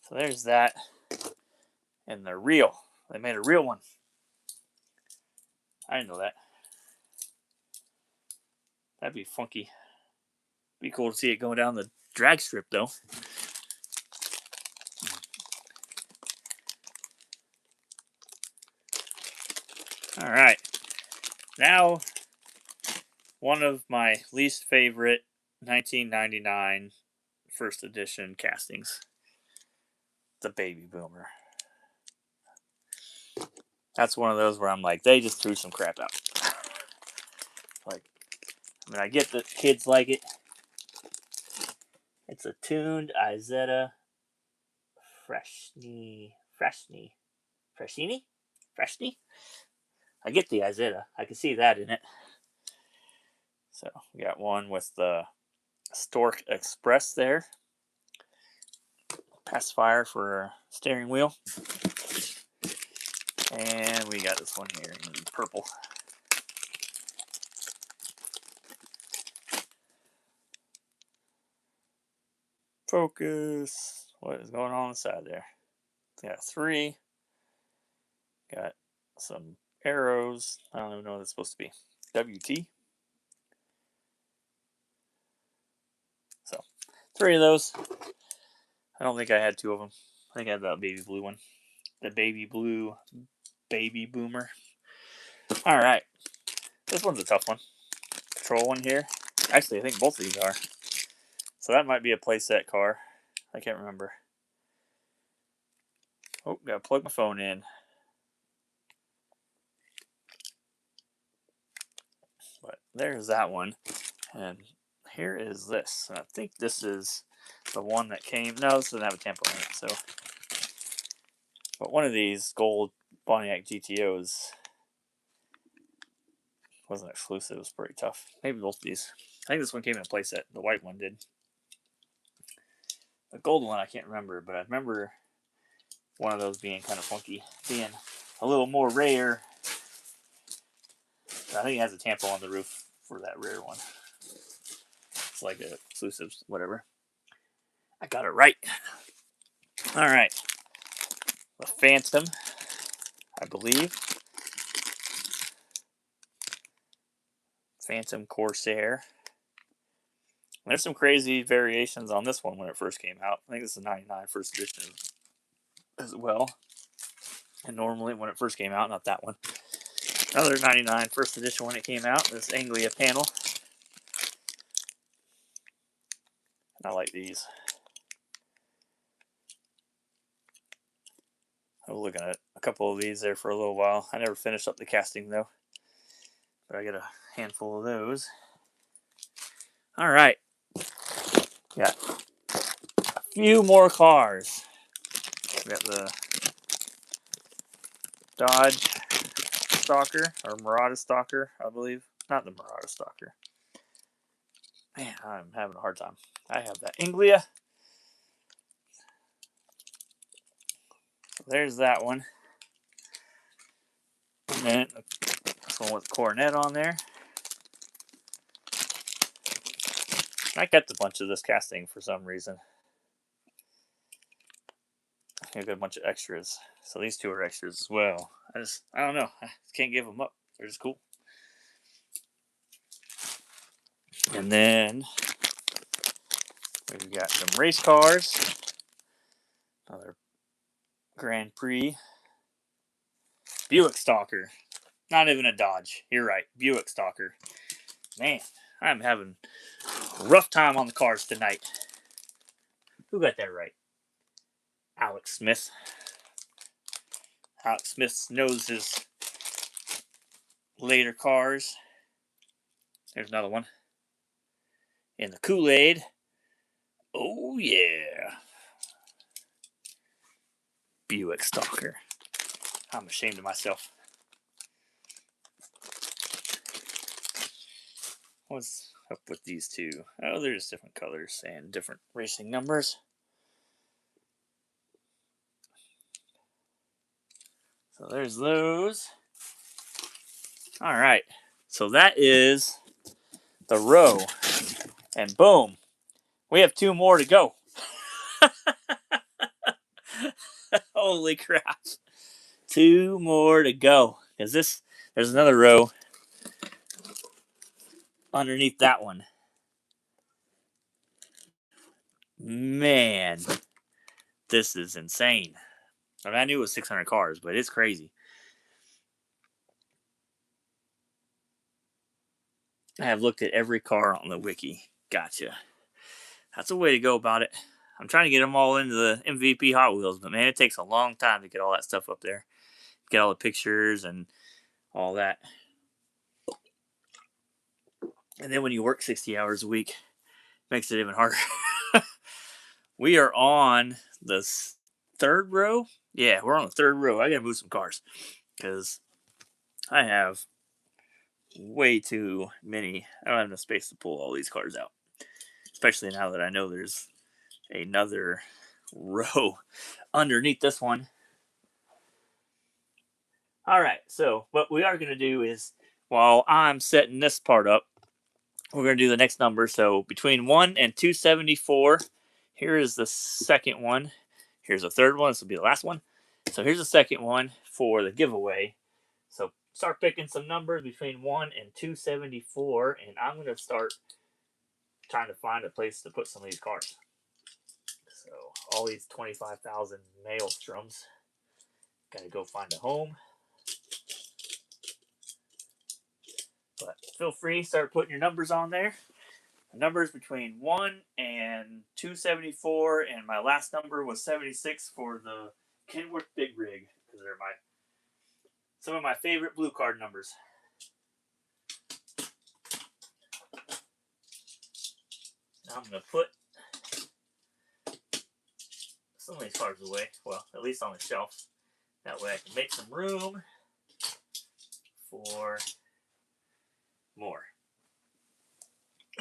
So there's that. And they're real. They made a real one. I didn't know that. That'd be funky. Be cool to see it going down the drag strip, though. All right. Now, one of my least favorite 1999 first edition castings. The Baby Boomer. That's one of those where I'm like, they just threw some crap out. I get that kids like it. It's a tuned Izetta Freshni. I get the Izetta. I can see that in it. So we got one with the Stork Express there. Pacifier for steering wheel. And we got this one here in purple. Focus. What is going on inside there? Got 3. Got some arrows. I don't even know what it's supposed to be. WT. So 3 of those. I don't think I had 2 of them. I think I had that baby blue one. The baby blue Baby Boomer. All right. This one's a tough one. Patrol one here. Actually, I think both of these are. So that might be a playset car. I can't remember. Oh, gotta plug my phone in. But there's that one. And here is this. I think this is the one that came. No, this doesn't have a Tampa on it. So, but one of these gold Pontiac GTOs wasn't exclusive. It was pretty tough. Maybe both of these. I think this one came in a playset. The white one did. The gold one I can't remember, but I remember one of those being kind of funky, being a little more rare. I think it has a Tampa on the roof for that rare one. It's like a exclusives, whatever. I got it right. All right. The Phantom, I believe. Phantom Corsair. There's some crazy variations on this one when it first came out. I think this is 99 first edition as well. And normally when it first came out, not that one. Another 99 first edition when it came out, this Anglia panel. I like these. I was looking at a couple of these there for a little while. I never finished up the casting though. But I get a handful of those. All right. Got a few more cars. We got the Dodge Stalker, or Murata Stalker, I believe. Not the Murata Stalker. Man, I'm having a hard time. I have that Anglia. So there's that one. And then this one with the Coronet on there. I kept a bunch of this casting for some reason. I got a bunch of extras. So these two are extras as well. I don't know. I just can't give them up. They're just cool. And then we've got some race cars. Another Grand Prix. Buick Stalker. Not even a Dodge. You're right. Buick Stalker. Man, I'm having a rough time on the cars tonight. Who got that right? Alex Smith. Alex Smith knows his later cars. There's another one. In the Kool-Aid. Oh, yeah. Buick Stalker. I'm ashamed of myself. What's up with these two? Oh, they're just different colors and different racing numbers. So there's those. All right. So that is the row. And boom. We have two more to go. Holy crap. Two more to go. There's another row underneath that one. Man, this is insane. I mean, I knew it was 600 cars, but it's crazy. I have looked at every car on the wiki. Gotcha. That's a way to go about it. I'm trying to get them all into the MVP Hot Wheels, but man, it takes a long time to get all that stuff up there. Get all the pictures and all that. And then when you work 60 hours a week, it makes it even harder. We are on the third row. Yeah, we're on the third row. I gotta move some cars because I have way too many. I don't have enough space to pull all these cars out, especially now that I know there's another row underneath this one. All right, so what we are going to do is, while I'm setting this part up, we're going to do the next number. So between 1 and 274, here is the second one. Here's the third one. This will be the last one. So here's the second one for the giveaway. So start picking some numbers between 1 and 274, and I'm going to start trying to find a place to put some of these cars. So all these 25,000 maelstroms. Got to go find a home. But feel free, start putting your numbers on there. The numbers between 1 and 274, and my last number was 76 for the Kenworth Big Rig, because they're some of my favorite blue card numbers. Now I'm going to put some of these cards away, well, at least on the shelf. That way I can make some room for more.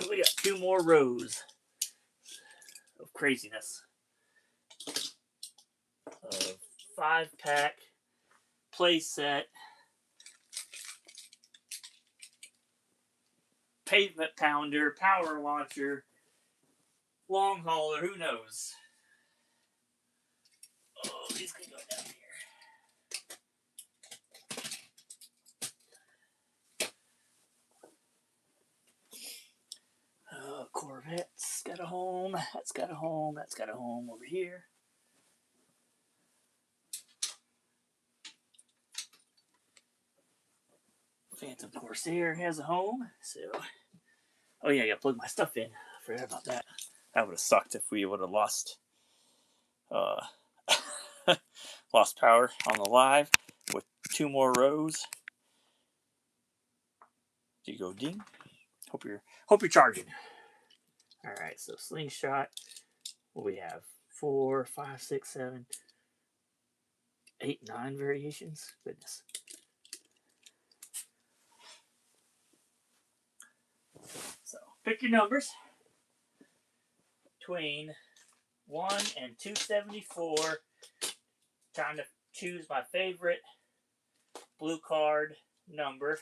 We got two more rows of craziness. A 5-pack play set pavement pounder, power launcher, long hauler, who knows? Oh, these can go down here. Corvette's got a home. That's got a home. That's got a home over here. Phantom Corsair has a home. So, oh yeah, I gotta plug my stuff in. I forgot about that. That would have sucked if we would have lost lost power on the live with 2 more rows. Do you go ding? Hope you're charging. All right, so slingshot. What we have? 4, 5, 6, 7, 8, 9 variations. Goodness. So pick your numbers between 1 and 274. Trying to choose my favorite blue card number.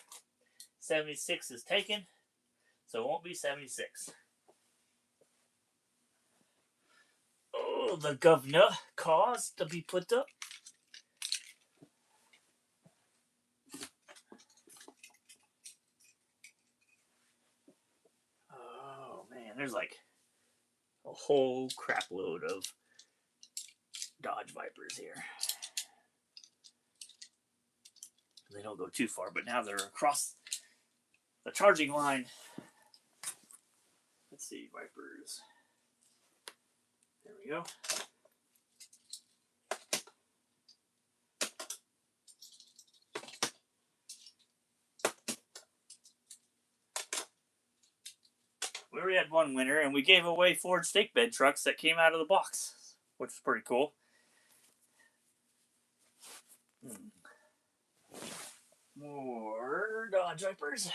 76 is taken, so it won't be 76. Oh, the governor caused to be put up. Oh man, there's like a whole crap load of Dodge Vipers here. They don't go too far, but now they're across the charging line. Let's see, Vipers. There we go. We already had one winner, and we gave away Ford stake bed trucks that came out of the box, which is pretty cool. More Dodge Vipers.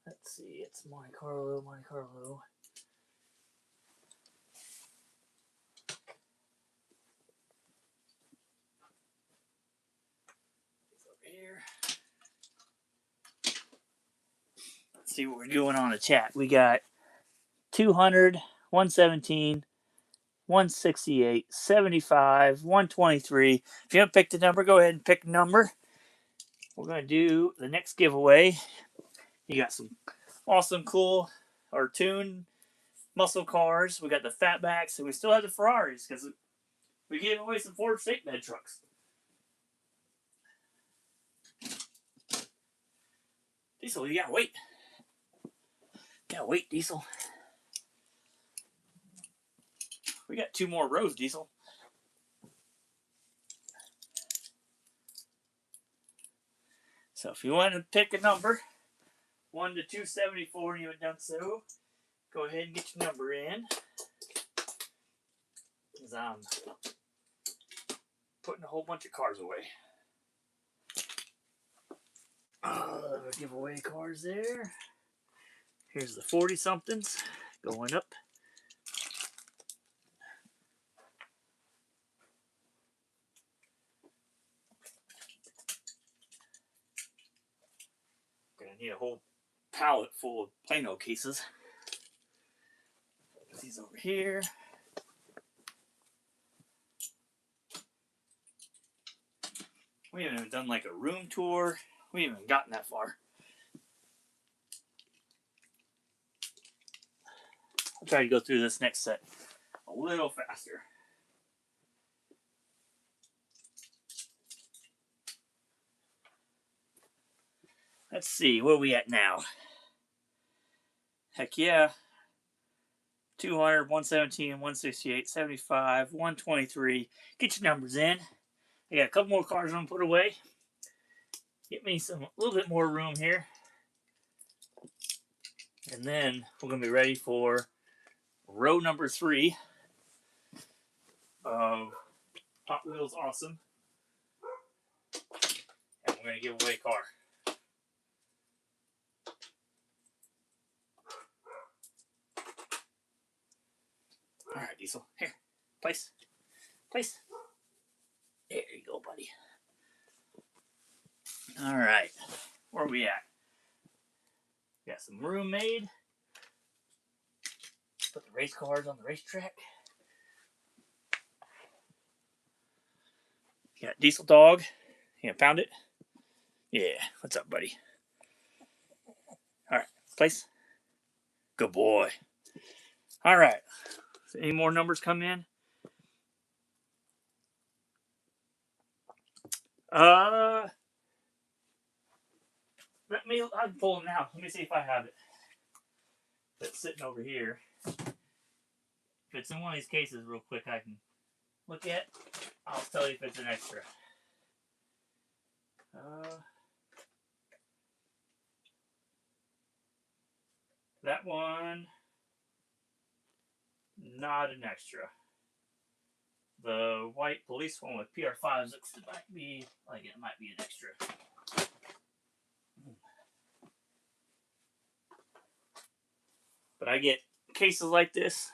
Let's see, it's Monte Carlo, Monte Carlo. It's over here. Let's see what we're doing on the chat. We got 200, 117, 168, 75, 123. If you haven't picked a number, go ahead and pick a number. We're going to do the next giveaway. You got some awesome, cool, or tuned muscle cars. We got the fatbacks, and we still have the Ferraris because we gave away some Ford stake bed trucks. Diesel, you gotta wait. Gotta wait, Diesel. We got 2 more rows, Diesel. So if you want to pick a number, 1 to 274, and you haven't done so, go ahead and get your number in. Because I'm putting a whole bunch of cars away. Giveaway cars there. Here's the 40-somethings going up. Gonna need a whole pallet full of Plano cases. Put these over here. We haven't even done like a room tour. We haven't even gotten that far. I'll try to go through this next set a little faster. Let's see, where are we at now? Heck yeah. 200, 117, 168, 75, 123. Get your numbers in. I got a couple more cars I'm going to put away. Get me a little bit more room here. And then we're going to be ready for row number 3. of Hot Wheels Awesome. And we're going to give away a car. Alright, Diesel. Here. Place. Place. There you go, buddy. Alright. Where are we at? Got some room made. Put the race cars on the racetrack. Got Diesel Dog. Yeah, found it? Yeah. What's up, buddy? Alright. Place. Good boy. Alright. So any more numbers come in? I'm pulling now. Let me see if I have it. It's sitting over here. If it's in one of these cases real quick, I can look at. I'll tell you if it's an extra. That one, not an extra. The white police one with PR5s looks might be like it might be an extra. But I get cases like this,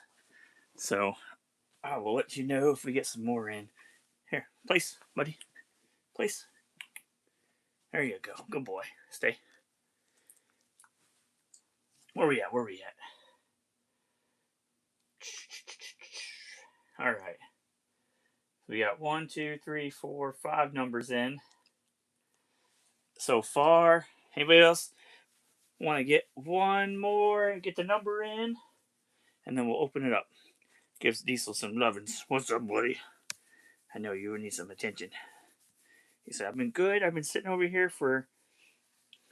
so I will let you know if we get some more in. Here, place, buddy. Place. There you go. Good boy. Stay. Where we at? Where we at? All right. We got 1, 2, 3, 4, 5 numbers in so far. Anybody else want to get one more and get the number in? And then we'll open it up. Gives Diesel some lovin's. What's up, buddy? I know you need some attention. He said, I've been good. I've been sitting over here for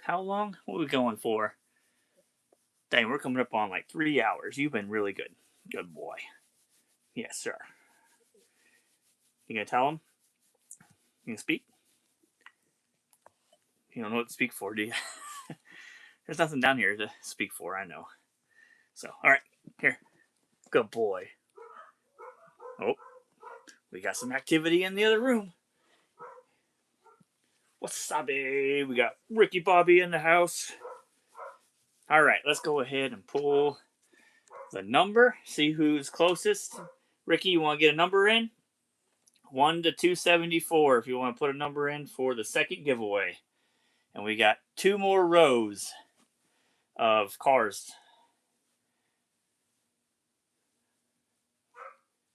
how long? What are we going for? Dang, we're coming up on like 3 hours. You've been really good. Good boy. Yes, sir. You gonna tell him? You gonna speak? You don't know what to speak for, do you? There's nothing down here to speak for, I know. So, alright, here. Good boy. Oh, we got some activity in the other room. Wasabi. We got Ricky Bobby in the house. Alright, let's go ahead and pull the number. See who's closest. Ricky, you want to get a number in? 1 to 274 if you want to put a number in for the second giveaway. And we got 2 more rows of cars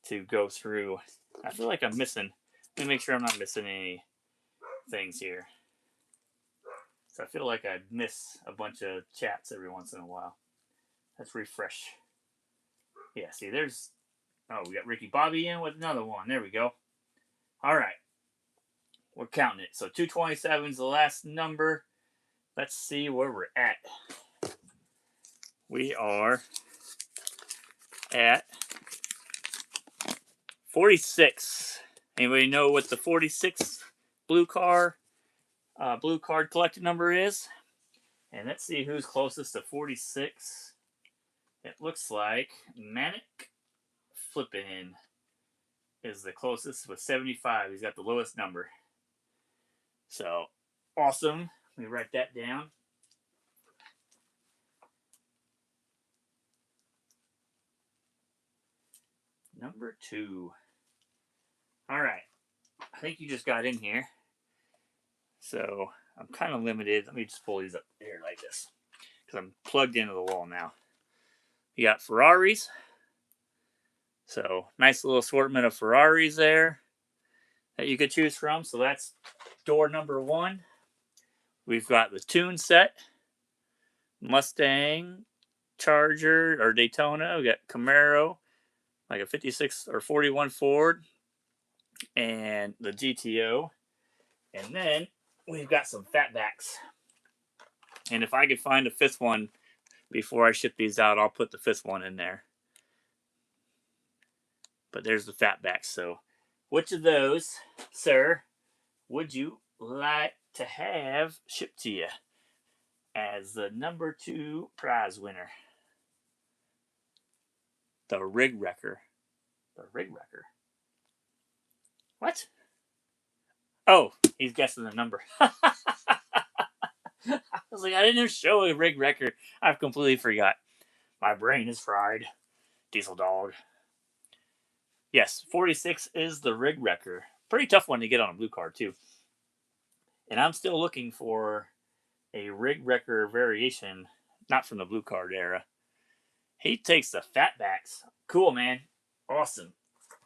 to go through. I feel like I'm missing. Let me make sure I'm not missing any things here. So I feel like I miss a bunch of chats every once in a while. Let's refresh. Yeah, see, there's... Oh, we got Ricky Bobby in with another one. There we go. All right. We're counting it. So 227 is the last number. Let's see where we're at. We are at 46. Anybody know what the 46 blue card collected number is? And let's see who's closest to 46. It looks like Manic Flippin' is the closest with 75. He's got the lowest number. So, awesome. Let me write that down. Number 2. All right. I think you just got in here. So, I'm kind of limited. Let me just pull these up here like this. Because I'm plugged into the wall now. You got Ferraris. So, nice little assortment of Ferraris there that you could choose from. So, that's door number 1. We've got the Tune set. Mustang, Charger, or Daytona. We got Camaro. Like a 56 or 41 Ford. And the GTO. And then we've got some fatbacks. And if I could find a 5th one before I ship these out, I'll put the 5th one in there. But there's the fatbacks. So, which of those, sir, would you like to have shipped to you as the number 2 prize winner? The Rig Wrecker. The Rig Wrecker. What? Oh, he's guessing the number. I was like, I didn't show a rig record. I've completely forgot. My brain is fried. Diesel dog. Yes, 46 is the rig wrecker. Pretty tough one to get on a blue card, too. And I'm still looking for a rig wrecker variation, not from the blue card era. He takes the fatbacks. Cool, man. Awesome.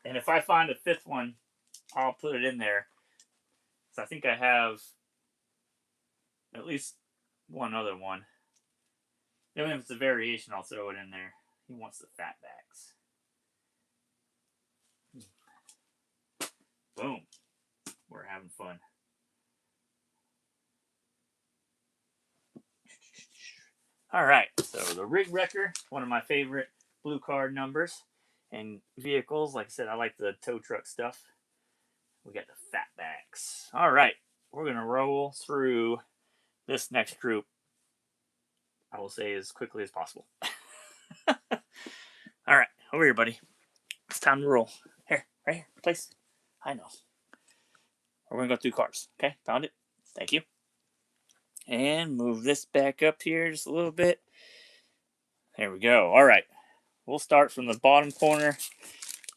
And if I find a fifth one, I'll put it in there. So I think I have at least one other one. Even if it's a variation, I'll throw it in there. He wants the fatbacks. Boom. We're having fun. All right. So the rig wrecker, one of my favorite blue card numbers. And vehicles, like I said, I like the tow truck stuff. We got the fatbacks. All right. We're going to roll through this next group, I will say, as quickly as possible. All right. Over here, buddy. It's time to roll. Here. Right here. Place. I know. We're going to go through cars. Okay. Found it. Thank you. And move this back up here just a little bit. There we go. All right. We'll start from the bottom corner.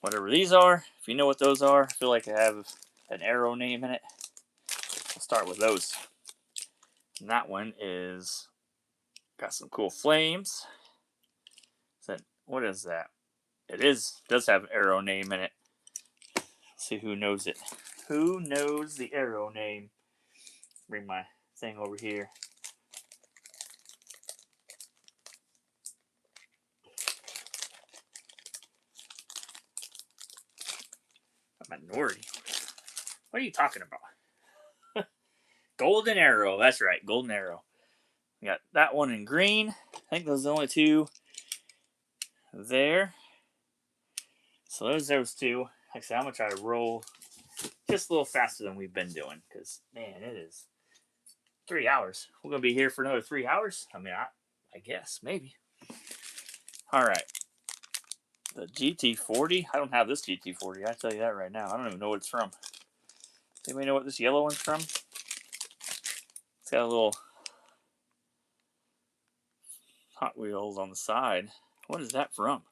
Whatever these are. If you know what those are, I feel like I have an arrow name in it. We'll start with those. And that one is got some cool flames. What is that? It does have an arrow name in it. Let's see who knows it. Who knows the arrow name? Bring my thing over here. A minority. What are you talking about? Golden Arrow. That's right. Golden Arrow. We got that one in green. I think those are the only two there. So those two. Like I said, I'm going to try to roll just a little faster than we've been doing. Because, man, it is 3 hours. We're going to be here for another 3 hours? I mean, I guess. Maybe. All right. The GT40. I don't have this GT40. I tell you that right now. I don't even know what it's from. Anybody know what this yellow one's from? It's got a little Hot Wheels on the side. What is that from?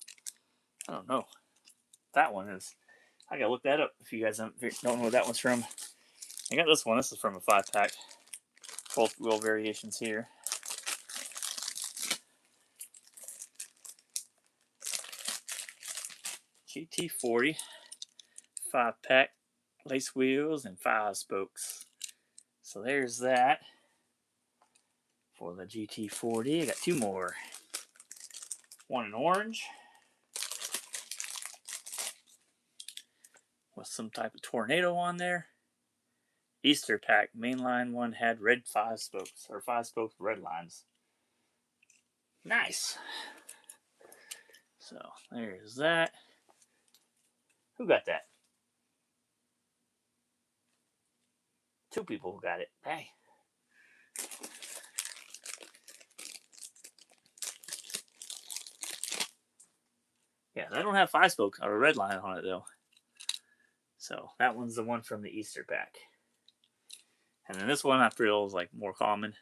I don't know. That one is. I gotta look that up if you guys don't know what that one's from. I got this one. This is from a 5-pack. Both wheel variations here. GT40 5-pack, lace wheels and 5 spokes. So there's that for the GT40. I got 2 more. One in orange with some type of tornado on there. Easter pack mainline one had red 5 spokes or 5 spokes red lines. Nice. So there's that. Who got that? 2 people who got it. Hey. Yeah, I don't have 5 spokes or a red line on it though. So that one's the one from the Easter pack. And then this one I feel is like more common.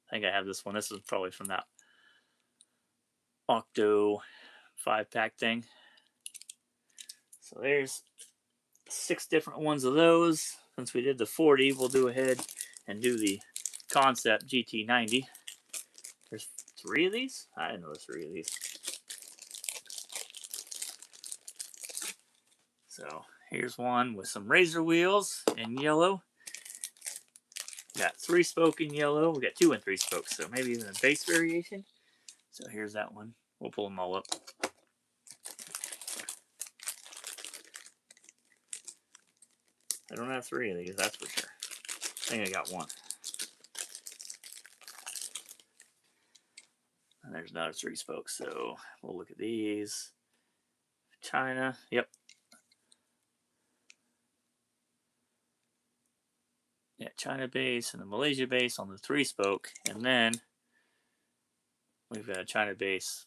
I think I have this one. This is probably from that Octo 5-pack thing. So there's 6 different ones of those. Since we did the 40, we'll do ahead and do the Concept GT90. There's 3 of these? I didn't know there's 3 of these. So here's one with some razor wheels in yellow. Got 3 spoke in yellow. We got 2 and 3 spokes, so maybe even a base variation. So here's that one. We'll pull them all up. I don't have 3 of these, that's for sure. I think I got 1. And there's another 3 spokes, so we'll look at these. China, yep. Yeah, China base and the Malaysia base on the 3 spoke, and then we've got a China base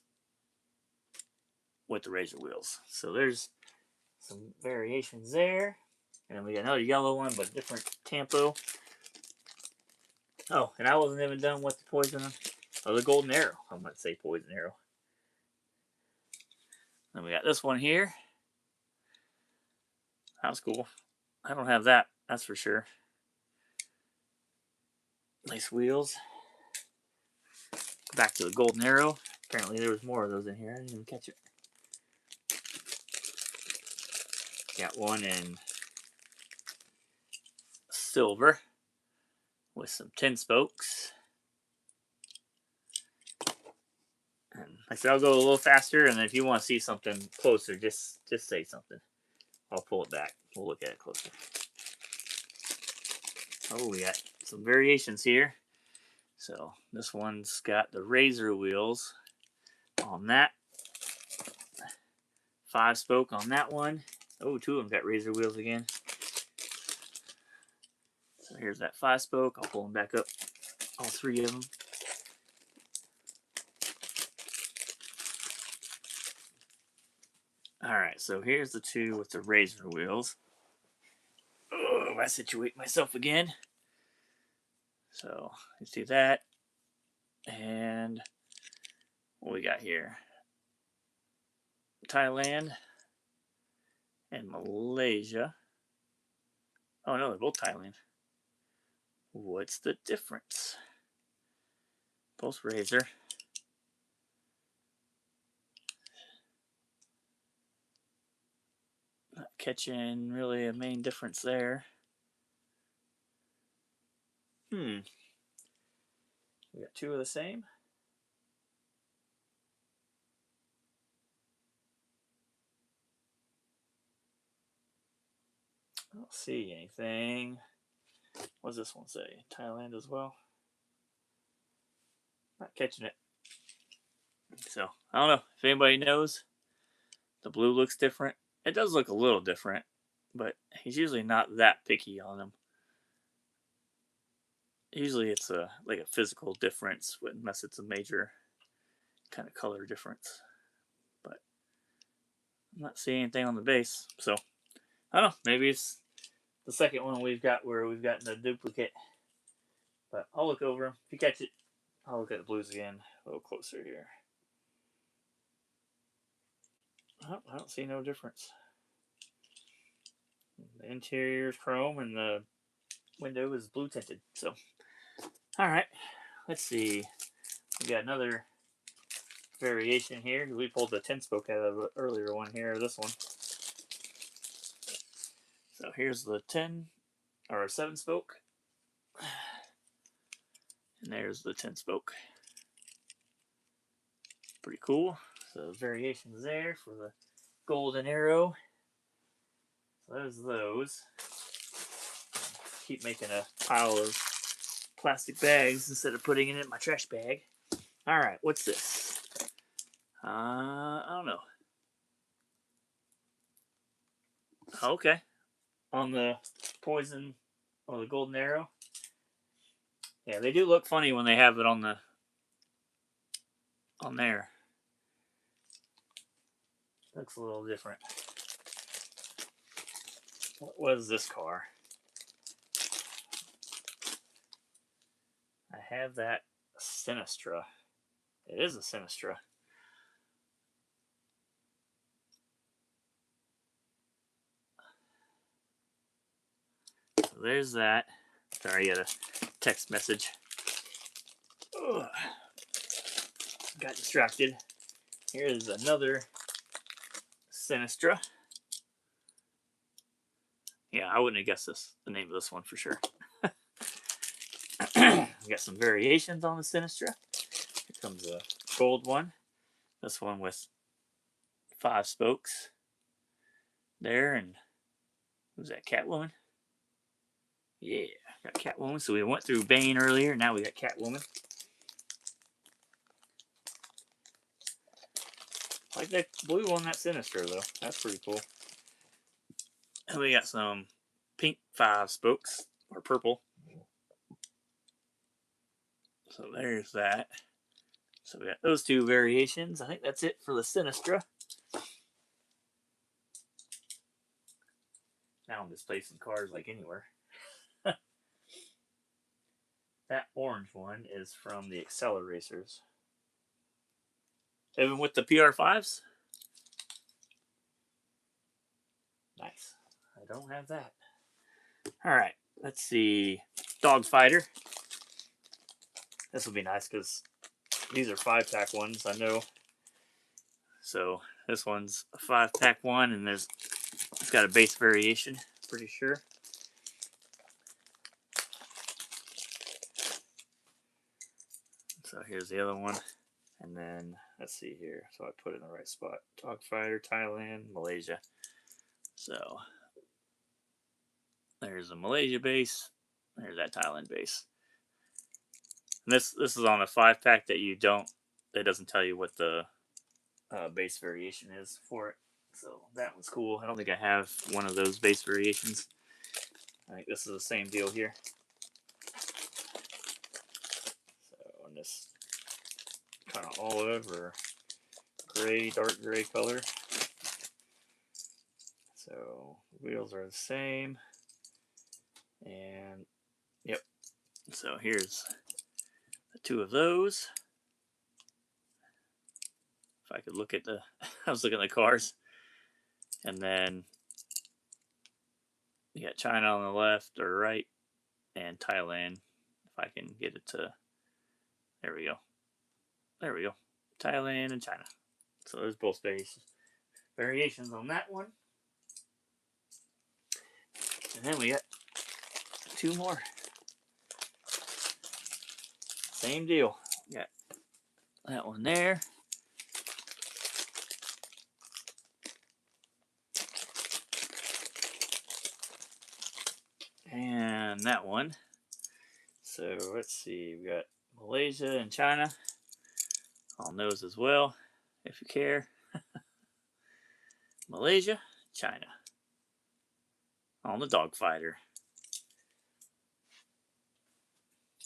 with the razor wheels. So there's some variations there. And then we got another yellow one, but a different tempo. Oh, and I wasn't even done with the poison. Oh, the golden arrow. I'm going to say poison arrow. Then we got this one here. That was cool. I don't have that, that's for sure. Nice wheels. Back to the golden arrow. Apparently there was more of those in here. I didn't even catch it. Got one in silver with some 10 spokes. And like I said, I'll go a little faster, and then if you want to see something closer, just say something. I'll pull it back. We'll look at it closer. Oh, we got some variations here. So this one's got the razor wheels on that. 5 spoke on that one. Oh, 2 of them got razor wheels again. So here's that 5 spoke. I'll pull them back up. All 3 of them. Alright, so here's the 2 with the razor wheels. Oh, I situate myself again. So, let's do that. And what we got here? Thailand and Malaysia. Oh no, they're both Thailand. What's the difference? Both razor. Not catching really a main difference there. We got 2 of the same. I don't see anything. What does this one say? Thailand as well? Not catching it. So, I don't know. If anybody knows, the blue looks different. It does look a little different, but he's usually not that picky on them. Usually it's like a physical difference unless it's a major kind of color difference. But I'm not seeing anything on the base. So, I don't know. Maybe it's the second one we've got where we've gotten a duplicate. But I'll look over them. If you catch it, I'll look at the blues again a little closer here. Oh, I don't see no difference. The interior is chrome and the window is blue tinted. So, alright. Let's see. We got another variation here. We pulled the 10 spoke out of the earlier one here, this one. So here's the 10 or 7 spoke. And there's the 10 spoke. Pretty cool. So variations there for the golden arrow. So there's those. Keep making a pile of plastic bags instead of putting it in my trash bag. Alright, what's this? I don't know. Okay. On the poison or the golden arrow. Yeah, they do look funny when they have it on there. Looks a little different. What was this car? I have that Sinistra. It is a Sinistra. So there's that. Sorry, I got a text message. Ugh. Got distracted. Here's another Sinistra. Yeah, I wouldn't have guessed the name of this one for sure. We got some variations on the Sinistra. Here comes a gold one. This one with 5 spokes there, and who's that? Catwoman. Yeah, got Catwoman. So we went through Bane earlier. Now we got Catwoman. I like that blue on that Sinistra though. That's pretty cool. And we got some pink 5 spokes or purple. So there's that. So we got those 2 variations. I think that's it for the Sinistra. Now I'm displacing cars like anywhere. That orange one is from the Acceleracers. Even with the PR5s? Nice. I don't have that. Alright, let's see. Dogfighter. This will be nice because these are 5-pack ones, I know. So this one's a 5-pack one, and it's got a base variation, pretty sure. So here's the other one. And then, let's see here. So I put it in the right spot. Dogfighter, Thailand, Malaysia. So there's a Malaysia base. There's that Thailand base. And this is on a 5-pack that doesn't tell you what the base variation is for it. So that was cool. I don't think I have one of those base variations. I think this is the same deal here. So in this kind of olive or gray, dark gray color. So wheels are the same. And yep. So here's the two of those. If I could look at I was looking at the cars. And then you got China on the left or right, and Thailand. If I can get it to, there we go. There we go. Thailand and China. So there's both variations on that one. And then we got two more. Same deal. Got that one there. And that one. So let's see. We got Malaysia and China on those as well, if you care. Malaysia, China on the Dogfighter.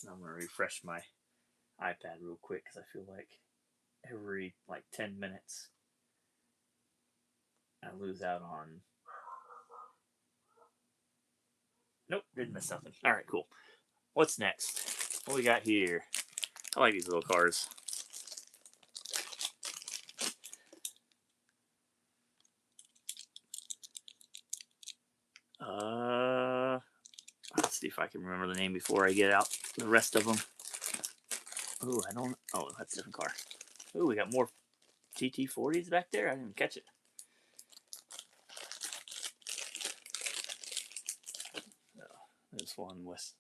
I'm going to refresh my iPad real quick because I feel like every 10 minutes I lose out on. Nope, didn't miss something. Alright, cool. What's next? What we got here? I like these little cars. Let's see if I can remember the name before I get out the rest of them. Oh, I don't. Oh, that's a different car. Oh, we got more GT40s back there. I didn't even catch it. This one with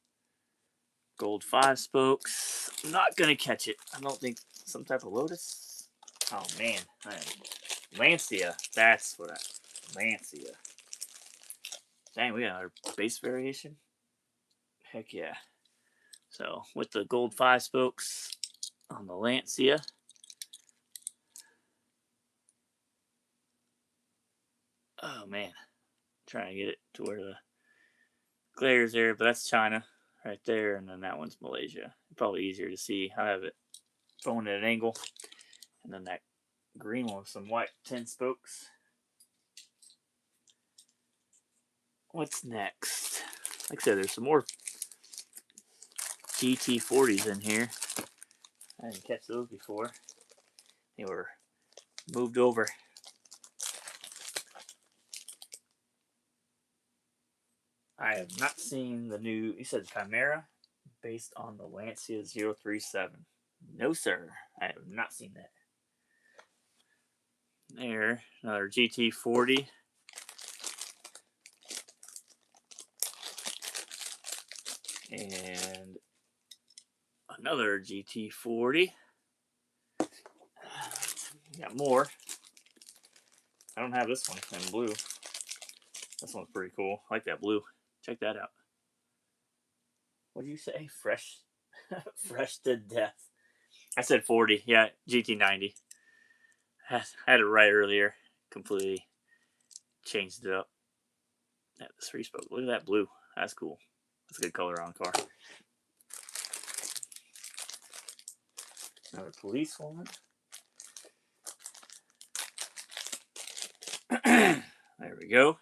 gold 5 spokes. I'm not gonna catch it. I don't think some type of Lotus. Oh man, Lancia. That's what Lancia. Dang, we got our base variation. Heck yeah. So with the gold 5 spokes on the Lancia. Oh man, trying to get it to where the glare's there, but that's China right there, and then that one's Malaysia. Probably easier to see. I have it going at an angle, and then that green one with some white 10 spokes. What's next? Like I said, there's some more GT40s in here. I didn't catch those before. They were moved over. I have not seen the new, you said Chimera, based on the Lancia 037. No, sir. I have not seen that. There, another GT40. And another GT40. Got more. I don't have this one in blue. This one's pretty cool. I like that blue. Check that out. What do you say? Fresh, fresh to death. I said 40. Yeah, GT90. I had it right earlier. Completely changed it up. Yeah, the 3-spoke. Look at that blue. That's cool. That's a good color on the car. Another police one. There we go.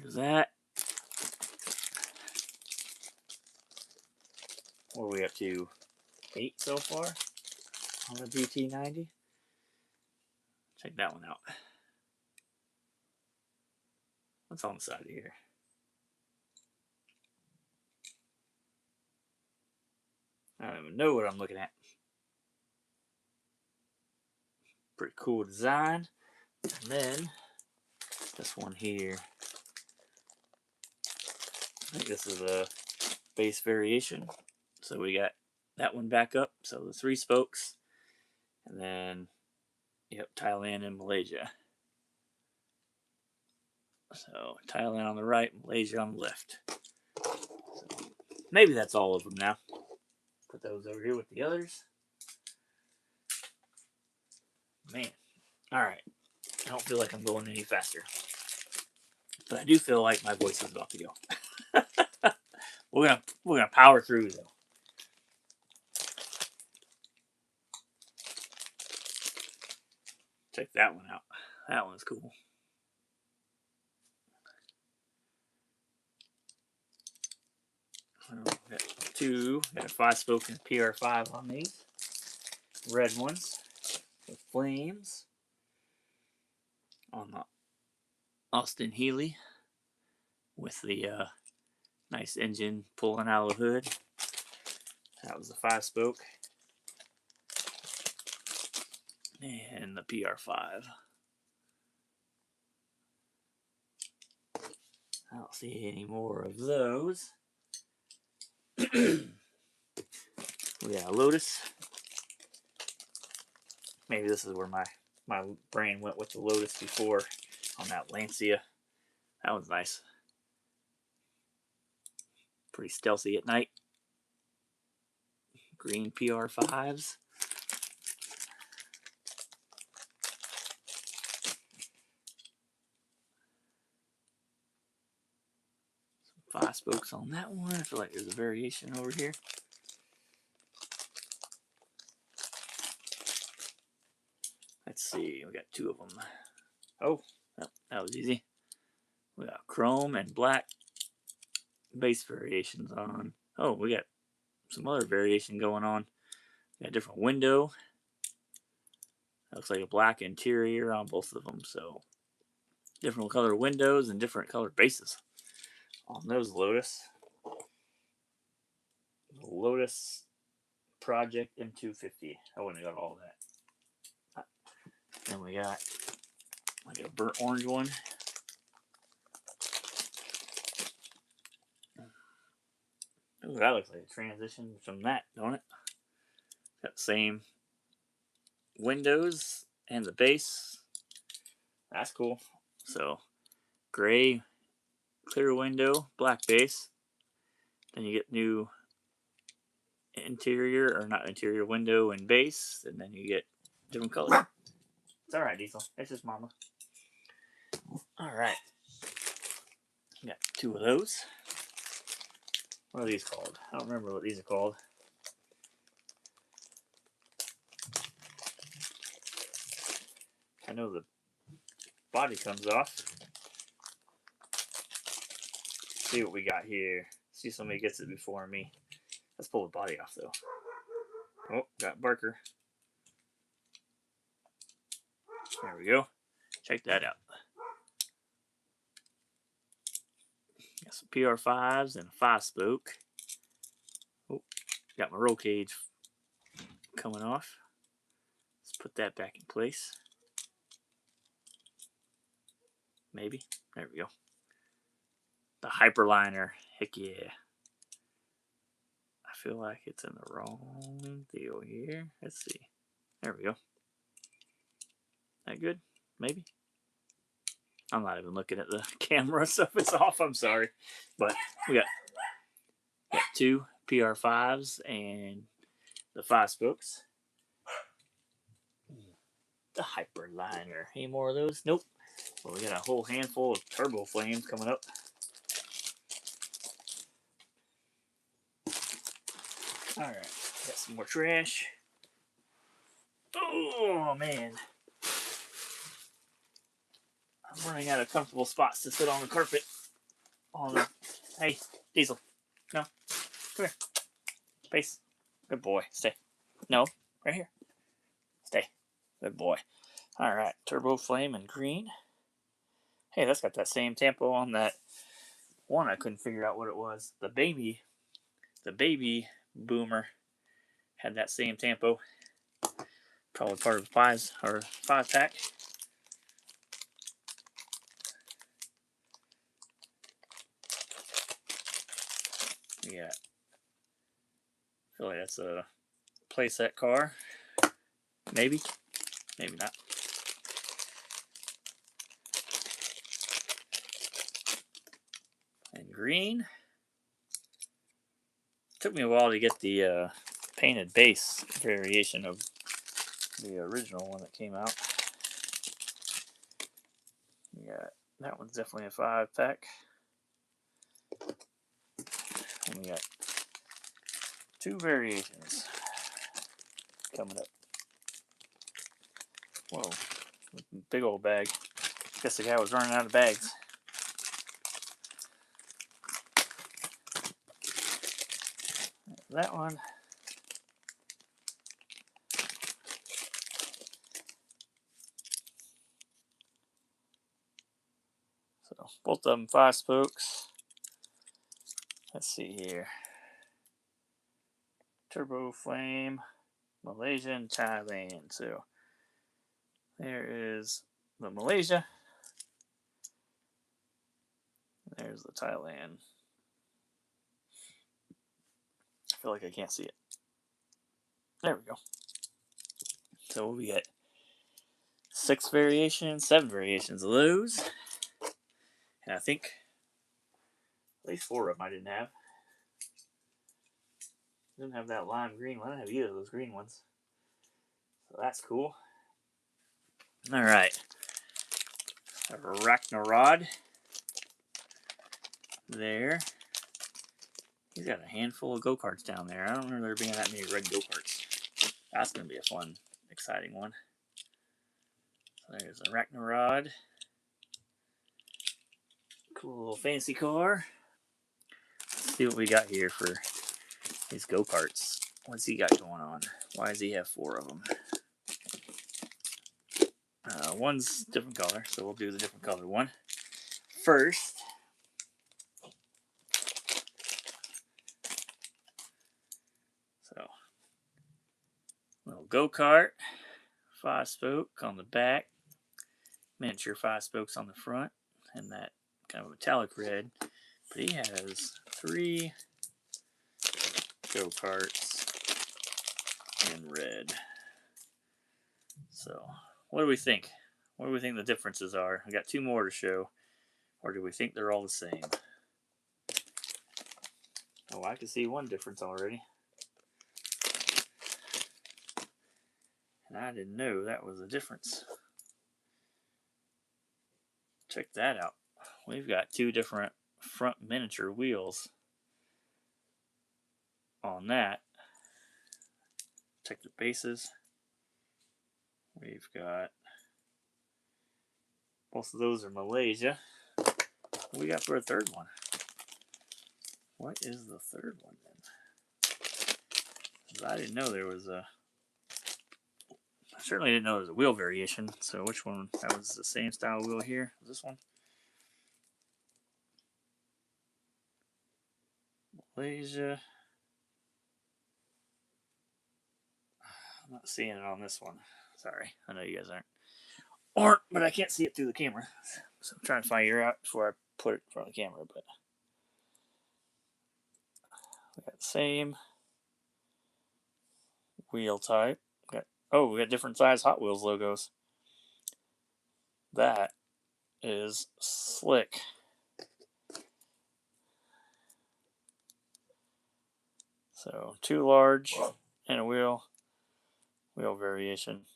There's that. What are we up to? 8 so far on the GT90. Check that one out. What's on the side of here? I don't even know what I'm looking at. Pretty cool design. And then this one here. I think this is a base variation. So we got that one back up. So the 3 spokes. And then, yep, Thailand and Malaysia. So Thailand on the right, Malaysia on the left. So maybe that's all of them now. Put those over here with the others. Man. Alright. I don't feel like I'm going any faster. But I do feel like my voice is about to go. We're gonna power through though. Check that one out. That one's cool. Got 2. Got a 5-spoke and PR5 on these. Red ones with flames on the Austin Healey with the nice engine pulling out of the hood. That was the 5-spoke. And the PR5. I don't see any more of those. We got a Lotus. Maybe this is where my brain went with the Lotus before on that Lancia. That one's nice. Pretty stealthy at night. Green PR5s. Some 5-spokes on that one. I feel like there's a variation over here. Let's see. We got 2 of them. Oh, that was easy. We got chrome and black base variations on. Oh, we got some other variation going on. We got a different window. Looks like a black interior on both of them. So different color windows and different color bases on those Lotus. Lotus Project M250. I wouldn't have got all that. Then we got like a burnt orange one. Ooh, that looks like a transition from that, don't it? Got the same windows and the base. That's cool. So gray, clear window, black base. Then you get new interior, or not interior, window and base. And then you get different colors. It's alright, Diesel. It's just mama. Alright. Got 2 of those. What are these called? I don't remember what these are called. I know the body comes off. Let's see what we got here. See if somebody gets it before me. Let's pull the body off though. Oh, got Barker. There we go. Check that out. Got some PR5s and a 5-spoke. Oh, got my roll cage coming off. Let's put that back in place. Maybe. There we go. The Hyperliner. Heck yeah. I feel like it's in the wrong deal here. Let's see. There we go. That good? Maybe. I'm not even looking at the camera, so if it's off, I'm sorry. But we got 2 PR5s and the 5-spokes. The Hyperliner. Any more of those? Nope. Well, we got a whole handful of turbo flames coming up. Alright, got some more trash. Oh, man. I'm running out of comfortable spots to sit on the carpet. on the... Hey, Diesel. No. Come here. Face. Good boy. Stay. No. Right here. Stay. Good boy. Alright. Turbo Flame in green. Hey, that's got that same tempo on that one. I couldn't figure out what it was. The baby boomer had that same tempo. Probably part of the five pack. Yeah. I feel like that's a playset car. Maybe. Maybe not. And green. Took me a while to get the painted base variation of the original one that came out. Yeah, that one's definitely a 5-pack. And we got 2 variations coming up. Whoa, big old bag. Guess the guy was running out of bags. That one. So both of them 5 spokes. Let's see here. Turbo Flame, Malaysia and Thailand. So there is the Malaysia. There's the Thailand. I feel like I can't see it. There we go. So we get 6 variations, 7 variations of those. And I think at least 4 of them I didn't have. Didn't have that lime green one. I didn't have either of those green ones. So that's cool. Alright. Arachnarod. There. He's got a handful of go-karts down there. I don't remember there being that many red go-karts. That's going to be a fun, exciting one. So there's Arachnarod. Cool little fancy car. Let's see what we got here for these go-karts. What's he got going on? Why does he have 4 of them? One's different color, so we'll do the different color one first. So, little go-kart, 5-spoke on the back, miniature 5 spokes on the front, and that kind of metallic red. But he has 3 go-karts in red. So, what do we think? What do we think the differences are? I got 2 more to show. Or do we think they're all the same? Oh, I can see one difference already. And I didn't know that was a difference. Check that out. We've got 2 different front miniature wheels on that. Check the bases. We've got... both of those are Malaysia. What we got for a third one? What is the third one then? I didn't know there was a... I certainly didn't know there was a wheel variation. So which one? That was the same style wheel here. This one? Malaysia. I'm not seeing it on this one. Sorry. I know you guys aren't, but I can't see it through the camera. So I'm trying to figure out before I put it in front of the camera. But we got the same wheel type. We got different size Hot Wheels logos. That is slick. So 2 large and a wheel variation.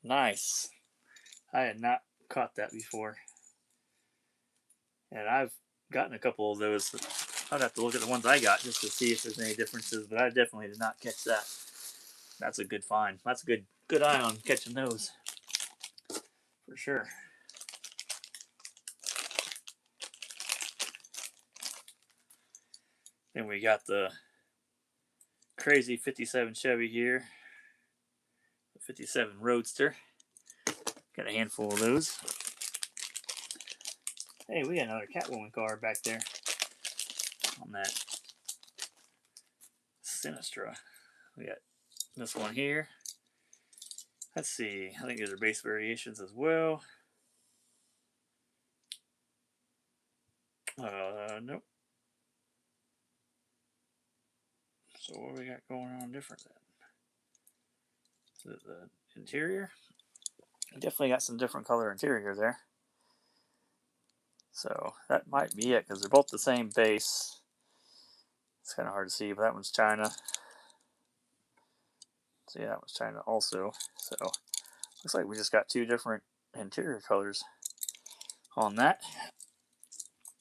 Nice. I had not caught that before. And I've gotten a couple of those. I'd have to look at the ones I got just to see if there's any differences, but I definitely did not catch that. That's a good find. That's a good eye on catching those. For sure. Then we got the crazy 57 Chevy here, the 57 Roadster. Got a handful of those. Hey, we got another Catwoman car back there on that Sinistra. We got this one here. Let's see. I think these are base variations as well. Nope. So what do we got going on different then? Is it the interior? Definitely got some different color interior there. So that might be it because they're both the same base. It's kind of hard to see, but that one's China. See, that one's China also. So looks like we just got two different interior colors on that.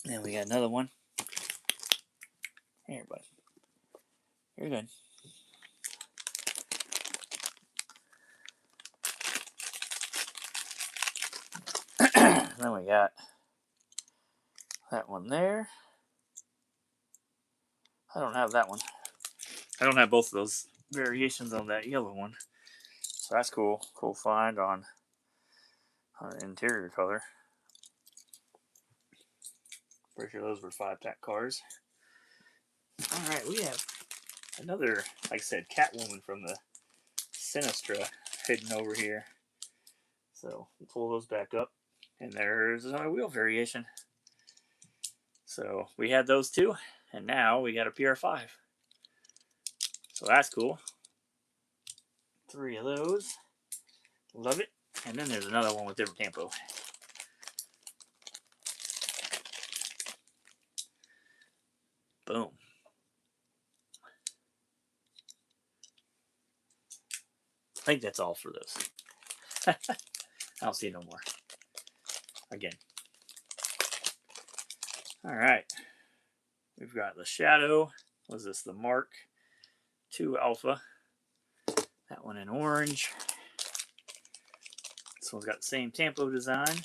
And we got another one. Here, bud. You're good. Then we got that one there. I don't have that one. I don't have both of those variations on that yellow one. So that's cool. Cool find on interior color. Pretty sure those were 5-pack cars. Alright, we have another, like I said, Catwoman from the Sinistra hidden over here. So we'll pull those back up. And there's another wheel variation. So we had those two, and now we got a PR5. So that's cool. 3 of those. Love it. And then there's another one with different tempo. Boom. I think that's all for those. I don't see no more. Again. Alright. We've got the Shadow. Was this the Mark II Alpha? That one in orange. This one's got the same tempo design.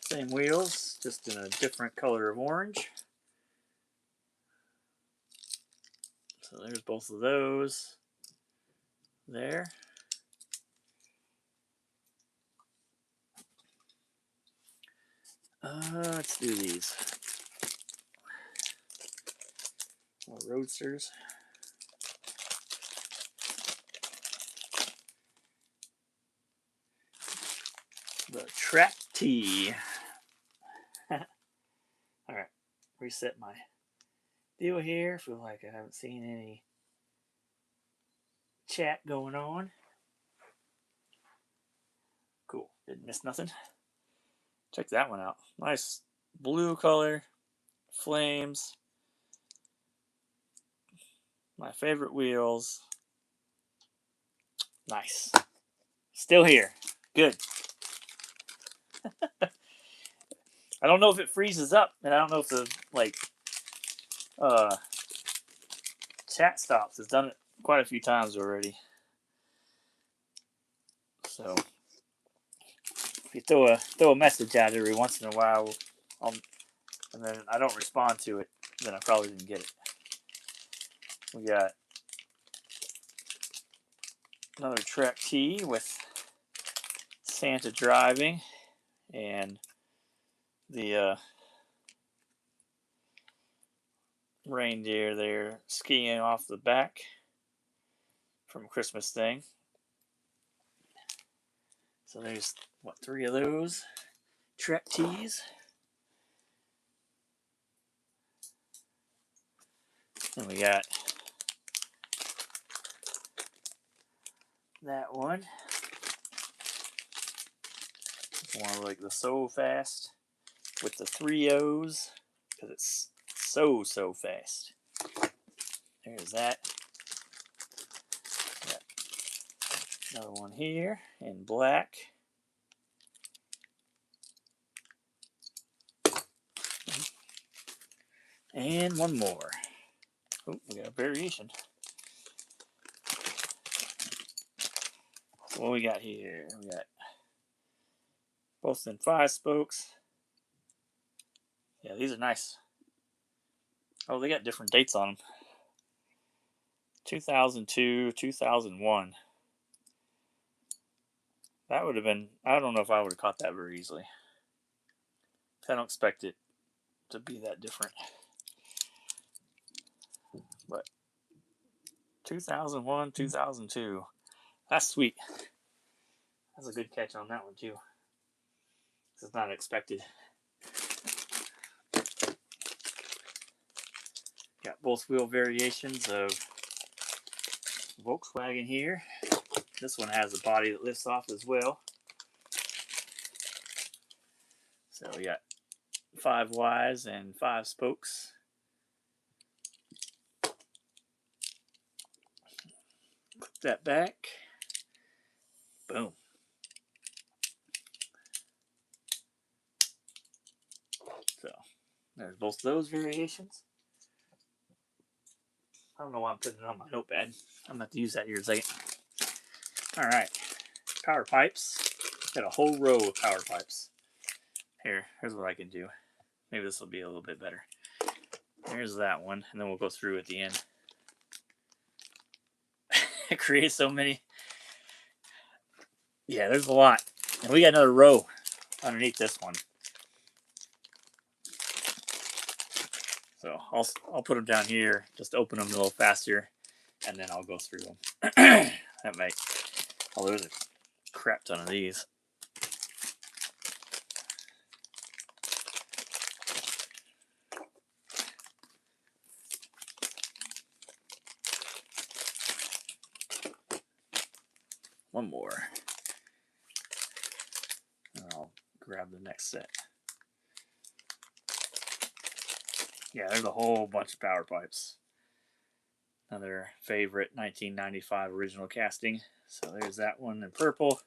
Same wheels, just in a different color of orange. So there's both of those. There. Let's do these. More Roadsters. The Track T. Alright, reset my deal here. Feel like I haven't seen any chat going on. Cool, didn't miss nothing. Check that one out. Nice blue color, flames. My favorite wheels. Nice. Still here. Good. I don't know if it freezes up, and I don't know if the chat stops. It's done it quite a few times already. So if you throw a message out every once in a while, and then I don't respond to it, then I probably didn't get it. We got another Trek T with Santa driving and the reindeer there skiing off the back from a Christmas thing. So there's, 3 of those Trek T's. And we got that one. More like the So Fast with the 3 O's because it's so fast. There's that. Got another one here in black. And one more. Oh, we got a variation. What we got here? We got both in 5 spokes. Yeah, these are nice. Oh, they got different dates on them. 2002, 2001. That would have been, I don't know if I would have caught that very easily. I don't expect it to be that different. But 2001, 2002. That's sweet. That's a good catch on that one, too. This is not expected. Got both wheel variations of Volkswagen here. This one has a body that lifts off as well. So we got 5 Ys and 5 spokes. Clip that back. Boom. So there's both those variations. I don't know why I'm putting it on my notepad. I'm going to have to use that here in a second. Alright. Power pipes. Got a whole row of power pipes. Here's what I can do. Maybe this will be a little bit better. There's that one, and then we'll go through at the end. It creates so many. Yeah, there's a lot. And we got another row underneath this one. So I'll put them down here, just open them a little faster, and then I'll go through them. That might. Oh, there's a crap ton of these. One more. And I'll grab the next set. Yeah, there's a whole bunch of power pipes. Another favorite 1995 original casting. So there's that one in purple.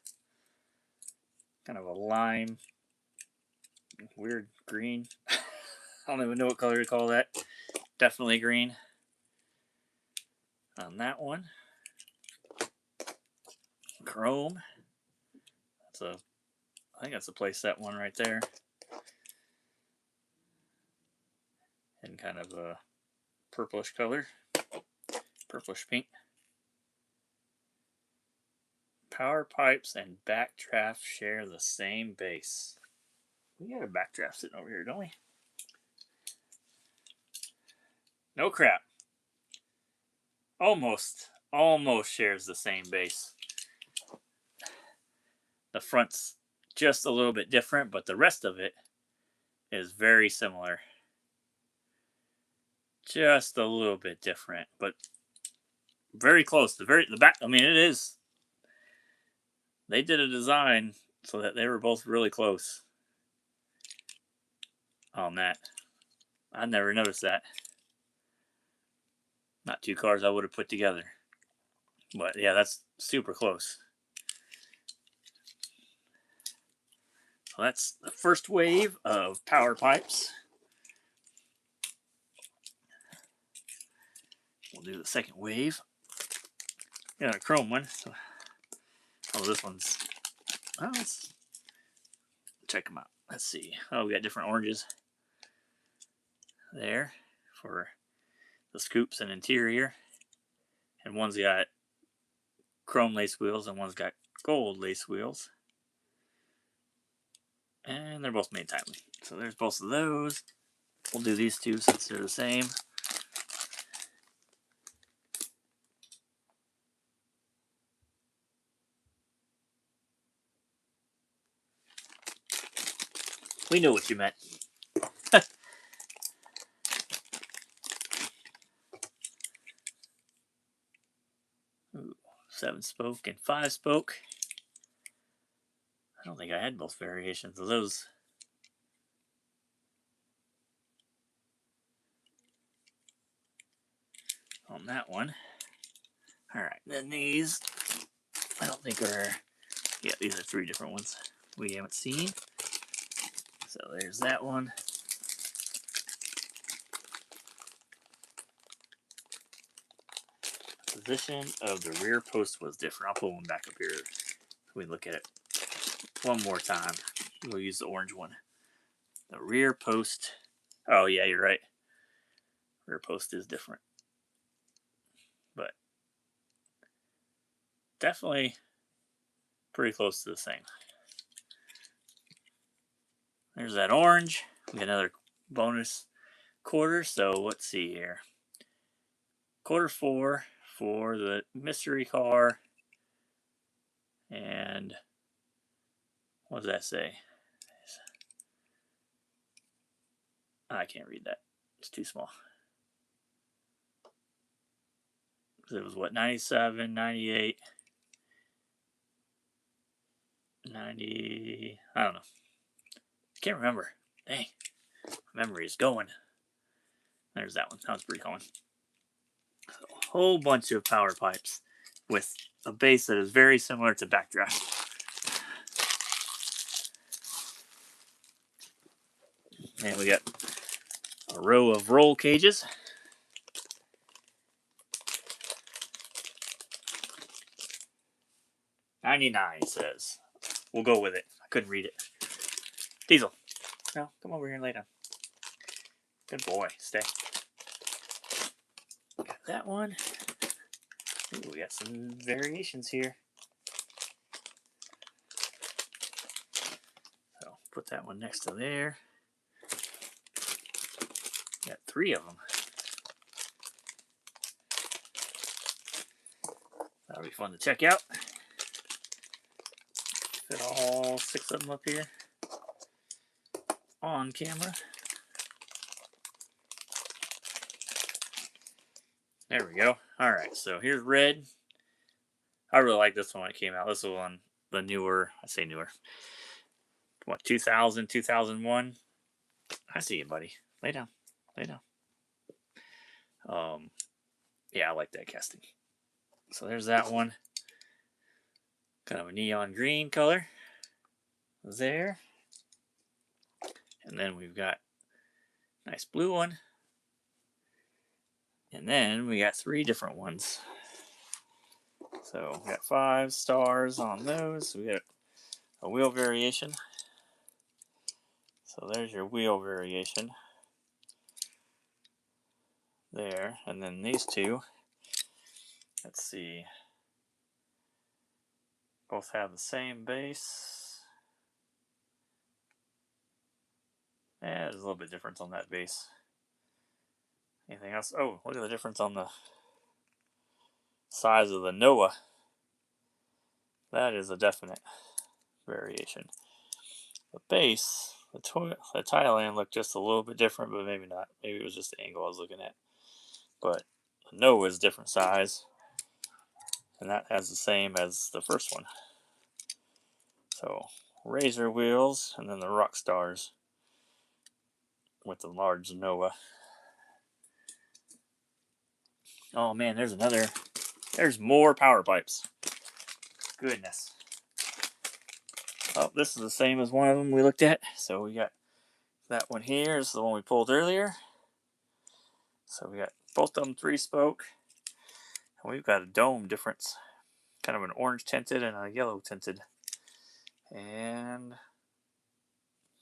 Kind of a lime. Weird green. I don't even know what color to call that. Definitely green. On that one. Chrome. I think that's a playset one right there. And kind of a purplish color. Purplish pink. Power pipes and backdraft share the same base. We got a backdraft sitting over here, don't we? No crap. Almost shares the same base. The front's just a little bit different, but the rest of it is very similar. Just a little bit different, but very close. The back. I mean, it is. They did a design so that they were both really close on that. I never noticed that. Not 2 cars I would have put together. But yeah, that's super close. So that's the first wave of power pipes. We'll do the second wave. Got a chrome one. Oh, this one's. Oh, let's check them out. Let's see. Oh, we got different oranges there for the scoops and interior. And one's got chrome lace wheels and one's got gold lace wheels. And they're both made timely. So there's both of those. We'll do these two since they're the same. We know what you meant. Ooh, 7 spoke and 5 spoke. I don't think I had both variations of those. On that one. Alright, then these, I don't think are, yeah, these are 3 different ones we haven't seen. So there's that one. The position of the rear post was different. I'll pull one back up here so we look at it one more time. We'll use the orange one. The rear post, oh yeah, you're right. Rear post is different, but definitely pretty close to the same. There's that orange. We got another bonus quarter. So let's see here. Quarter 4 for the mystery car. And what does that say? I can't read that. It's too small. It was what, 97, 98, 90. I don't know. I can't remember. Dang. My memory is going. There's that one. That was pretty common. So, a whole bunch of power pipes with a base that is very similar to backdraft. And we got a row of roll cages. $99, he says. We'll go with it. I couldn't read it. Diesel. No, come over here and lay down. Good boy. Stay. Got that one. Ooh, we got some variations here. So put that one next to there. Got 3 of them. That'll be fun to check out. Fit all 6 of them up here on camera. There we go. Alright, so here's red. I really like this one when it came out. This was on the newer, I say newer, what, 2000, 2001? I see you, buddy. Lay down. Lay down. Yeah, I like that casting. So there's that one. Kind of a neon green color there. And then we've got a nice blue one. And then we got 3 different ones. So we got 5 stars on those. We got a wheel variation. So there's your wheel variation. There. And then these 2. Let's see. Both have the same base. Yeah, there's a little bit difference on that base. Anything else? Oh, look at the difference on the size of the Noah. That is a definite variation. The base, the Thailand looked just a little bit different, but maybe not. Maybe it was just the angle I was looking at. But the Noah is different size, and that has the same as the first one. So Razor wheels, and then the Rock Stars with the large Noah. Oh man, there's more power pipes. Goodness. Oh, this is the same as one of them we looked at. So we got that one here. This is the one we pulled earlier. So we got both of them 3-spoke. And we've got a dome difference. Kind of an orange tinted and a yellow tinted. And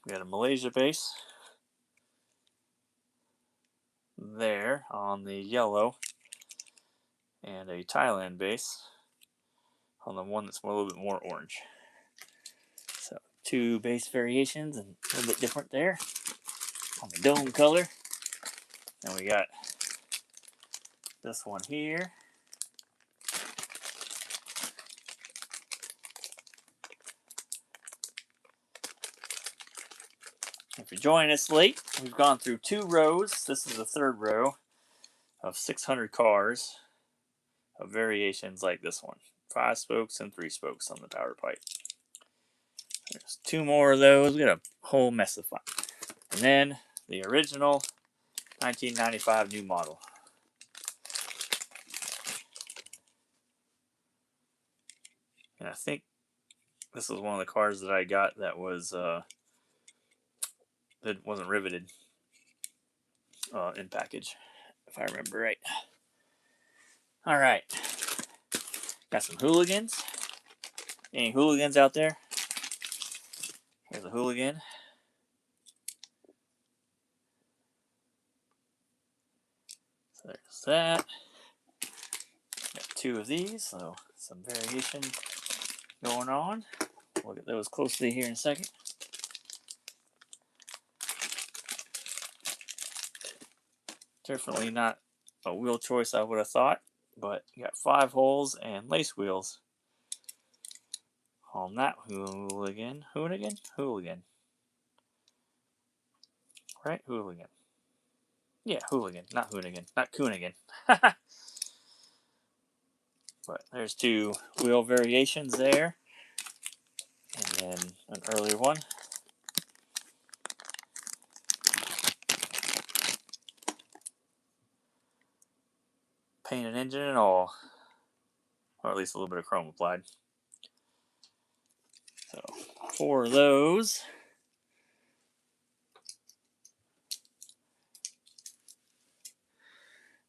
we got a Malaysia base there on the yellow. And a Thailand base on the one that's a little bit more orange. So 2 base variations and a little bit different there on the dome color. And we got this one here. If you're joining us late, we've gone through 2 rows. This is the 3rd row of 600 cars of variations like this one. 5 spokes and 3 spokes on the power pipe. There's 2 more of those. We got a whole mess of fun. And then the original 1995 new model. And I think this was one of the cars that I got that was that wasn't riveted in package, if I remember right. All right, got some hooligans. Any hooligans out there? Here's a hooligan. So there's that. Got two of these, so some variation going on. We'll look at those closely here in a second. Definitely not a wheel choice I would have thought, but you got 5 holes and lace wheels on that hooligan. Hooligan. Right? Hooligan. Yeah, hooligan, not hoonigan, not coonigan. But there's 2 wheel variations there. And then an earlier one. Painted engine and all. Or at least a little bit of chrome applied. So 4 of those.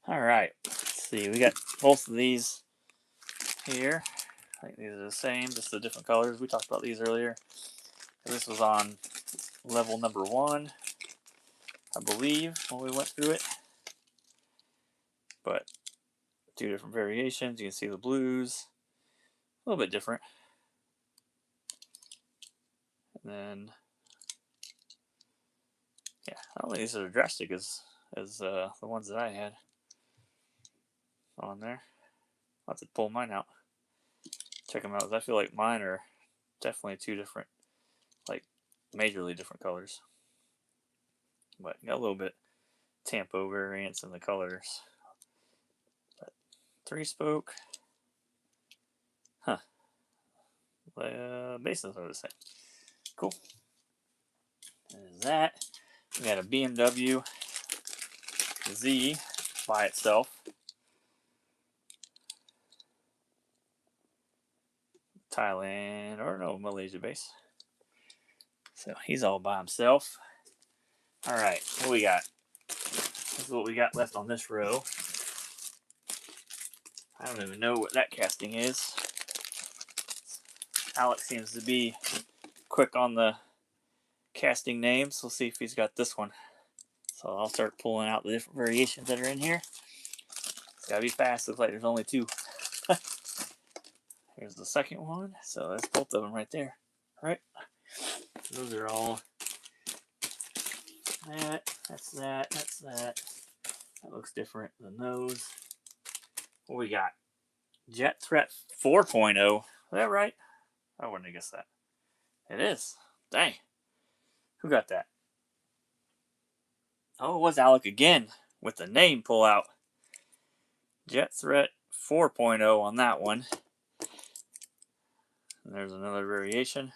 Alright, let's see, we got both of these here. I think these are the same, just the different colors. We talked about these earlier. This was on level number 1, I believe, when we went through it. But 2 different variations. You can see the blues, a little bit different. And then, yeah, I don't think these are drastic as the ones that I had on there. I'll have to pull mine out, check them out, because I feel like mine are definitely 2 different, like majorly different colors. But got a little bit tempo variance in the colors. But 3-spoke. Huh. Bases are the same. Cool. There's that. We got a BMW Z by itself. Thailand, or no, Malaysia base. So he's all by himself. Alright, what we got? This is what we got left on this row. I don't even know what that casting is. Alex seems to be quick on the casting names. We'll see if he's got this one. So I'll start pulling out the different variations that are in here. It's gotta be fast. Looks like there's only 2. Here's the second one. So that's both of them right there. All right. Those are all that. That's that. That's that. That looks different than those. What we got? Jet Threat 4.0. Is that right? I wouldn't have guessed that. It is. Dang. Who got that? Oh, it was Alec again with the name pull out. Jet Threat 4.0 on that one. And there's another variation.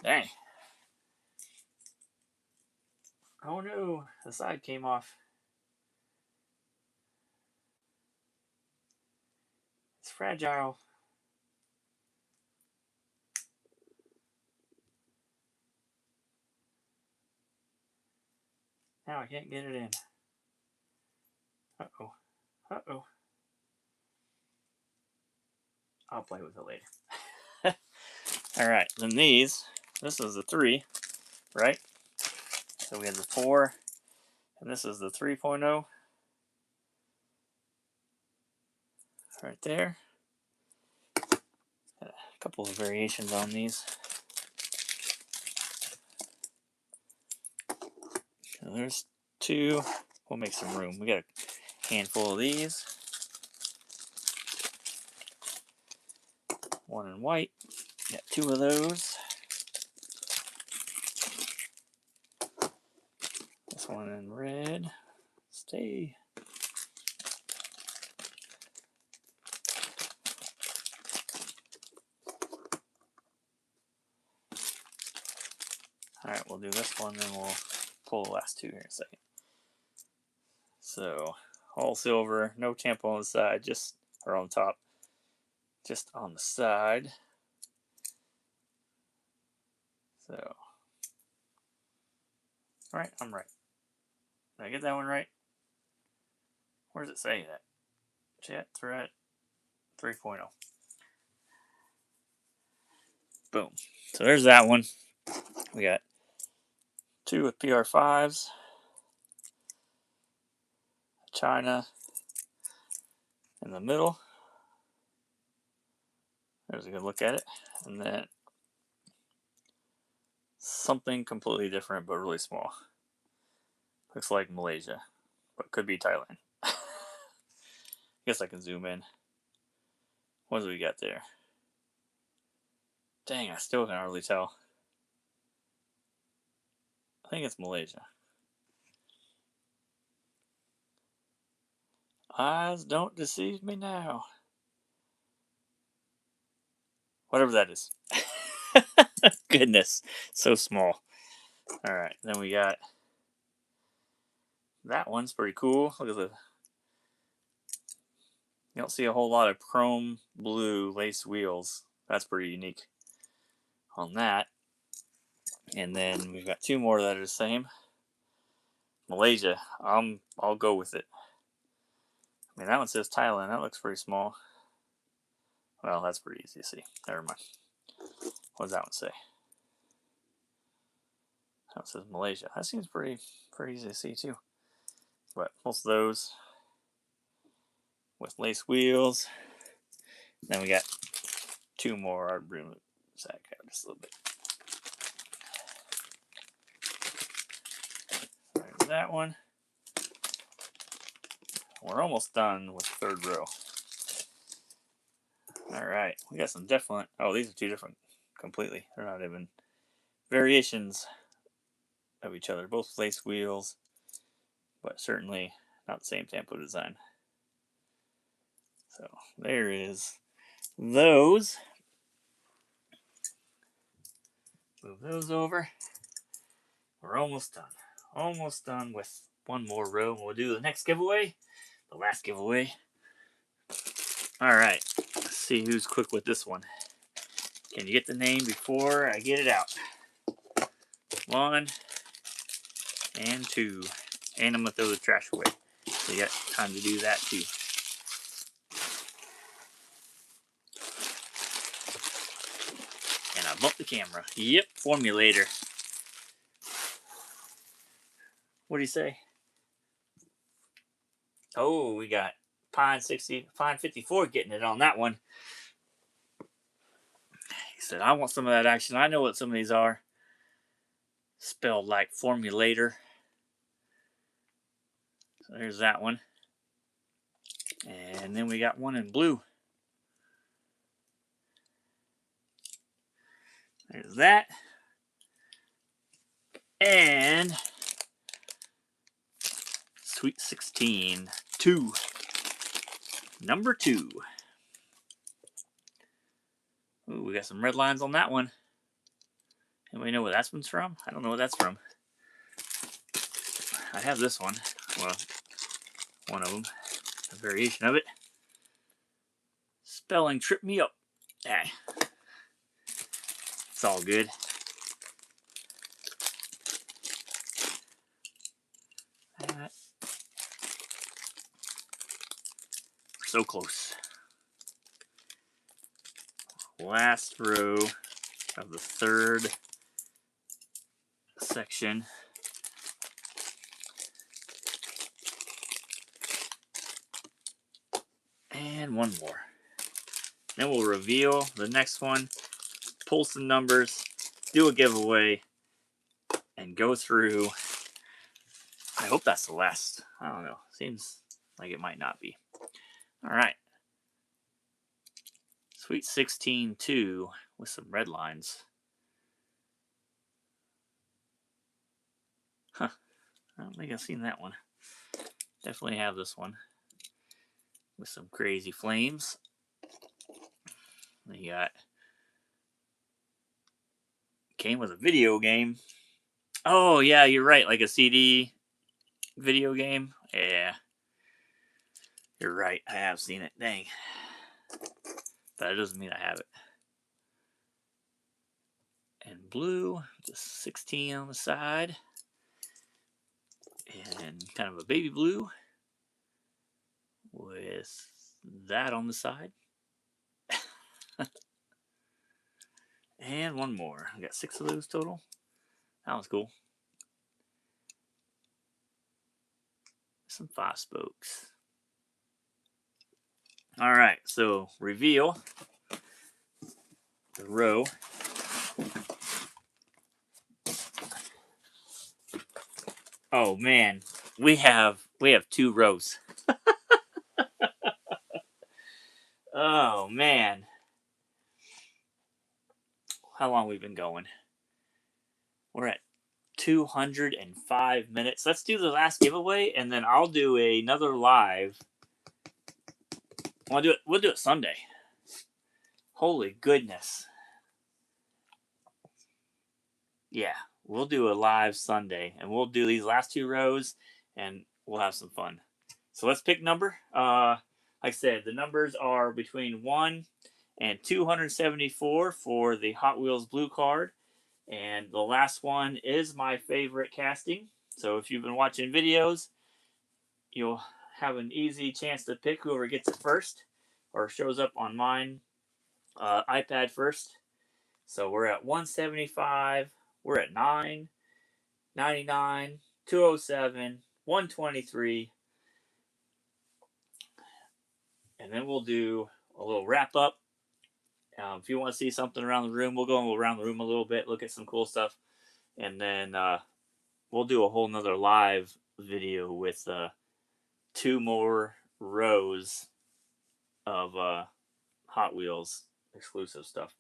Dang. Oh no, the side came off. It's fragile. Now I can't get it in. Uh-oh. Uh-oh. I'll play with it later. Alright, then these. This is the 3, right? So we have the 4, and this is the 3.0. Right there. Got a couple of variations on these. So there's 2. We'll make some room. We got a handful of these. 1 in white. Got 2 of those. This one in red. Stay. Alright, we'll do this one, then we'll pull the last 2 here in a second. So, all silver, no tempo on the side, just, or on top, just on the side. So, alright, I'm right. Did I get that one right? Where does it say that? Jet Threat 3.0. Boom. So there's that one. We got 2 with PR5s. China in the middle. There's a good look at it. And then something completely different but really small. Looks like Malaysia, but could be Thailand. I guess I can zoom in. What do we got there? Dang, I still can't really tell. I think it's Malaysia. Eyes don't deceive me now. Whatever that is. Goodness, so small. Alright, then we got... That one's pretty cool. Look at the... You don't see a whole lot of chrome blue lace wheels. That's pretty unique on that. And then we've got two more that are the same. Malaysia. I'll go with it. I mean, that one says Thailand. That looks pretty small. Well, that's pretty easy to see. Never mind. What does that one say? That one says Malaysia. That seems pretty easy to see too. But most of those with lace wheels. Then we got two more. I'll bring the sack out just a little bit. There's that one. We're almost done with the third row. Alright, we got some different... Oh, these are two different completely. They're not even variations of each other. Both lace wheels, but certainly not the same tempo design. So there is those. Move those over. We're almost done. Almost done with one more row. We'll do the next giveaway. The last giveaway. Alright, let's see who's quick with this one. Can you get the name before I get it out? 1 and 2. And I'm going to throw the trash away. So you got time to do that too. And I bumped the camera. Yep, formulator. What do you say? Oh, we got Pine 54 getting it on that one. He said, I want some of that action. I know what some of these are. Spelled like formulator. So there's that one. And then we got one in blue. There's that. And Sweet 16. 2. Number 2. Ooh, we got some red lines on that one. Anybody know what that one's from? I don't know what that's from. I have this one. Well, one of them. A variation of it. Spelling tripped me up. Ah. It's all good. So close. Last row of the third section. And one more. Then we'll reveal the next one, pull some numbers, do a giveaway, and go through. I hope that's the last. I don't know. Seems like it might not be. All right. Sweet 16 2 with some red lines. Huh. I don't think I've seen that one. Definitely have this one. With some crazy flames. You got... Came with a video game. Oh, yeah, you're right. Like a CD video game. Yeah. You're right. I have seen it. Dang. But it doesn't mean I have it. And blue, just 16 on the side. And kind of a baby blue with that on the side. And one more. I got 6 of those total. That was cool. some 5 spokes. All right, so reveal the row. Oh man, we have 2 rows. Oh man, how long we been going? We're at 205 minutes. Let's do the last giveaway, and then I'll do another live. We'll do it Sunday. Holy goodness. Yeah, we'll do a live Sunday, and we'll do these last 2 rows, and we'll have some fun. So let's pick number. Like I said, the numbers are between 1 and 274 for the Hot Wheels blue card. And the last one is my favorite casting. So if you've been watching videos, you'll have an easy chance to pick whoever gets it first or shows up on mine iPad first. So we're at 175, we're at 9, 99, 207, 123. And then we'll do a little wrap up. If you want to see something around the room, we'll go around the room a little bit, look at some cool stuff. And then we'll do a whole nother live video with 2 more rows of Hot Wheels exclusive stuff.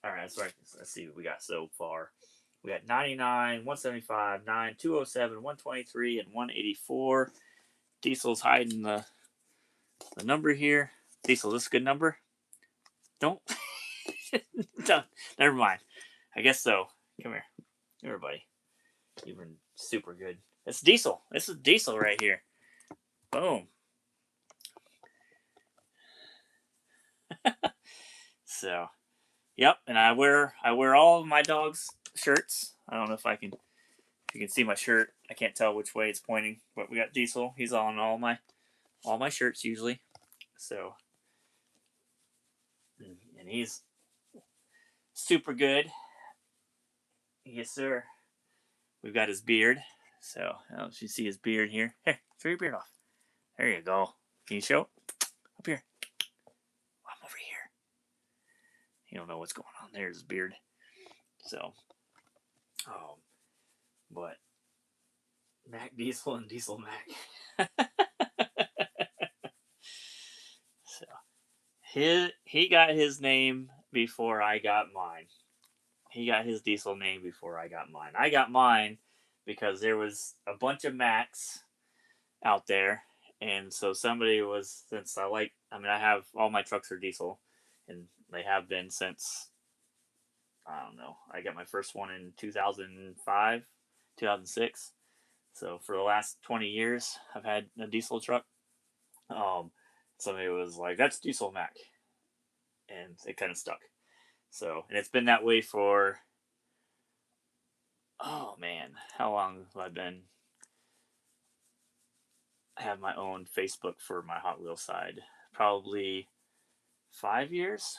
All right, so let's see what we got so far. We got 99, 175, 9, 207, 123, and 184. Diesel's hiding the number here. Diesel, this is a good number? Don't. Don't. Never mind. I guess so. Come here. Everybody. You've been super good. It's Diesel. This is Diesel right here. Boom. So, yep. And I wear all of my dog's shirts. I don't know if you can see my shirt. I can't tell which way it's pointing, but we got Diesel. He's on all my shirts usually. So, and he's super good. Yes, sir. We've got his beard. So, I don't know if you see his beard here. Here, throw your beard off. There you go. Can you show? Up here. I'm over here. You don't know what's going on. There's his beard. So, but Mac Diesel and Diesel Mac. So, he got his name before I got mine. He got his Diesel name before I got mine. I got mine because there was a bunch of Macs out there, and so somebody was, since I have all my trucks are Diesel, and they have been since, I don't know, I got my first one in 2005, 2006. So for the last 20 years, I've had a Diesel truck. Somebody was like, "That's Diesel Mac," and it kind of stuck. So, and it's been that way for, oh man, how long have I been? I have my own Facebook for my Hot Wheels side. Probably 5 years,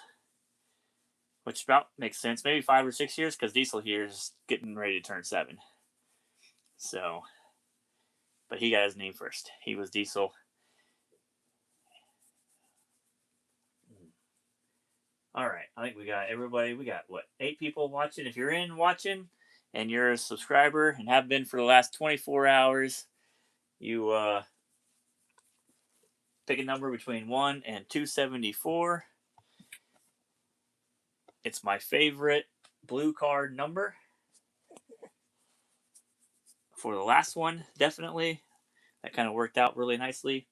which about makes sense. Maybe 5 or 6 years, because Diesel here is getting ready to turn 7. So, but he got his name first. He was Diesel. All right, I think we got everybody. We got, 8 people watching. If you're watching and you're a subscriber and have been for the last 24 hours, you pick a number between 1 and 274. It's my favorite blue card number. For the last one, definitely. That kind of worked out really nicely.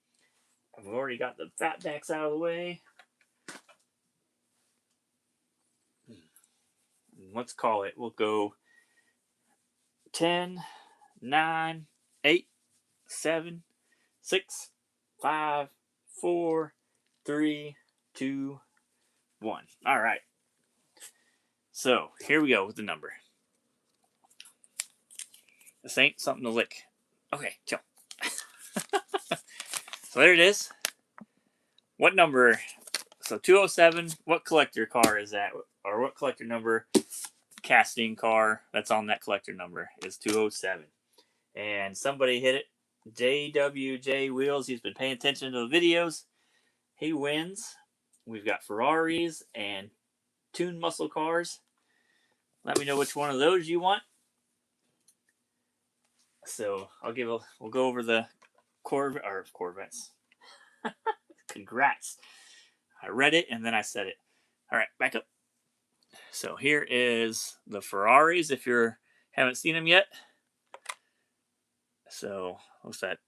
I've already got the fat backs out of the way. Let's call it. We'll go 10, 9, 8, 7, 6, 5, 4, 3, 2, 1. All right. So here we go with the number. This ain't something to lick. Okay, chill. So there it is. What number? So 207. What collector car is that? Or what collector number casting car that's on that collector number is 207. And somebody hit it JWJ Wheels. He's been paying attention to the videos. He wins. We've got Ferraris and tuned muscle cars. Let me know which one of those you want. So we'll go over the Corvettes. Congrats. I read it and then I said it. All right, back up. So here is the Ferraris if you haven't seen them yet. So what's that?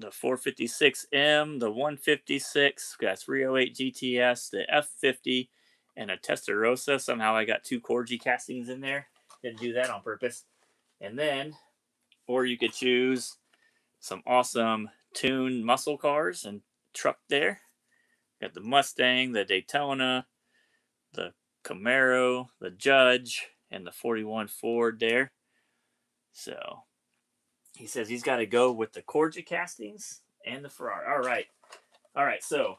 The 456M, the 156, got 308 GTS, the F50, and a Testarossa. Somehow I got 2 Corgi castings in there. Didn't do that on purpose. And then, or you could choose some awesome tuned muscle cars and truck there. Got the Mustang, the Daytona, the Camaro, the Judge, and the 41 Ford there. So he says he's got to go with the Corgi castings and the Ferrari. All right. So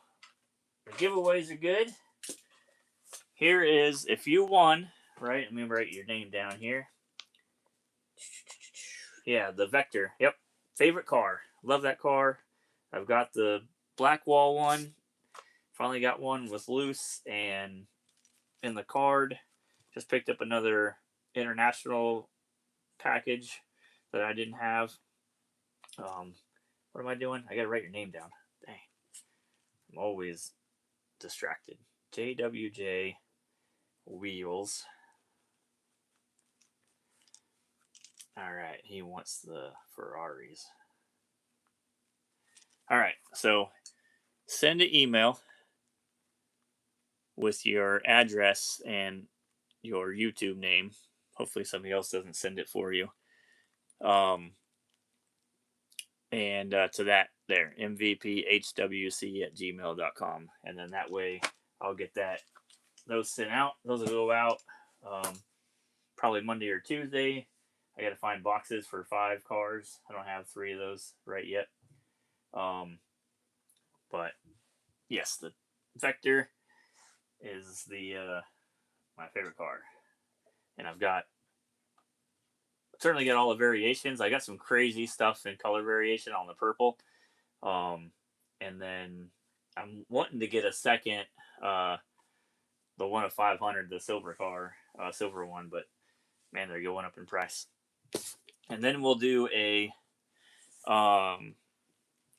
the giveaways are good. Here is if you won. Right, let me write your name down here. Yeah, the Vector. Yep, favorite car. Love that car. I've got the black wall one. Finally got one with loose and in the card. Just picked up another international package that I didn't have. What am I doing? I gotta write your name down. Dang. I'm always distracted. JWJ Wheels. Alright, he wants the Ferraris. Alright, so send an email with your address and your YouTube name. Hopefully somebody else doesn't send it for you. And to that there, mvphwc@gmail.com. And then that way I'll get those sent out. Those will go out probably Monday or Tuesday. I got to find boxes for 5 cars. I don't have 3 of those right yet. But yes, the Vector is my favorite car. And I've certainly got all the variations. I got some crazy stuff in color variation on the purple. And then I'm wanting to get a second, the one of 500, the silver one, but man, they're going up in price. And then we'll do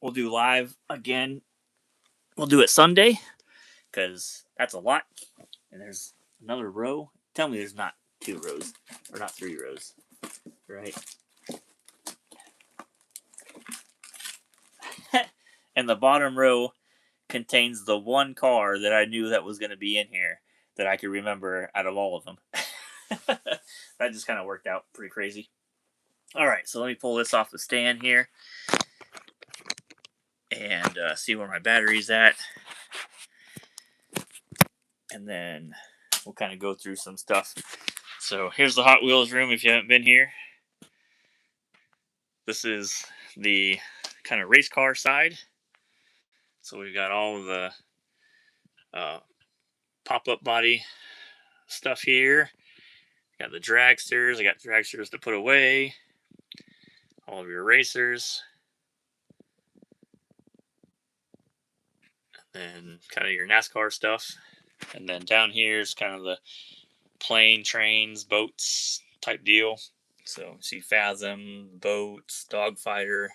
live again. We'll do it Sunday because that's a lot. And there's another row. Tell me there's not 2 rows or not 3 rows, right? And the bottom row contains the one car that I knew that was going to be in here that I could remember out of all of them. That just kind of worked out pretty crazy. All right, so let me pull this off the stand here and see where my battery's at. And then we'll kind of go through some stuff. So here's the Hot Wheels room if you haven't been here. This is the kind of race car side. So we've got all of the pop-up body stuff here. Got the dragsters. I got dragsters to put away. All of your racers. And then kind of your NASCAR stuff. And then down here is kind of the plane, trains, boats type deal. So see Fathom, boats, Dogfighter,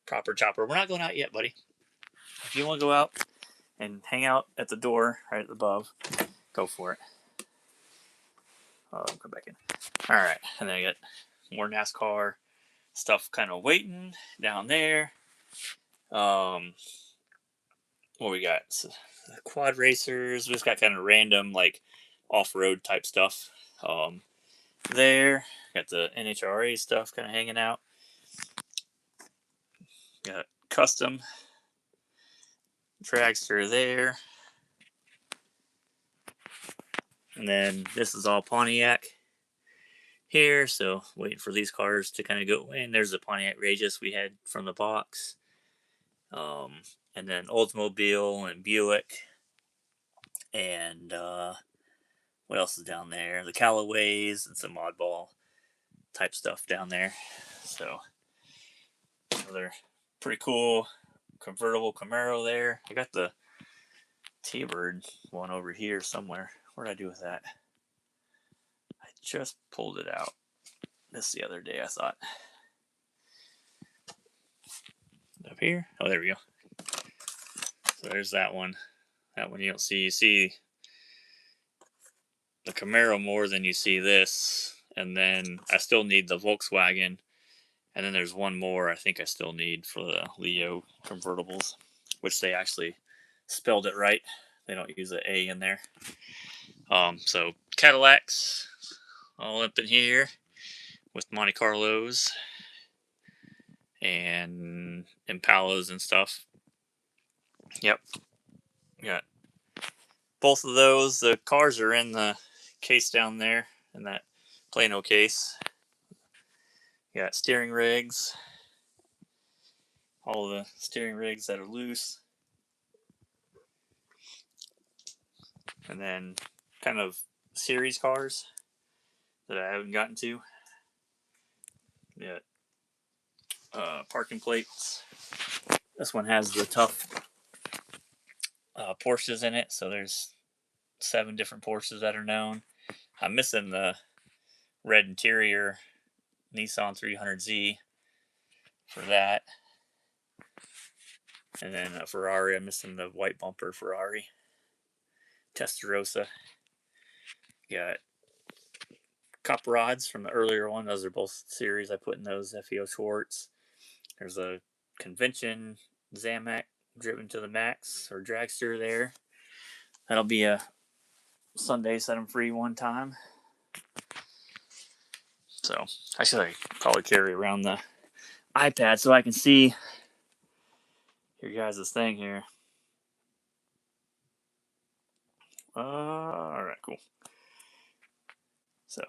Proper Chopper. We're not going out yet, buddy. If you want to go out and hang out at the door right above, go for it. I'll come back in. All right, and then I got more NASCAR stuff kind of waiting down there. What we got? So, quad racers. We just got kind of random like off-road type stuff. There got the NHRA stuff kind of hanging out. Got custom dragster there. And then this is all Pontiac here. So waiting for these cars to kind of go in. There's the Pontiac Regis we had from the box. And then Oldsmobile and Buick. And what else is down there? The Callaways and some oddball type stuff down there. So another pretty cool convertible Camaro there. I got the T-Bird one over here somewhere. What did I do with that? I just pulled it out this the other day, I thought. Up here? Oh, there we go. So there's that one. That one you don't see. You see the Camaro more than you see this. And then I still need the Volkswagen. And then there's one more I think I still need for the Leo convertibles, which they actually spelled it right. They don't use an A in there. So Cadillacs all up in here with Monte Carlos and Impalas and stuff. Yep. Got both of those. The cars are in the case down there in that Plano case. Got steering rigs. All the steering rigs that are loose. And then kind of series cars that I haven't gotten to yet. Parking plates. This one has the tough Porsches in it, so there's 7 different Porsches that are known. I'm missing the red interior Nissan 300Z for that. And then a Ferrari, I'm missing the white bumper Ferrari. Testarossa. Got cup rods from the earlier one. Those are both series. I put in those FEO Schwartz. There's a convention Zamac driven to the max or dragster there. That'll be a Sunday set them free one time. So I should probably carry around the iPad so I can see your guys' thing here. All right, cool. So,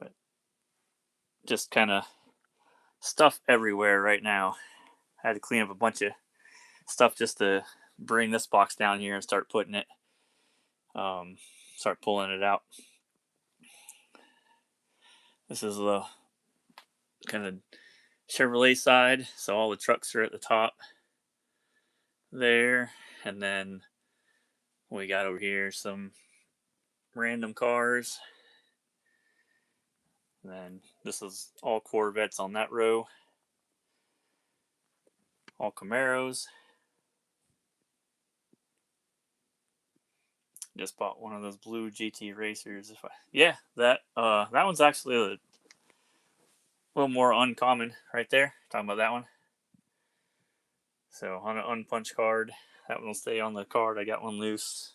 but just kind of stuff everywhere right now. I had to clean up a bunch of stuff just to bring this box down here and start putting it, start pulling it out. This is the kind of Chevrolet side, so all the trucks are at the top there, and then we got over here some random cars. And then this is all Corvettes on that row, all Camaros. Just bought one of those blue GT racers. That one's actually a little more uncommon right there. Talking about that one. So on an unpunched card, that one will stay on the card. I got one loose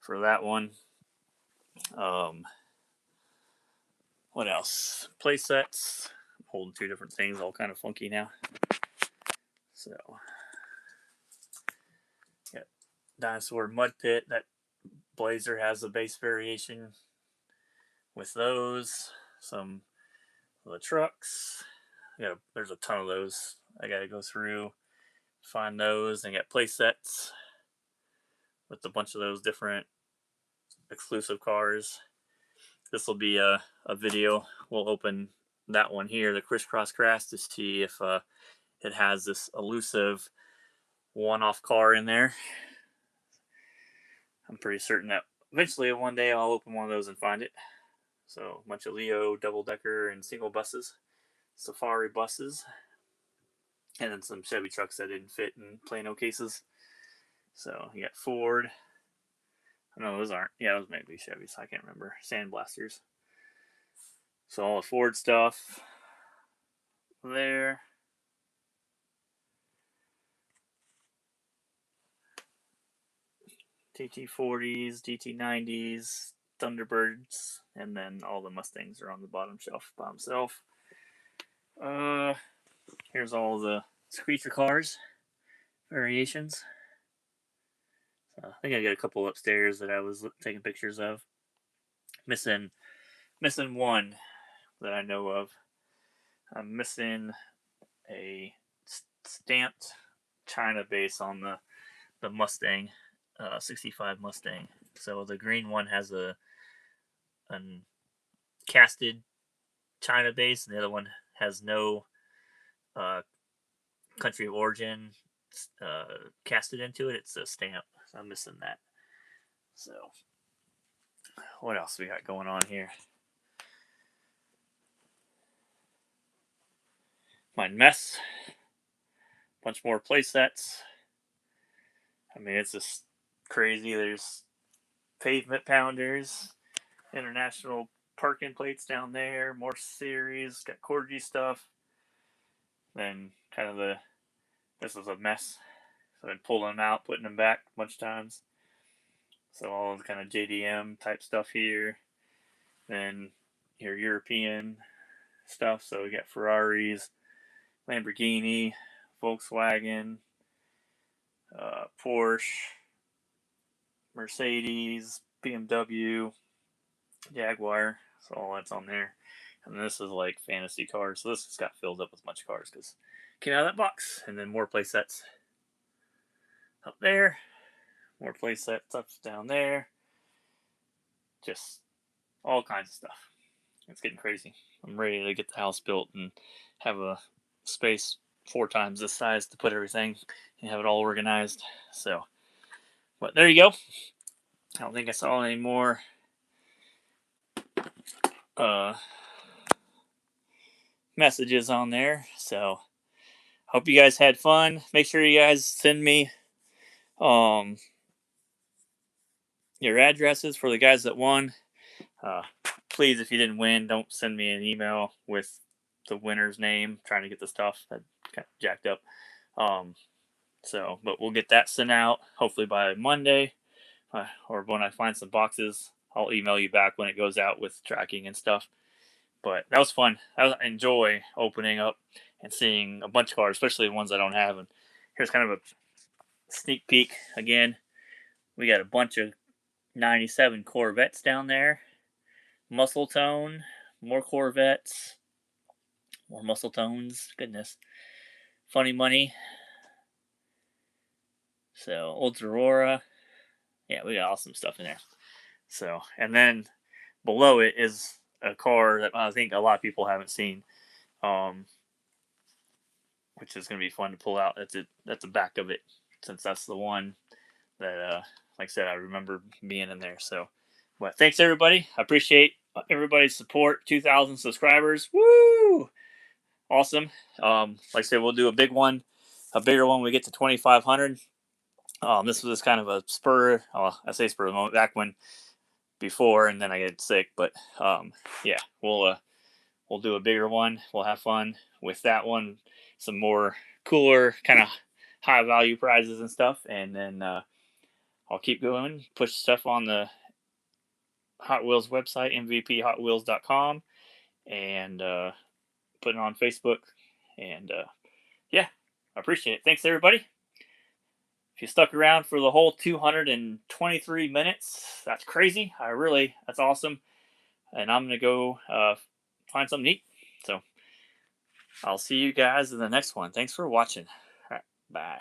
for that one. What else? Play sets. I'm holding 2 different things, all kind of funky now. So got Dinosaur Mud Pit. That Blazer has a base variation with those. Some of the trucks. There's a ton of those. I gotta go through, find those, and get play sets with a bunch of those different exclusive cars. This will be a video. We'll open that one here, the Crisscross Crash, to see if it has this elusive one-off car in there. I'm pretty certain that eventually one day I'll open one of those and find it. So a bunch of Leo double-decker and single buses, Safari buses, and then some Chevy trucks that didn't fit in Plano cases. So you got Ford. No, those aren't. Yeah, those might be Chevys. I can't remember. Sandblasters. So all the Ford stuff there. GT40s, GT90s, Thunderbirds, and then all the Mustangs are on the bottom shelf by themselves. Here's all the Screecher cars variations. I think I got a couple upstairs that I was taking pictures of. Missing one that I know of. I'm missing a stamped China base on the Mustang, 65 Mustang. So the green one has a casted China base, and the other one has no country of origin casted into it. It's a stamp. So I'm missing that. So what else we got going on here? My mess. Bunch more play sets. I mean, it's just crazy. There's pavement pounders, international parking plates down there, more series, got Corgi stuff. Then kind of this was a mess. So I've been pulling them out, putting them back a bunch of times. So all the kind of JDM type stuff here. Then your European stuff. So we got Ferraris, Lamborghini, Volkswagen, Porsche, Mercedes, BMW, Jaguar. So all that's on there. And this is like fantasy cars. So this just got filled up with a bunch of cars because came out of that box. And then more play sets up there. More play sets up down there. Just all kinds of stuff. It's getting crazy. I'm ready to get the house built and have a space 4 times this size to put everything and have it all organized. So, but there you go. I don't think I saw any more messages on there. So, hope you guys had fun. Make sure you guys send me your addresses for the guys that won. Please, if you didn't win, don't send me an email with the winner's name trying to get the stuff that got jacked up. But we'll get that sent out hopefully by Monday, or when I find some boxes, I'll email you back when it goes out with tracking and stuff. But that was fun. I enjoy opening up and seeing a bunch of cars, especially the ones I don't have. And here's kind of a sneak peek again. We got a bunch of 97 Corvettes down there. Muscle tone, more Corvettes, more muscle tones. Goodness. Funny money. So, Old Aurora. Yeah, we got awesome stuff in there. So, and then below it is a car that I think a lot of people haven't seen, which is going to be fun to pull out. That's the back of it, since that's the one that, like I said, I remember being in there. So, but thanks everybody. I appreciate everybody's support. 2,000 subscribers. Woo! Awesome. Like I said, we'll do a bigger one when we get to 2,500. This was kind of a spur. I say spur of the moment back when before, and then I get sick. But yeah, we'll do a bigger one. We'll have fun with that one. Some more cooler kind of high value prizes and stuff, and then I'll keep going, push stuff on the Hot Wheels website, mvphotwheels.com, and put it on Facebook. And yeah, I appreciate it. Thanks everybody. If you stuck around for the whole 223 minutes, that's crazy. That's awesome. And I'm going to go find something to eat. So I'll see you guys in the next one. Thanks for watching. All right, bye.